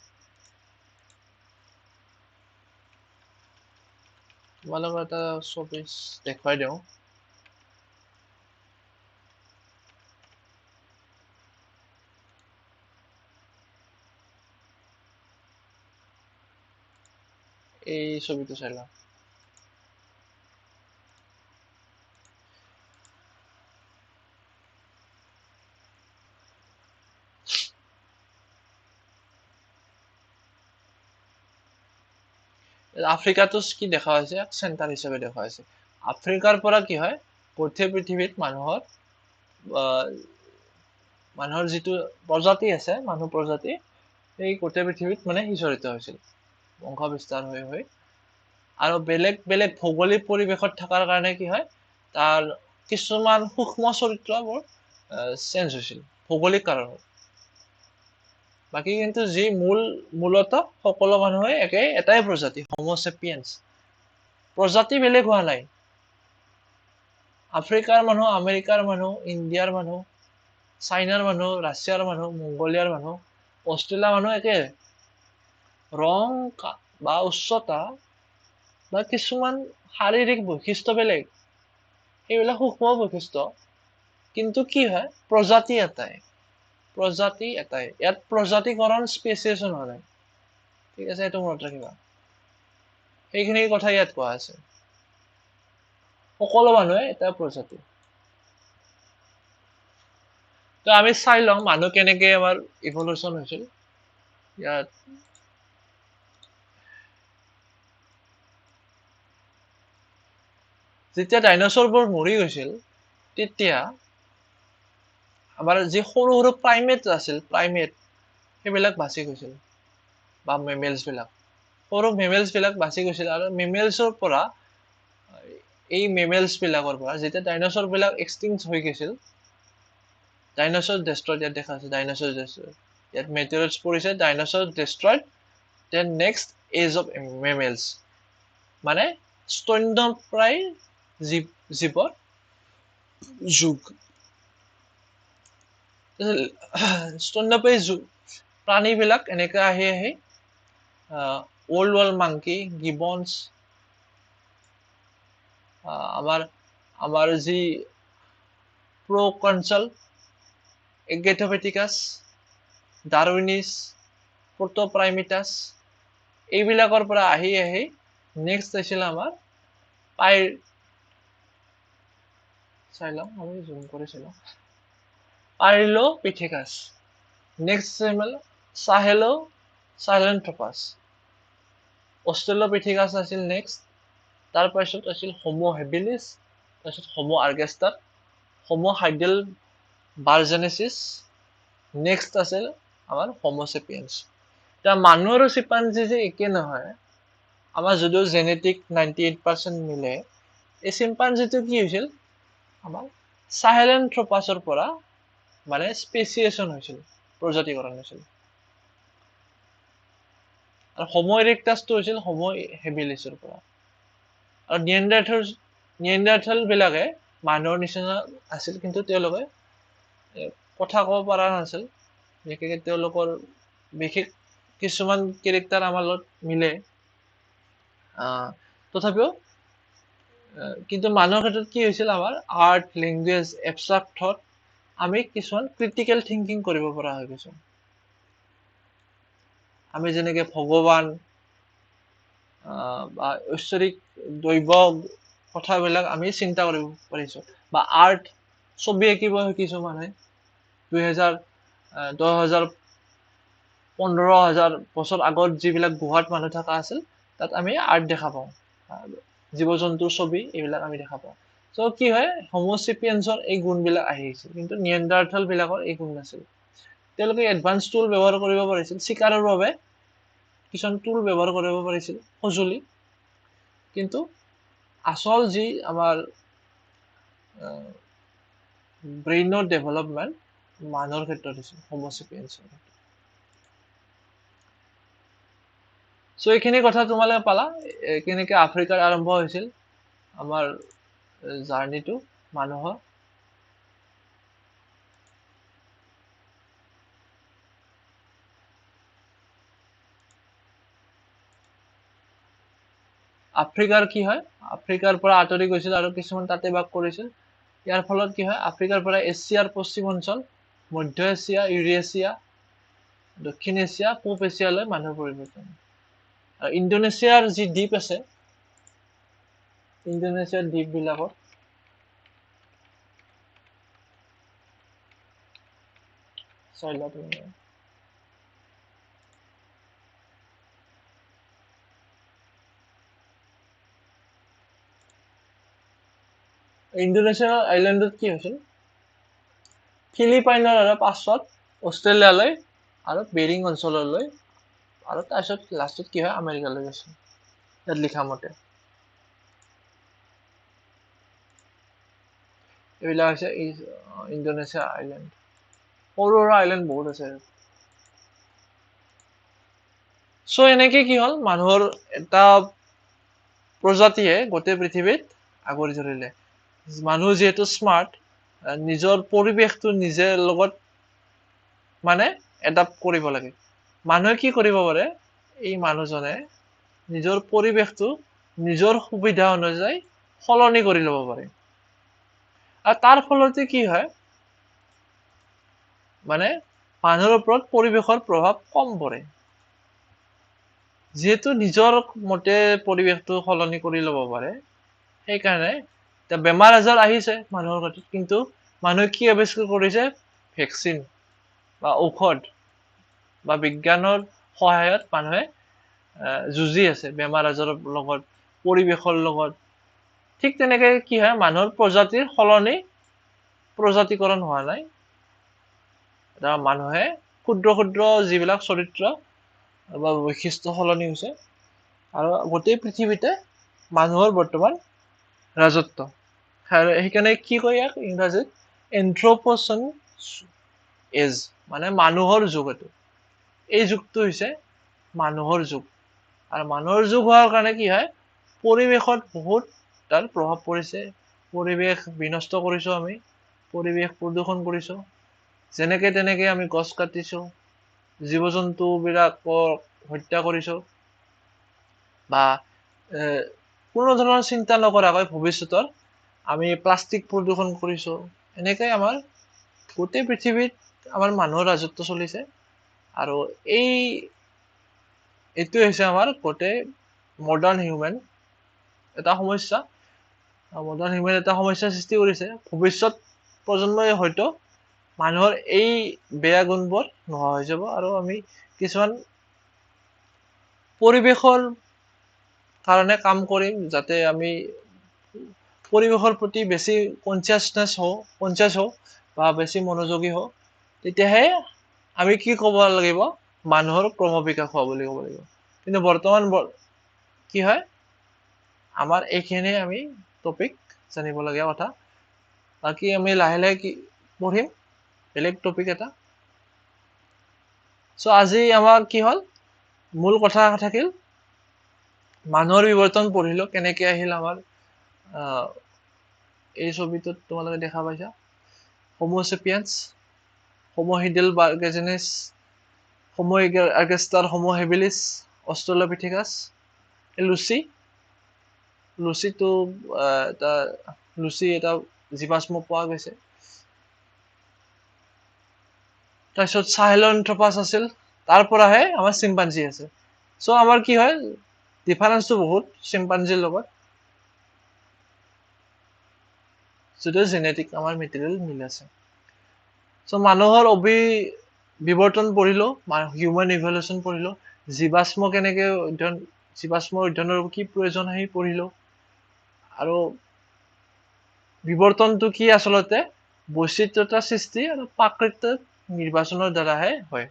তোমালোকৰ এটা ছবি দেখুৱাই দিওঁ। এই ছবিটো চাই লওঁ। আফ্ৰিকাটো কি দেখা হৈছে? চেণ্টাৰ হিচাপে দেখা হৈছে। আফ্ৰিকাৰ পৰা কি হয়, গোটেই পৃথিৱীত মানুহৰ যিটো প্ৰজাতি আছে, মানুহ প্ৰজাতি, এই গোটেই পৃথিৱীত মানে সিঁচৰিত হৈছিল বংশ বিস্তাৰ হৈ। আৰু বেলেগ বেলেগ ভৌগোলিক পৰিৱেশত থকাৰ কাৰণে কি হয়, তাৰ কিছুমান সূক্ষ্ম চৰিত্ৰবোৰ চেঞ্জ হৈছিল ভৌগোলিক কাৰণত। বাকী কিন্তু যি মূলত সকলো মানুহে এটাই প্ৰজাতি, হোমো চেপিয়েন্স। প্ৰজাতি বেলেগ হোৱা নাই। আফ্ৰিকাৰ মানুহ, আমেৰিকাৰ মানুহ, ইণ্ডিয়াৰ মানুহ, চাইনাৰ মানুহ, ৰাছিয়াৰ মানুহ, মংগোলিয়াৰ মানুহ, অষ্ট্ৰেলিয়াৰ মানুহ একে। ৰং বা উচ্চতা বা কিছুমান শাৰীৰিক বৈশিষ্ট্য বেলেগ, সেইবিলাক সূক্ষ্ম বৈশিষ্ট্য। কিন্তু কি হয়, প্ৰজাতি এটাই। ইয়াত প্ৰজাতিকৰণ স্পেচিয়েশ্যন হোৱা নাই। ঠিক আছে, এইটো মনত ৰাখিবা। সেইখিনি কথা ইয়াত কোৱা আছে। সকলো মানুহে এটা প্ৰজাতি। তো আমি চাই লওঁ মানুহ কেনেকে আমাৰ ইভলিউচন হৈছিল। ইয়াত যেতিয়া ডাইনছৰবোৰ মৰি গৈছিল, তেতিয়া আমাৰ যি সৰু সৰু প্ৰাইমেট আছিল, সেইবিলাক বাচি গৈছিল, বা মেমেলছ বিলাক, সৰু মেমেলছ বিলাক বাচি গৈছিল। আৰু মেমেলছৰ পৰা, এই মেমেলছ বিলাকৰ পৰা যেতিয়া ডাইনছৰ বিলাক এক্সটিংক্ট হৈ গৈছিল, ডাইনছৰ ডেষ্ট্ৰয়ড, ইয়াত দেখা আছে ডাইনছৰ ডেষ্ট্ৰয়ড, ইয়াত মেটেৰিয়েলছ পৰিছে, ডাইনছৰ ডেষ্ট্ৰয়ড, দেন নেক্সট এজ অফ মেমেলছ, মানে স্তন্যপ্ৰায় জীৱৰ যুগ। স্তন্যপায়ী প্ৰাণীবিলাক এনেকে আহি ওল্ড ৱৰ্ল্ড মাংকি, গিবনছ, আমাৰ যি প্ৰকনচাল, এগেথোপেটিকাছ, ডাৰউইনিছ, প্ৰটোপ্ৰাইমিটাছ, এইবিলাকৰ পৰা আহি নেক্সট আছিল আমাৰ আমি জুম কৰিছিলো, পাইলোপিথেকাছ। নেক্সট সাহেলেন্থ্ৰোপাছ, অষ্ট্ৰেলোপিথেকাছ আছিল নেক্সট। তাৰপাছত আছিল হোমো হেবিলিছ, তাৰপিছত হোমো আৰ্গেষ্টাৰ, হোমো হাইডেলবাৰ্জেনেছিছ, নেক্সট আছিল আমাৰ হোমো চেপিয়েন্স। এতিয়া মানুহ আৰু চিম্পাঞ্জী যে একে নহয়, আমাৰ যদিও জেনেটিক 98% মিলে, এই চিম্পাঞ্জিটো কি হৈছিল আমাৰ সাহেলেন্থ্ৰোপাছৰ পৰা মানে স্পেচিয়েশ্যন হৈছিল, প্ৰজাতিকৰণ হৈছিল। আৰু হোমো ইৰেক্টাছটো হৈছিল হোমো হেবিলিছৰ পৰা। আৰু নিয়েণ্ডাৰথেল বিলাকে মানুহৰ নিচিনা আছিল, কিন্তু তেওঁলোকে কথা ক'ব পৰা নাছিল। বিশেষকৈ তেওঁলোকৰ বিশেষ কিছুমান কেৰেক্টাৰ আমাৰ লগত মিলে, তথাপিও কিন্তু মানুহৰ ক্ষেত্ৰত কি হৈছিল, আমাৰ আৰ্ট, লেংগুৱেজ, এবষ্ট্ৰাক্ট থট, আমি কিছুমান ক্ৰিটিকেল থিংকিং কৰিব পৰা হৈ গৈছো। আমি যেনেকে ভগৱান বা ঐশ্বৰিক দৈৱ কথাবিলাক আমি চিন্তা কৰিব পাৰিছো, বা আৰ্ট, ছবি আঁকিব শিকিছো মানুহে। 10,000-15,000 বছৰ আগত যিবিলাক গুহাত মানুহ থকা আছিল, তাত আমি আৰ্ট দেখা পাওঁ, জীৱ জন্তুৰ ছবি এইবিলাক আমি দেখা পাওঁ। চ' কি হয়, হোমোচেপিয়েন্সৰ এই গুণবিলাক আহি আহিছিল, কিন্তু নিয়েণ্ডাৰথেল বিলাকৰ এই গুণ নাছিল। তেওঁলোকে এডভান্স টুল ব্যৱহাৰ কৰিব পাৰিছিল, চিকাৰৰ বাবে কিছুমান টুল ব্যৱহাৰ কৰিব পাৰিছিল, সঁজুলি। কিন্তু আচল যি আমাৰ ব্ৰেইনৰ ডেভেলপমেণ্ট মানুহৰ ক্ষেত্ৰত হৈছিল, হোমোচেপিয়েন্সৰ ক্ষেত্ৰত। চ' এইখিনি কথা তোমালোকে পালা, কেনেকে আফ্ৰিকাৰ আৰম্ভ হৈছিল আমাৰ জাৰ্নিটো মানুহৰ। আফ্ৰিকাৰ কি হয়, আফ্ৰিকাৰ পৰা আঁতৰি গৈছিল আৰু কিছুমান তাতে বাস কৰিছিল। ইয়াৰ ফলত কি হয়, আফ্ৰিকাৰ পৰা এছিয়াৰ পশ্চিম অঞ্চল, মধ্য এছিয়া, ইউৰেছিয়া, দক্ষিণ এছিয়া, পূব এছিয়ালৈ মানুহৰ পৰিৱৰ্তন। আৰু ইণ্ডোনেছিয়াৰ যি দ্বীপ আছে, ইণ্ডোনেছিয়াৰ দ্বীপবিলাকত ইণ্ডোনেছিয়াৰ আইলেণ্ডত কি হৈছিল, ফিলিপাইনৰ পাছত অষ্ট্ৰেলিয়ালৈ আৰু বেৰিং অঞ্চললৈ, আৰু তাৰপিছত লাষ্টত কি হয়, আমেৰিকালৈ গৈছিল, ইয়াত লিখা মতে। এইবিলাক হৈছে ইণ্ডোনেছিয়া আইলেণ্ড। সৰু সৰু আইলেণ্ড বহুত আছে। চ' এনেকে কি হ'ল, মানুহৰ এটা প্ৰজাতিয়ে গোটেই পৃথিৱীত আগুৰি ধৰিলে। মানুহ যিহেতু স্মাৰ্ট, নিজৰ পৰিৱেশটো নিজে লগত মানে এডাপ্ট কৰিব লাগে। মানুহে কি কৰিব পাৰে, এই মানুহজনে নিজৰ পৰিৱেশটো নিজৰ সুবিধা অনুযায়ী সলনি কৰি ল'ব পাৰে। আৰু তাৰ ফলতে কি হয়, মানে মানুহৰ ওপৰত পৰিৱেশৰ প্ৰভাৱ কম পৰে। যিহেতু নিজৰ মতে পৰিৱেশটো সলনি কৰি ল'ব পাৰে, সেইকাৰণে এতিয়া বেমাৰ আজাৰ আহিছে মানুহৰ ক্ষেত্ৰত, কিন্তু মানুহে কি আৱিষ্কাৰ কৰিছে, ভেকচিন বা ঔষধ বা বিজ্ঞানৰ সহায়ত মানুহে যুঁজি আছে বেমাৰ আজাৰৰ লগত, পৰিৱেশৰ লগত। ঠিক তেনেকে কি হয়, মানুহৰ প্ৰজাতিৰ সলনি প্ৰজাতিকৰণ হোৱা নাই। মানুহে ক্ষুদ্ৰ ক্ষুদ্ৰ যিবিলাক চৰিত্ৰ বা বৈশিষ্ট্য সলনি হৈছে, আৰু গোটেই পৃথিৱীতে মানুহৰ বৰ্তমান ৰাজত্ব। সেইকাৰণে কি কয় ইয়াক ইংৰাজীত, এন্থ্ৰপ'চেন এজ, মানে মানুহৰ যুগ। এই যুগটো হৈছে মানুহৰ যুগ। আৰু মানুহৰ যুগ হোৱাৰ কাৰণে কি হয়, পৰিৱেশত বহুত তাৰ প্ৰভাৱ পৰিছে। পৰিৱেশ বিনষ্ট কৰিছো আমি, পৰিৱেশ প্ৰদূষণ কৰিছো, যেনেকে তেনেকে আমি গছ কাটিছো, জীৱ জন্তু বিলাকক হত্যা কৰিছো, বা কোনো ধৰণৰ চিন্তা নকৰাকৈ ভৱিষ্যতৰ আমি প্লাষ্টিক প্ৰদূষণ কৰিছো। এনেকে আমাৰ গোটেই পৃথিৱীত আমাৰ মানুহৰ ৰাজত্ব চলিছে। আৰু এইটোৱে হৈছে আমাৰ গোটেই মডাৰ্ণ হিউমেন এটা সমস্যা। মডাৰ্ণ হিউমেন এটা সমস্যাৰ সৃষ্টি কৰিছে। ভৱিষ্যত প্ৰজন্মই হয়তো মানুহৰ এই বেয়া গুণবোৰ নোহোৱা হৈ যাব, আৰু আমি কিছুমান পৰিৱেশৰ কাৰণে কাম কৰিম, যাতে আমি পৰিৱেশৰ প্ৰতি বেছি কনচিয়াছ হওঁ বা বেছি মনোযোগী হওঁ। তেতিয়াহে আমি কি ক'ব লাগিব, মানুহৰ ক্ৰমবিকাশ হোৱা বুলি ক'ব লাগিব। কিন্তু বৰ্তমান কি হয় আমাৰ এইখিনি আমি টপিক জানিবলগীয়া কথা বাকি আমি লাহে লাহে কি পঢ়িম বেলেগ টপিক এটা সো আজি আমাৰ কি হল মূল কথা থাকিল মানুহৰ বিৱৰ্তন পঢ়িলো কেনেকৈ আহিল আমাৰ এই ছবিটোত তোমালোকে দেখা পাইছা Homo sapiens Homo heidelbergensis Homo ergaster Homo habilis australopithecus লুচি এটা জীৱাশ্ম পোৱা গৈছে তাৰপিছত সাহেলনথ্ৰোপাছ আছিল তাৰ পৰাহে আমাৰ চিম্পাঞ্জি আছে সো আমাৰ কি হয় ডিফাৰেন্সটো বহুত চিম্পাঞ্জিৰ লগত যদিও জেনেটিক আমাৰ মেটেৰিয়েল মিল আছে সো মানুহৰ বিৱৰ্তন পঢ়িলো হিউম্যান ইভলিউশন পঢ়িলো জীৱাশ্ম কেনেকৈ জীৱাশ্ম অধ্যয়নৰ কি প্ৰয়োজন আহি পঢ়িলো আৰু বিৱৰ্তনটো কি আচলতে বৈচিত্ৰতা সৃষ্টি আৰু প্ৰাকৃতিক নিৰ্বাচনৰ দ্বাৰাহে হয়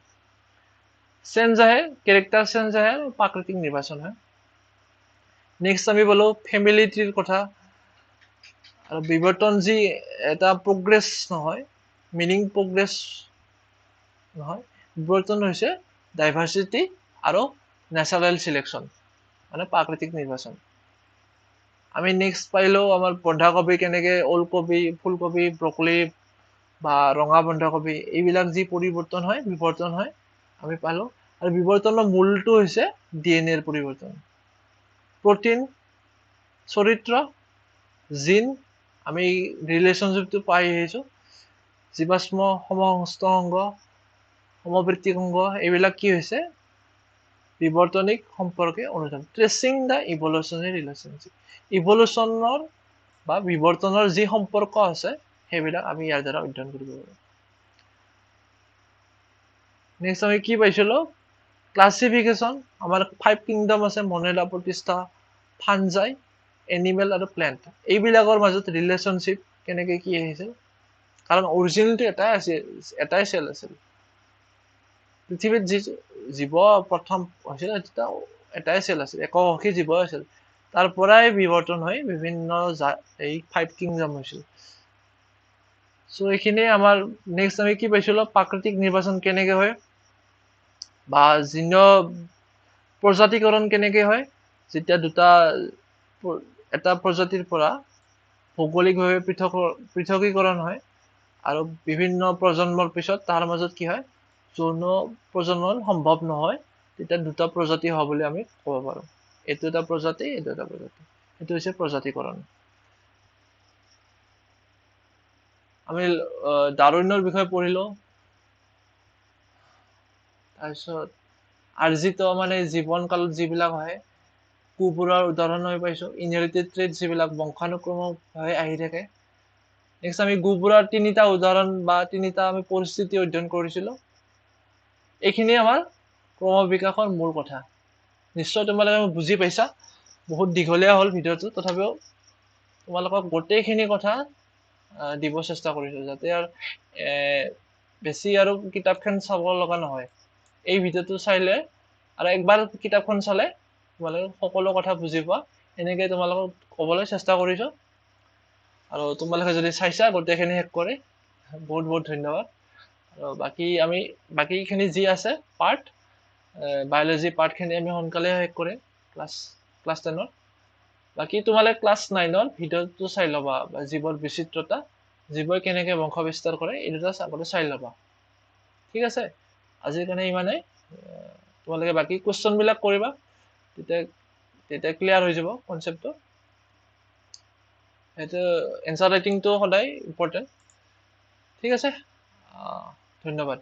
চেঞ্জ আহে ক্যাৰেক্টাৰ চেঞ্জ আহে আৰু প্ৰাকৃতিক নিৰ্বাচন হয় নেক্সট আমি বলো ফ্যামিলি ট্ৰিৰ কথা আৰু বিৱৰ্তন যি এটা প্ৰগ্ৰেছ নহয় মিনিং প্ৰগ্ৰেছ নহয় বিৱৰ্তন হৈছে ডাইভাৰ্সিটি আৰু ন্যাচাৰাল সিলেকশন মানে প্ৰাকৃতিক নিৰ্বাচন আমি নেক্সট পাইলো আমাৰ বন্ধাকবি কেনেকৈ ওলকবি ফুলকবি ব্ৰকলি বা ৰঙা বন্ধাকবি এইবিলাক যি পৰিৱৰ্তন হয় বিৱৰ্তন হয় আমি পালো আৰু বিৱৰ্তনৰ মূলটো হৈছে ডিএনএৰ পৰিৱৰ্তন প্ৰোটিন চৰিত্ৰ জিন আমি ৰিলেশনশিপটো পাই আহিছো জীৱাশ্ম সমহস্ত অংগ সমবৃত্তিক অংগ এইবিলাক কি হৈছে বিৱৰ্তনিক সম্পৰ্কে অনুধান ট্ৰেচিং দা ইভলিউশনাৰী ৰিলেশনশিপ ইভলিউশনৰ বা বিৱৰ্তনৰ যি সম্পৰ্ক আছে সেইবিলাক আমি ইয়াৰ দ্বাৰা অধ্যয়ন কৰিব পাৰো নেক্সট আমি কি পাইছিলো ক্লাসিফিকেশন আমাৰ 5 কিংডম আছে মনেলা প্ৰতিষ্ঠা ফাঞ্জাই এনিমেল আৰু প্লান্ট এইবিলাকৰ মাজত ৰিলেশনশিপ কেনেকৈ কি আহিছিল কাৰণ অৰিজিনেলটো এটাই সেল আছিল পৃথিৱীত যি জীৱ প্ৰথম হৈছিল এটাই সেল আছিল এককোষী জীৱ আছিল তাৰ পৰাই বিৱৰ্তন হৈ বিভিন্ন এই 5 কিংডম হৈছিল সো এইখিনি আমাৰ নেক্সট আমি কি পাইছিলো প্ৰাকৃতিক নিৰ্বাচন কেনেকৈ হয় বা জিন প্ৰজাতিকৰণ কেনেকৈ হয় যেতিয়া দুটা এটা প্ৰজাতিৰ পৰা ভৌগোলিকভাৱে পৃথকীকৰণ হয় আৰু বিভিন্ন প্ৰজন্মৰ পিছত তাৰ মাজত কি হয় যৌন প্ৰজনন সম্ভৱ নহয় তেতিয়া দুটা প্ৰজাতি হোৱা বুলি আমি ক'ব পাৰো এইটো এটা প্ৰজাতি এইটো এটা প্ৰজাতি এইটো হৈছে প্ৰজাতিকৰণ আমি ডাৰউইনৰ বিষয়ে পঢ়িলো তাৰপিছত আৰ্জিত মানে জীৱন কালত যিবিলাক হয় কুকুৰৰ উদাহৰণ হৈ পাইছো ইনহেৰিটেড ট্ৰেট যিবিলাক বংশানুক্ৰমভাৱে আহি থাকে নেক্সট আমি গুবুৰৰ তিনিটা উদাহৰণ বা তিনিটা আমি পৰিস্থিতি অধ্যয়ন কৰিছিলো এইখিনি আমাৰ ক্ৰম বিকাশৰ মূল কথা নিশ্চয় তোমালোকে বুজি পাইছা বহুত দীঘলীয়া হ'ল ভিডিঅ'টো তথাপিও তোমালোকক গোটেইখিনি কথা দিব চেষ্টা কৰিছো যাতে আৰু বেছি আৰু কিতাপখন চাব লগা নহয় এই ভিডিঅ'টো চাইলে আৰু একবাৰ কিতাপখন চালে তোমালোকে সকলো কথা বুজি পোৱা এনেকৈ তোমালোকক ক'বলৈ চেষ্টা কৰিছো আৰু তোমালোকে যদি চাইছা গোটেইখিনি শেষ কৰে বহুত বহুত ধন্যবাদ আৰু বাকিখিনি যি আছে পাৰ্ট বায়োলজি পাৰ্টখিনি আমি সোনকালে শেষ কৰিম ক্লাছ 10ৰ বাকি তোমালোকে ক্লাছ 9ৰ ভিডিঅ'টো চাই ল'বা জীৱৰ বিচিত্ৰতা জীৱই কেনেকৈ বংশ বিস্তাৰ কৰে এই দুটা আগতে চাই ল'বা ঠিক আছে আজিৰ কাৰণে ইমানেই তোমালোকে বাকি কোৱেশ্চনবিলাক কৰিবা তেতিয়া ক্লিয়াৰ হৈ যাব কনচেপ্টটো সেইটো এনসাৰ ৰাইটিংটো সদায় ইম্পৰ্টেণ্ট ঠিক আছে ধন্যবাদ